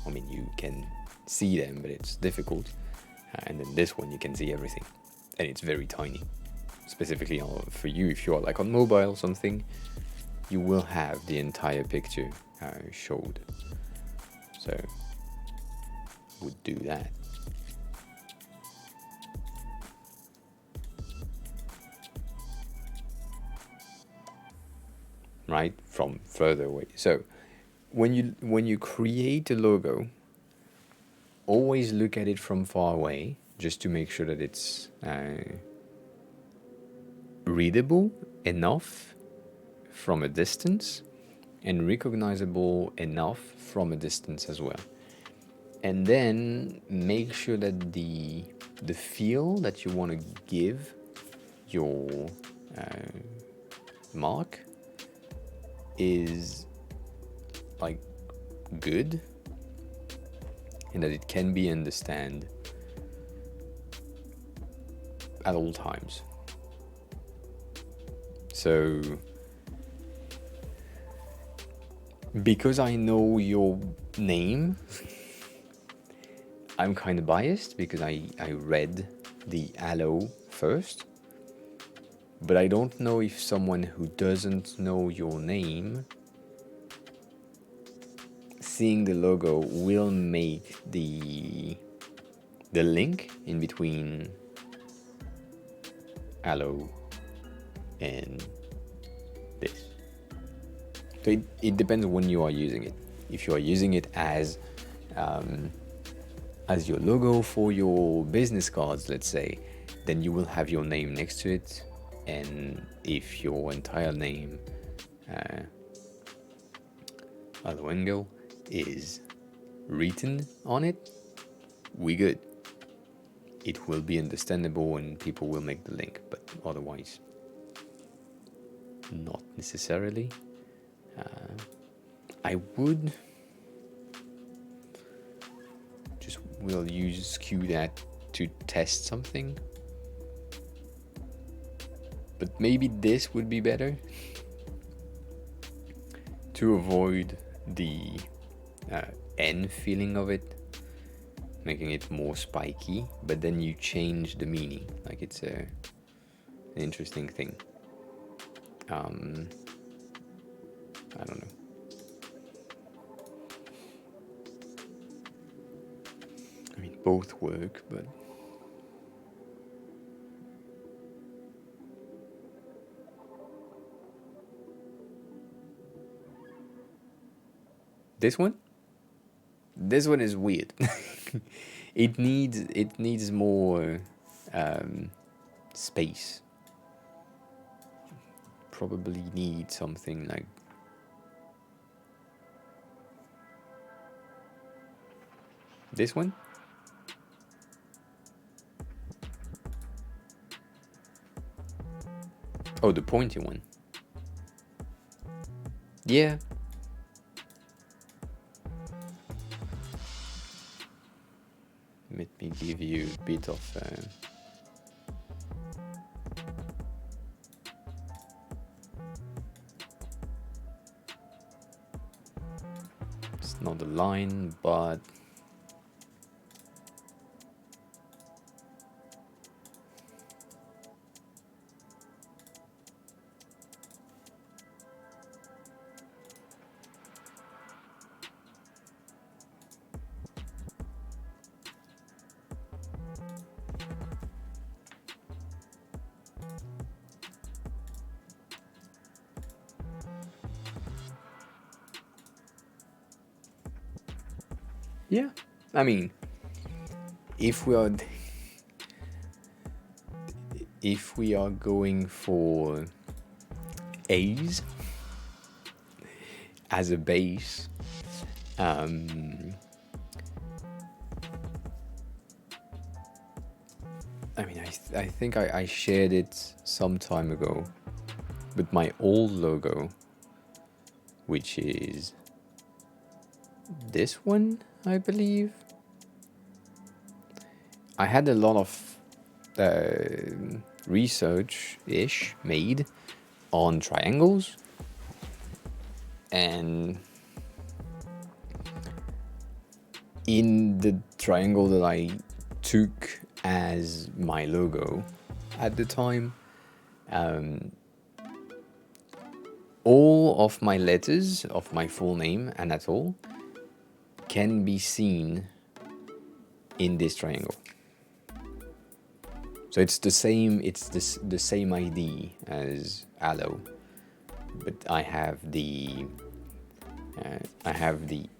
I mean, you can see them, but it's difficult. And then this one you can see everything, and it's very tiny. Specifically for you, if you are like on mobile or something, you will have the entire picture showed. So would do that. Right, from further away. So when you create a logo, always look at it from far away, just to make sure that it's readable enough from a distance and recognizable enough from a distance as well. And then make sure that the feel that you want to give your mark is like good, and that it can be understood at all times. So because I know your name, I'm kind of biased because I read the hello first, but I don't know if someone who doesn't know your name, seeing the logo, will make the link in between hello and this. So it depends when you are using it. If you are using it as your logo for your business cards, let's say, then you will have your name next to it. And if your entire name, Aloengo, is written on it, we good. It will be understandable and people will make the link, but otherwise, not necessarily. I would just will use skew that to test something, but maybe this would be better to avoid the N feeling of it, making it more spiky, but then you change the meaning. Like it's an interesting thing. I don't know. I mean, both work, but this one, this one is weird. It needs more space. Probably need something like this one. Oh, the pointy one. Yeah. Let me give you a bit of it's not a line, but yeah, I mean, if we are going for A's as a base, I mean, I think I shared it some time ago with my old logo, which is this one, I believe. I had a lot of research-ish made on triangles, and in the triangle that I took as my logo at the time, all of my letters of my full name and at all can be seen in this triangle. So it's the same ID as Aloe, but I have the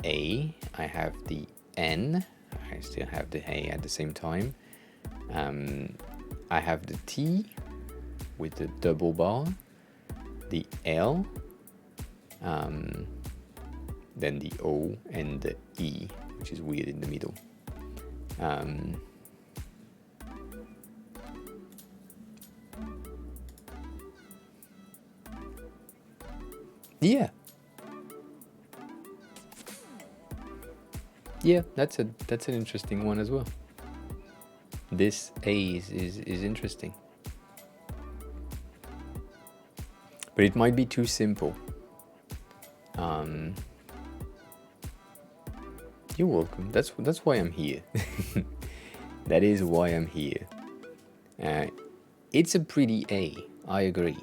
A, I have the N, I still have the A at the same time. I have the T with the double bar, the L, then the O and the E, which is weird in the middle. Yeah. Yeah, that's an interesting one as well. This A is interesting. But it might be too simple. You're welcome. That's why I'm here. That is why I'm here. It's a pretty A, I agree.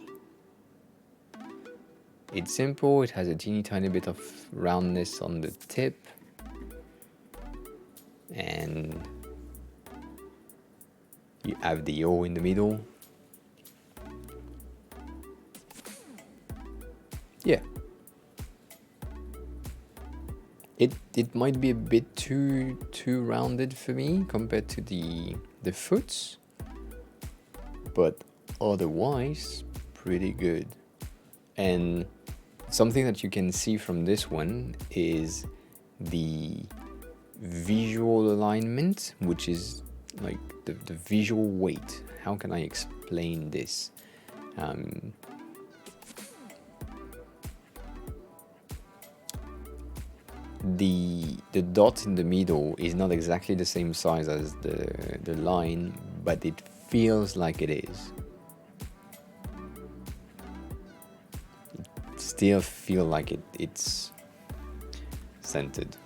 It's simple, it has a teeny tiny bit of roundness on the tip. And you have the O in the middle. Yeah. It might be a bit too rounded for me compared to the foots, but otherwise pretty good. And something that you can see from this one is the visual alignment, which is like the visual weight. How can I explain this? The dot in the middle is not exactly the same size as the line, but it feels like it is. It still feel like it's centered.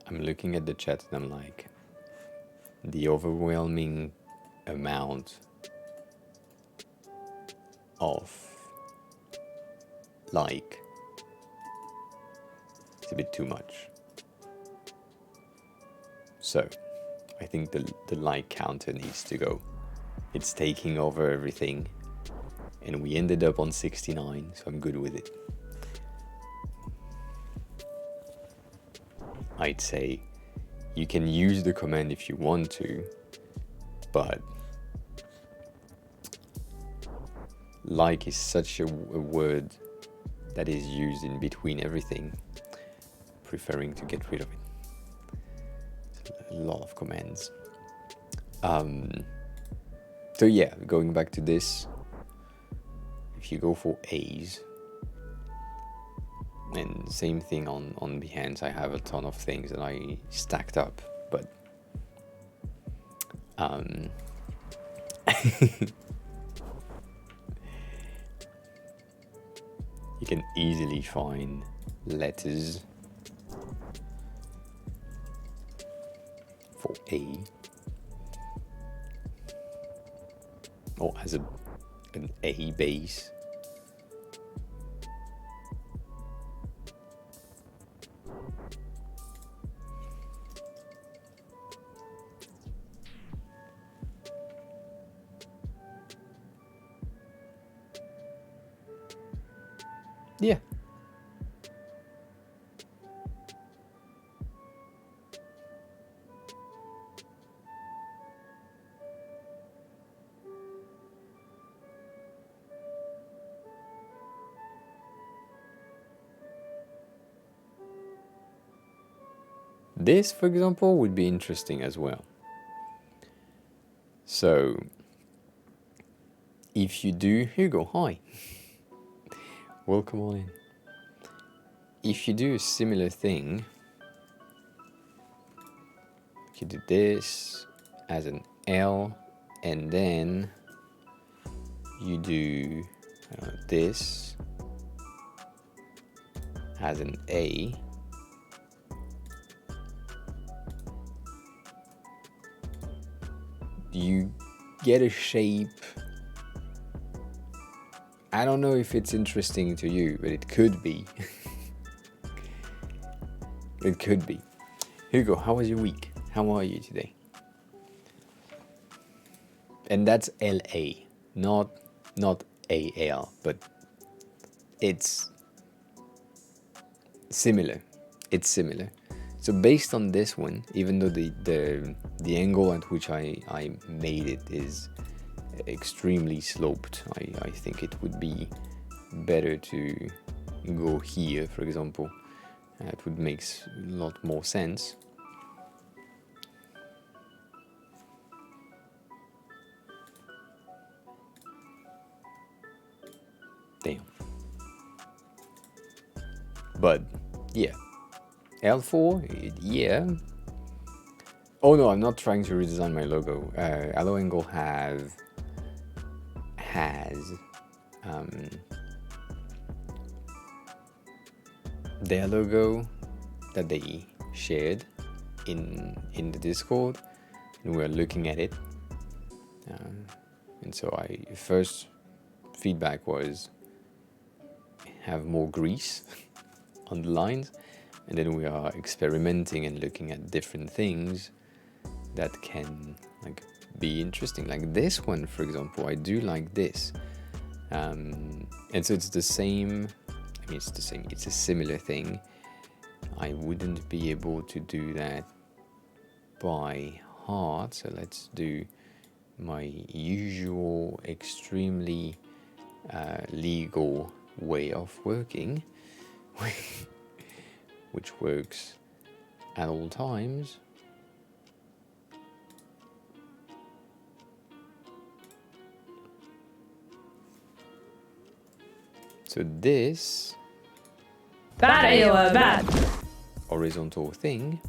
I'm looking at the chat and I'm like, the overwhelming amount of like, it's a bit too much. So I think the like counter needs to go. It's taking over everything, and we ended up on 69, so I'm good with it. I'd say you can use the command if you want to, but like is such a word that is used in between everything, preferring to get rid of it. It's a lot of commands. So yeah, going back to this, if you go for A's, and same thing on Behance, I have a ton of things that I stacked up, but you can easily find letters for A, or as an A base. Yeah. This, for example, would be interesting as well. So, if you do, Hugo, hi. Welcome on in. If you do a similar thing, you do this as an L, and then you do this as an A. You get a shape. I don't know if it's interesting to you, but it could be. It could be. Hugo, how was your week? How are you today? And that's LA, not AL, but it's similar. It's similar. So based on this one, even though the angle at which I made it is extremely sloped, I think it would be better to go here, for example. It would make a lot more sense. Damn. But yeah, L4, yeah. Oh no, I'm not trying to redesign my logo. Allo Angle has their logo that they shared in the Discord, and we're looking at it. And so first feedback was have more grease on the lines, and then we are experimenting and looking at different things that can be interesting. Like this one, for example, I do like this, and so it's the same. I mean, it's the same. It's a similar thing. I wouldn't be able to do that by heart, so let's do my usual extremely legal way of working, which works at all times. So this horizontal thing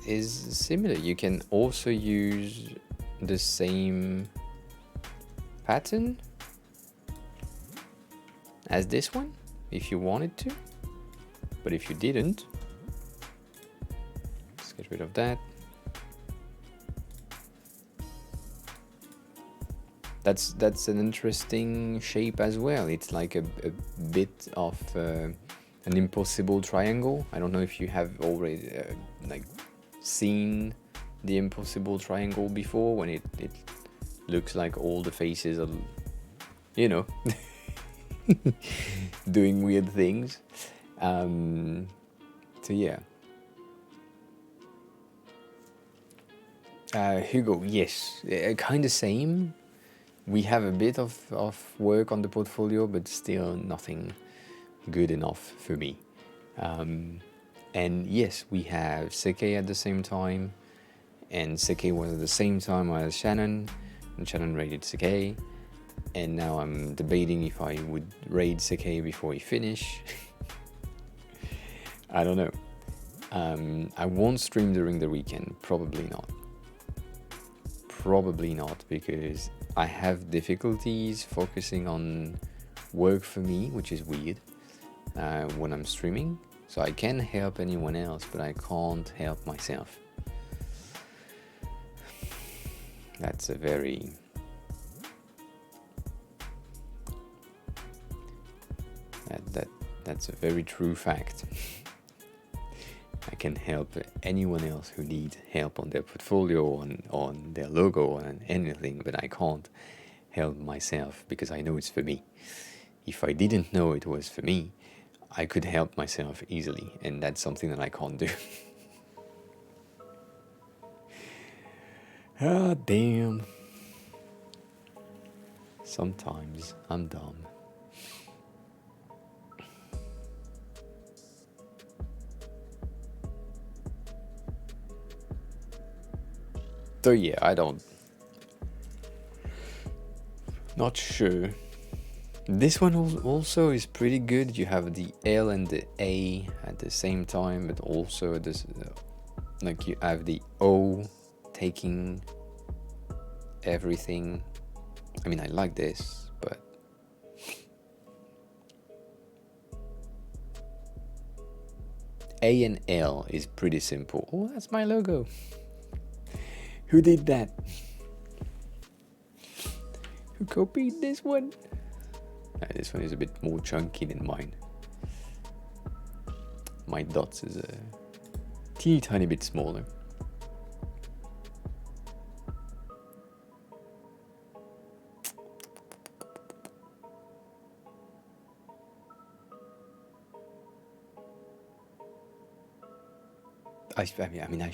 is similar. You can also use the same pattern as this one if you wanted to, but if you didn't, let's get rid of that. That's an interesting shape as well. It's like a bit of an impossible triangle. I don't know if you have already seen the impossible triangle before, when it looks like all the faces are, you know, doing weird things. So yeah. Hugo, yes, kind of same. We have a bit of work on the portfolio, but still nothing good enough for me. And yes, we have Seke at the same time, and Seke was at the same time as Shannon, and Shannon raided Seke, and now I'm debating if I would raid Seke before we finish. I don't know. I won't stream during the weekend, probably not. Probably not, because I have difficulties focusing on work for me, which is weird, when I'm streaming. So I can help anyone else, but I can't help myself. That's a very... That's a very true fact. I can help anyone else who needs help on their portfolio, on their logo, and anything, but I can't help myself because I know it's for me. If I didn't know it was for me, I could help myself easily, and that's something that I can't do. Ah, damn. Sometimes I'm dumb. So yeah, I don't... Not sure. This one also is pretty good. You have the L and the A at the same time, but also this, like, you have the O taking everything. I mean, I like this, but A and L is pretty simple. Oh, that's my logo. Who did that? Who copied this one? This one is a bit more chunky than mine. My dots is a teeny tiny bit smaller. I mean, I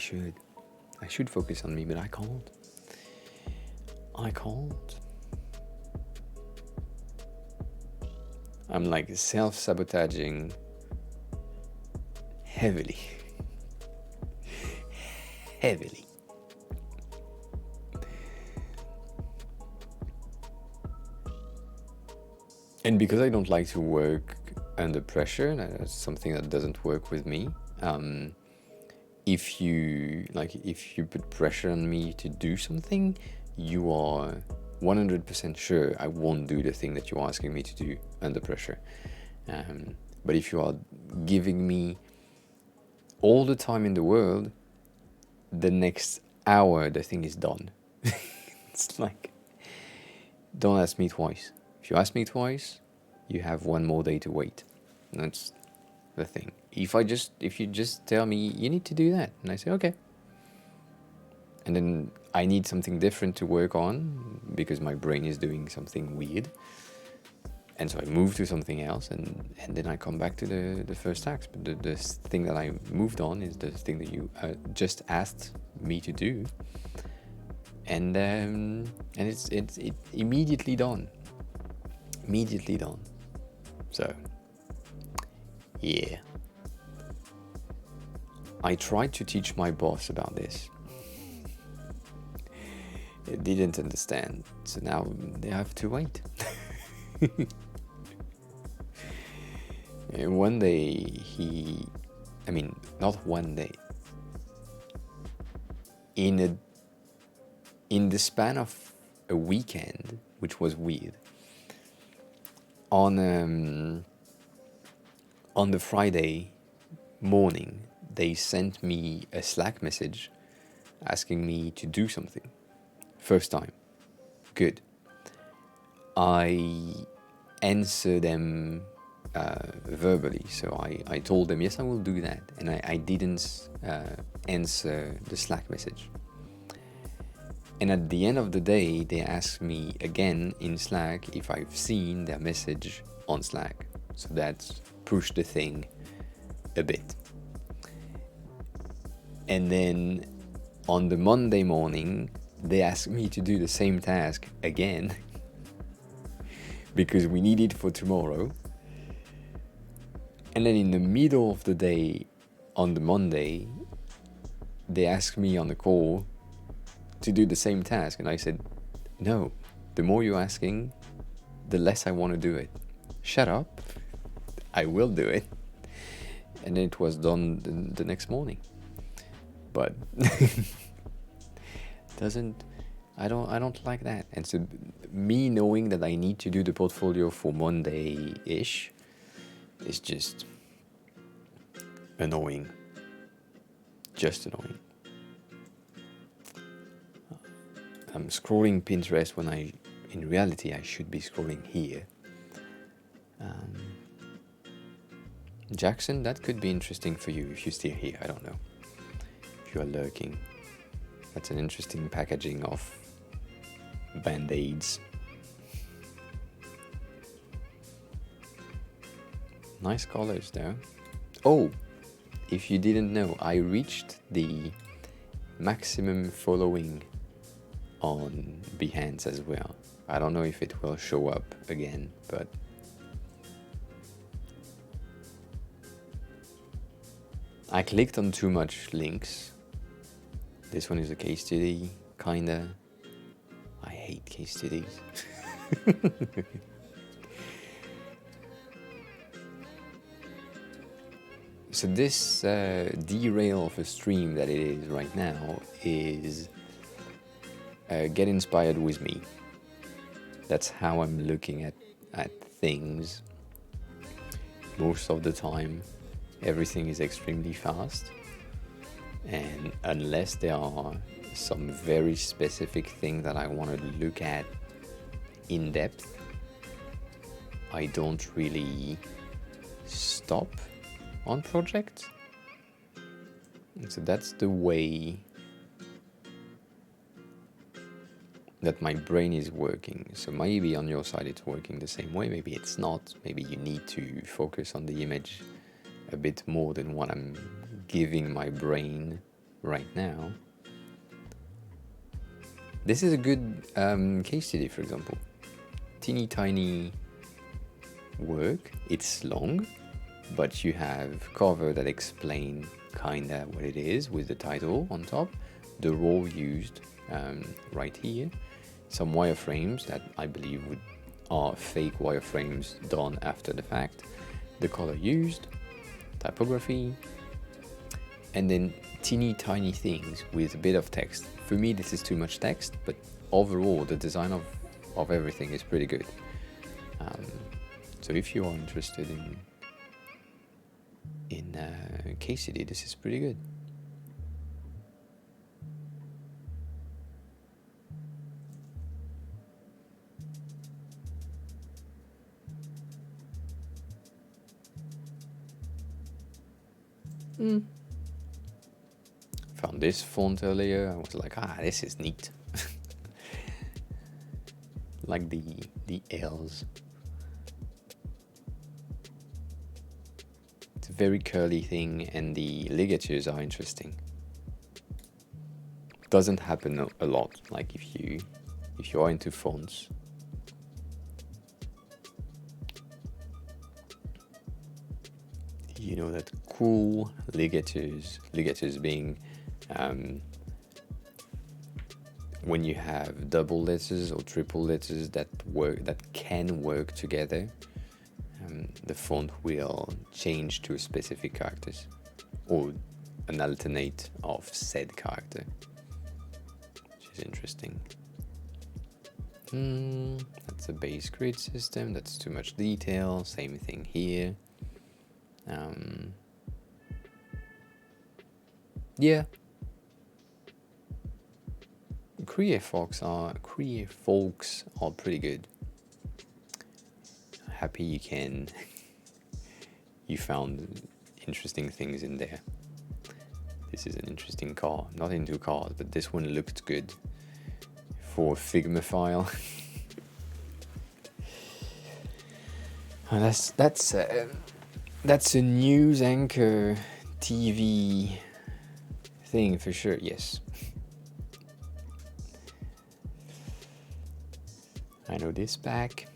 should focus on me, but I can't. I'm like self-sabotaging heavily. And because I don't like to work under pressure, that's something that doesn't work with me. If you put pressure on me to do something, you are 100% sure I won't do the thing that you're asking me to do under pressure. But if you are giving me all the time in the world, the next hour the thing is done. It's like, don't ask me twice. If you ask me twice, you have one more day to wait. That's the thing. If you just tell me you need to do that, and I say okay, and then I need something different to work on because my brain is doing something weird, and so I move to something else, and then I come back to the first task. But the thing that I moved on is the thing that you just asked me to do, and it's immediately done. So yeah, I tried to teach my boss about this. It didn't understand, so now they have to wait. And one day not one day. In the span of a weekend, which was weird, on the Friday morning, they sent me a Slack message asking me to do something. First time. Good. I answer them verbally. So I told them, yes, I will do that. And I didn't answer the Slack message. And at the end of the day, they asked me again in Slack if I've seen their message on Slack. So that's pushed the thing a bit. And then on the Monday morning, they asked me to do the same task again because we need it for tomorrow. And then in the middle of the day on the Monday, they asked me on the call to do the same task. And I said, no, the more you're asking, the less I want to do it. Shut up. I will do it. And it was done the next morning. But I don't like that. And so me knowing that I need to do the portfolio for Monday-ish is just annoying. Just annoying. I'm scrolling Pinterest when in reality, I should be scrolling here. Jackson, that could be interesting for you if you're still here. I don't know. If you are lurking. That's an interesting packaging of Band-Aids. Nice colors though. Oh, if you didn't know, I reached the maximum following on Behance as well. I don't know if it will show up again, but I clicked on too much links. This one is a case study, kinda. I hate case studies. So this derail of a stream that it is right now is get inspired with me. That's how I'm looking at things. Most of the time, everything is extremely fast. And unless there are some very specific thing that I want to look at in depth, I don't really stop on projects. And so that's the way that my brain is working. So maybe on your side it's working the same way, maybe it's not. Maybe you need to focus on the image a bit more than what I'm giving my brain right now. This is a good case study, for example. Teeny tiny work, it's long, but you have cover that explain kinda what it is with the title on top, the role used right here, some wireframes that I believe are fake wireframes done after the fact, the color used, typography, and then teeny tiny things with a bit of text. For me, this is too much text, but overall, the design of everything is pretty good. So if you are interested in case study, this is pretty good. Found this font earlier. I was like, this is neat. Like the L's. It's a very curly thing, and the ligatures are interesting. Doesn't happen a lot. Like if you are into fonts. You know that cool ligatures being when you have double letters or triple letters that can work together, the font will change to a specific characters or an alternate of said character, which is interesting. That's a base grid system. That's too much detail. Same thing here. Yeah. Cree folks are pretty good. Happy you can you found interesting things in there. This is an interesting car. Not into cars, but this one looked good for Figma file. And that's a news anchor TV thing for sure. Yes, I know this back.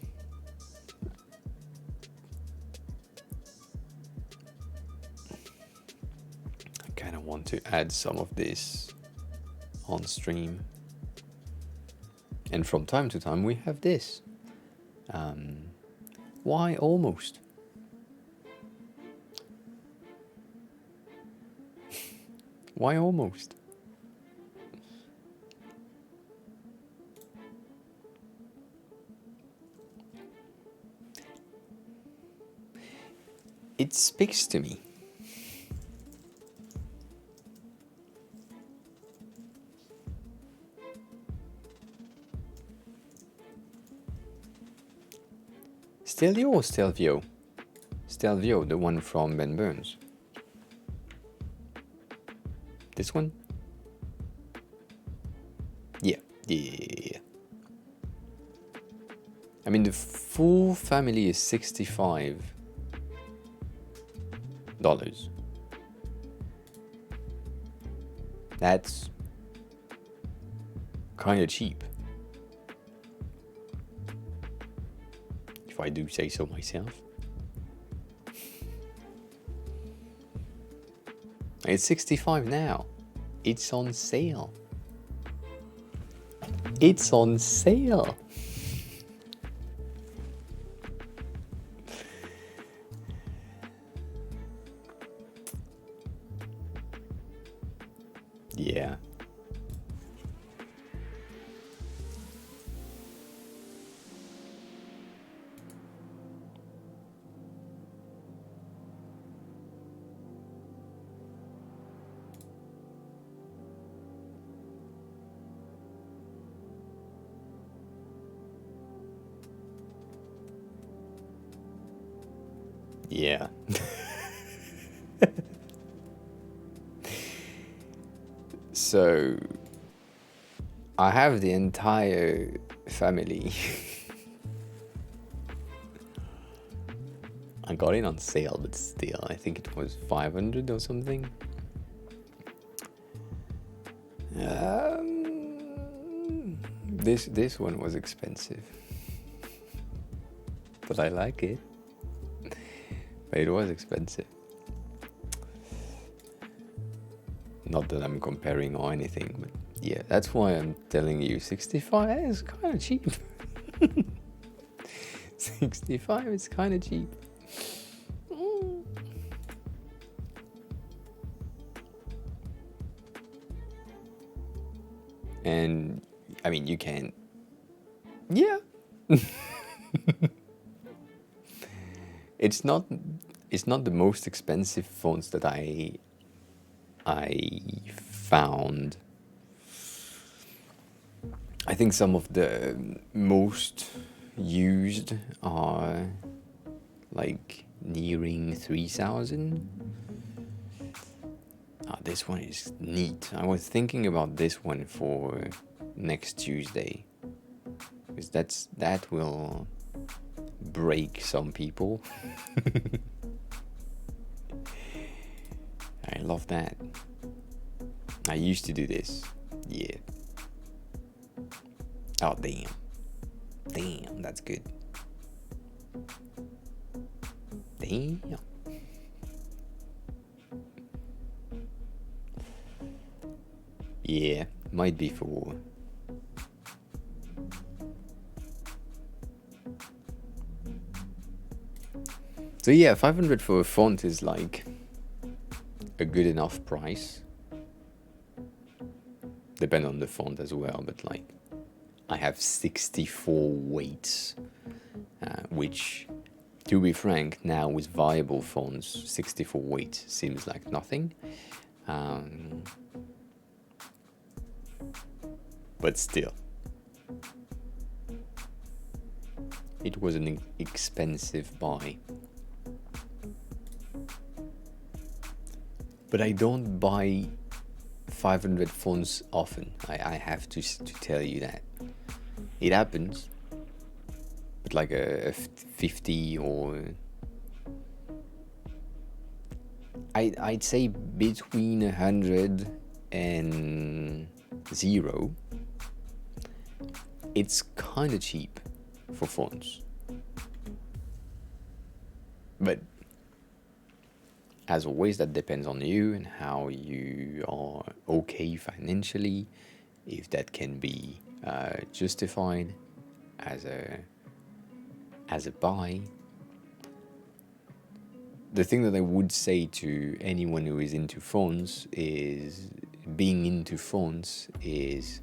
I kind of want to add some of this on stream, and from time to time we have this. Why almost? Why almost? It speaks to me. Stelvio or Stelvio? Stelvio, the one from Ben Burns. This one? Yeah. I mean, the full family is $65. That's kind of cheap, if I do say so myself. It's 65 now. It's on sale. It's on sale. Yeah. Yeah. So, I have the entire family. I got it on sale, but still, I think it was 500 or something. This one was expensive, but I like it. But it was expensive. Not that I'm comparing or anything, but yeah, that's why I'm telling you 65 is kind of cheap. 65 is kind of cheap. And I mean, you can, yeah. It's not the most expensive fonts that I found. I think some of the most used are like nearing 3,000. This one is neat. I was thinking about this one for next Tuesday, because that will break some people. I love that. I used to do this. Yeah. Oh, damn. Damn, that's good. Damn. Yeah, might be for... So yeah, 500 for a font is like a good enough price. Depend on the font as well, but like I have 64 weights, which, to be frank, now with viable fonts, 64 weights seems like nothing. But still, it was an expensive buy. But I don't buy 500 fonts often. I have to tell you that. It happens, but like a 50 or... I'd say between 100 and 0. It's kind of cheap for fonts. But as always, that depends on you and how you are okay financially, if that can be justified as a buy. The thing that I would say to anyone who is into fonts is being into fonts is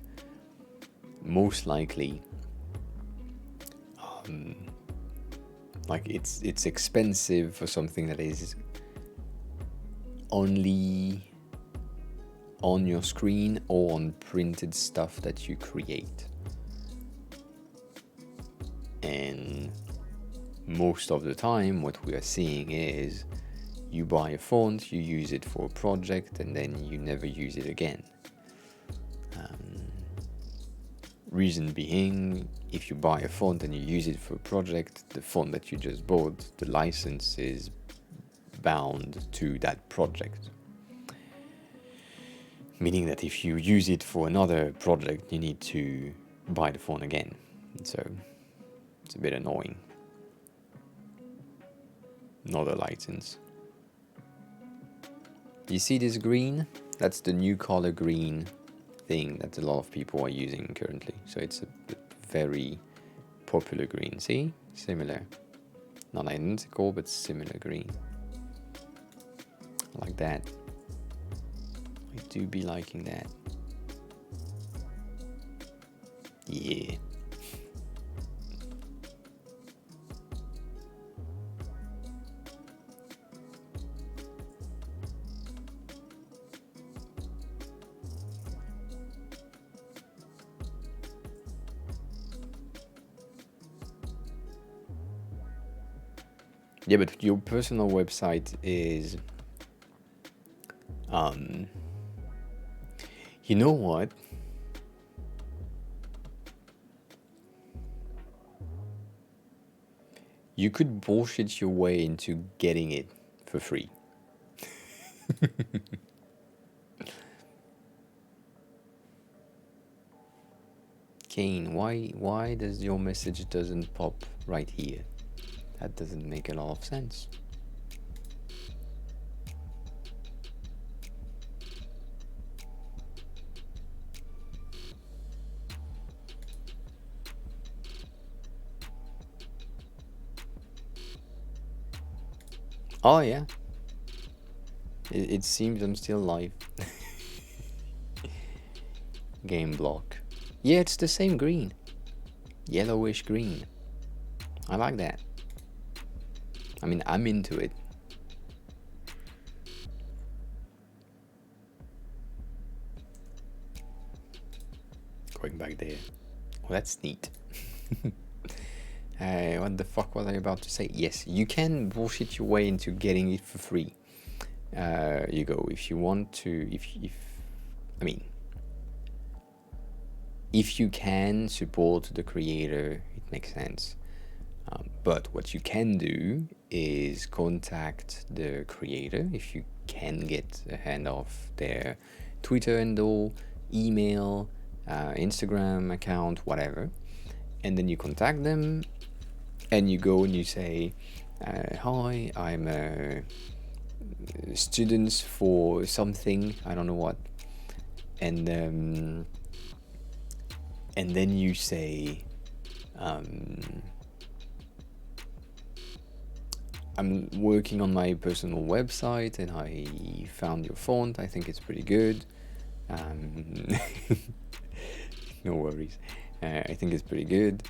most likely like it's expensive for something that is only on your screen or on printed stuff that you create. And most of the time what we are seeing is you buy a font, you use it for a project, and then you never use it again. Reason being, if you buy a font and you use it for a project, the font that you just bought, the license is bound to that project. Meaning that if you use it for another project, you need to buy the font again. So it's a bit annoying. Another license. You see this green? That's the new color green thing that a lot of people are using currently. So it's a very popular green. See? Similar. Not identical, but similar green. Like that. I do be liking that. Yeah. Yeah, but your personal website is, you know what? You could bullshit your way into getting it for free. Kane, why does your message doesn't pop right here? That doesn't make a lot of sense. Oh yeah. It seems I'm still live. Game block. Yeah, it's the same green. Yellowish green. I like that. I mean, I'm into it. Going back there. Oh, that's neat. What the fuck was I about to say? Yes, you can bullshit your way into getting it for free. You go if you want to. I mean, if you can support the creator, it makes sense. But what you can do is contact the creator if you can get a hand of their Twitter handle, email, Instagram account, whatever. And then you contact them and you go and you say, hi, I'm a student for something, I don't know what. And then you say, I'm working on my personal website and I found your font. I think it's pretty good. No worries. I think it's pretty good.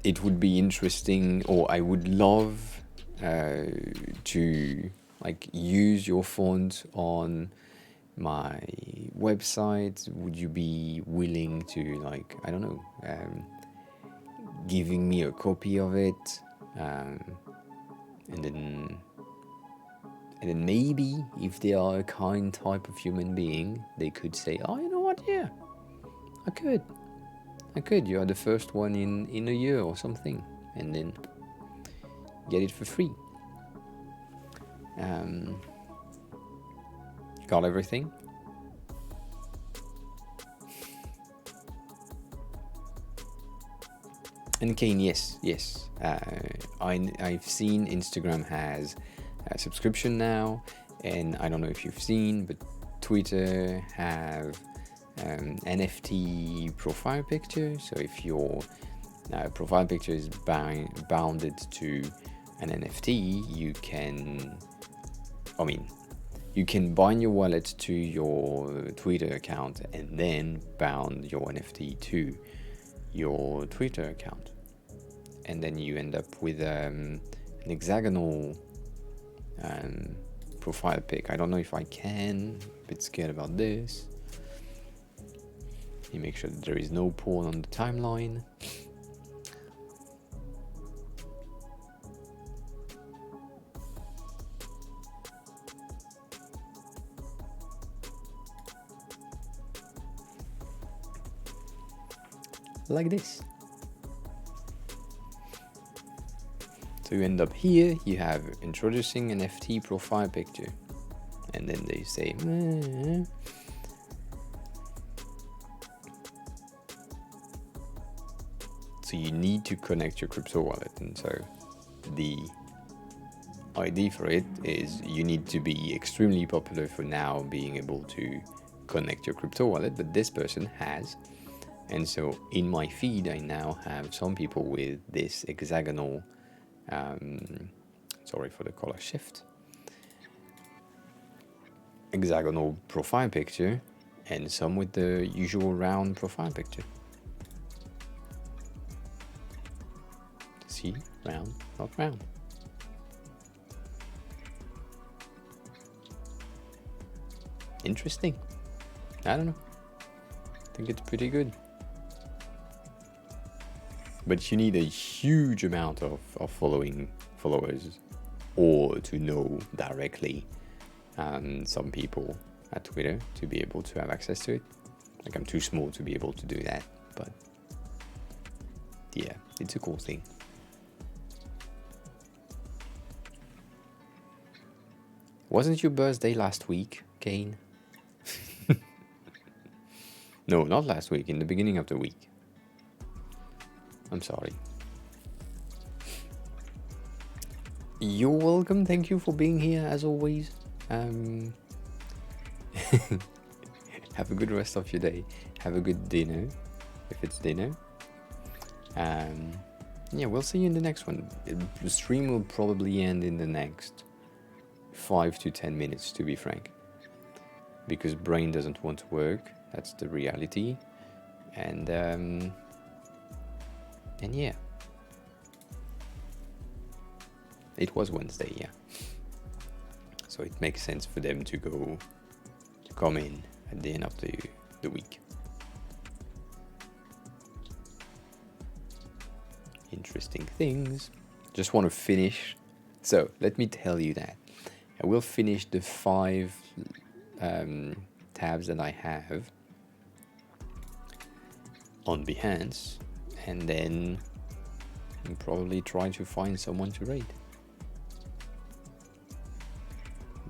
It would be interesting, or I would love to like use your font on my website. Would you be willing to, like, I don't know, giving me a copy of it? And then And then maybe if they are a kind type of human being, they could say, oh, you know what, yeah, I could. You are the first one in a year or something. And then get it for free. Got everything? And Kane, yes. I've seen Instagram has a subscription now, and I don't know if you've seen, but Twitter have NFT profile picture. So if your profile picture is bounded to an NFT, you can bind your wallet to your Twitter account and then bound your NFT to your Twitter account. And then you end up with an hexagonal profile pic. I don't know if I can, a bit scared about this. You make sure that there is no porn on the timeline. Like this. So you end up here, you have introducing NFT profile picture, and then they say so you need to connect your crypto wallet. And so the idea for it is you need to be extremely popular for now being able to connect your crypto wallet, but this person has. And so in my feed, I now have some people with this hexagonal, sorry for the color shift, hexagonal profile picture, and some with the usual round profile picture. See, round, not round. Interesting. I don't know. I think it's pretty good. But you need a huge amount of followers, or to know directly some people at Twitter to be able to have access to it. Like, I'm too small to be able to do that, but yeah, it's a cool thing. Wasn't your birthday last week, Kane? No, not last week, in the beginning of the week. I'm sorry. You're welcome. Thank you for being here as always. Have a good rest of your day. Have a good dinner, if it's dinner. Yeah, we'll see you in the next one. The stream will probably end in the next 5 to 10 minutes, to be frank, because brain doesn't want to work. That's the reality. And yeah, it was Wednesday, yeah. So it makes sense for them to come in at the end of the week. Interesting things. Just want to finish. So let me tell you that I will finish the 5 tabs that I have on Behance, and then probably try to find someone to raid.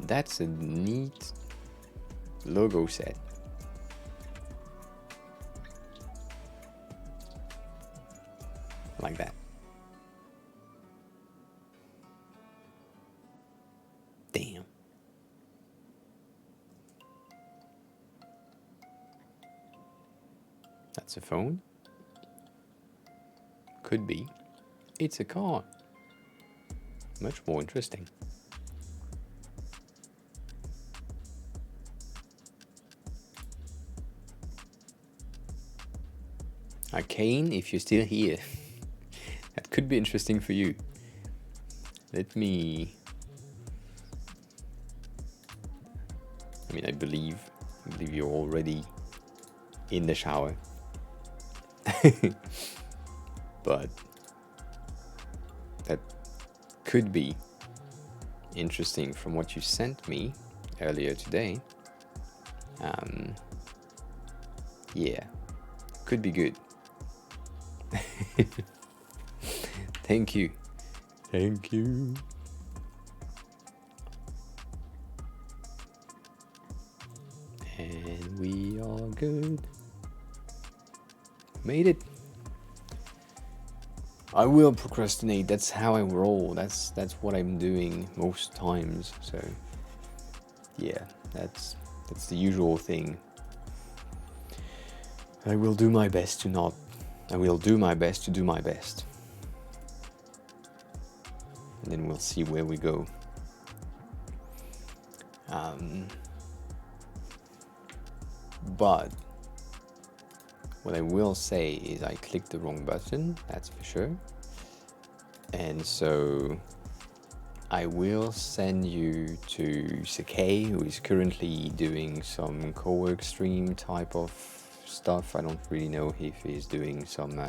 That's a neat logo set. Like that. Damn. That's a phone. Could be. It's a car. Much more interesting. Kane, if you're still here, that could be interesting for you. Let me... I believe you're already in the shower. But that could be interesting from what you sent me earlier today. Yeah, could be good. Thank you. Thank you. And we are good. Made it. I will procrastinate. That's how I roll. That's what I'm doing most times. So yeah, that's the usual thing. I will do my best to not. I will do my best to do my best. And then we'll see where we go. But what I will say is I clicked the wrong button, that's for sure. And so I will send you to Sakei, who is currently doing some co-work stream type of stuff. I don't really know if he's doing some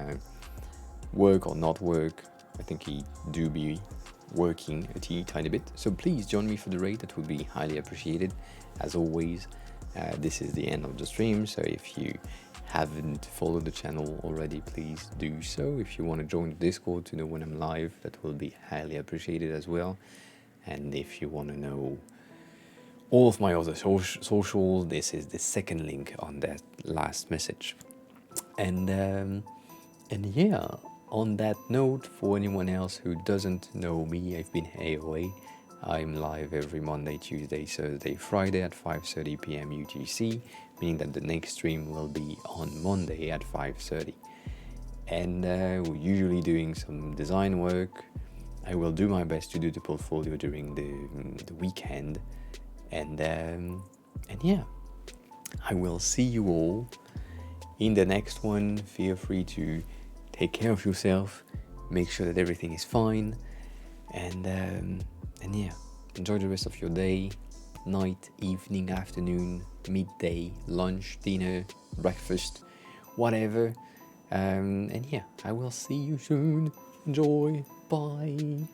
work or not work. I think he do be working a tiny bit. So please join me for the raid, that would be highly appreciated. As always, this is the end of the stream, so if you haven't followed the channel already, please do so. If you want to join the Discord to know when I'm live, that will be highly appreciated as well. And if you want to know all of my other social, this is the second link on that last message. And yeah, on that note, for anyone else who doesn't know me, I've been AOA. I'm live every Monday, Tuesday, Thursday, Friday at 5:30 p.m. UTC, meaning that the next stream will be on Monday at 5:30. And we're usually doing some design work. I will do my best to do the portfolio during the weekend. And yeah, I will see you all in the next one. Feel free to take care of yourself, make sure that everything is fine, and yeah, enjoy the rest of your day, night, evening, afternoon, midday, lunch, dinner, breakfast, whatever. And yeah, I will see you soon. Enjoy. Bye.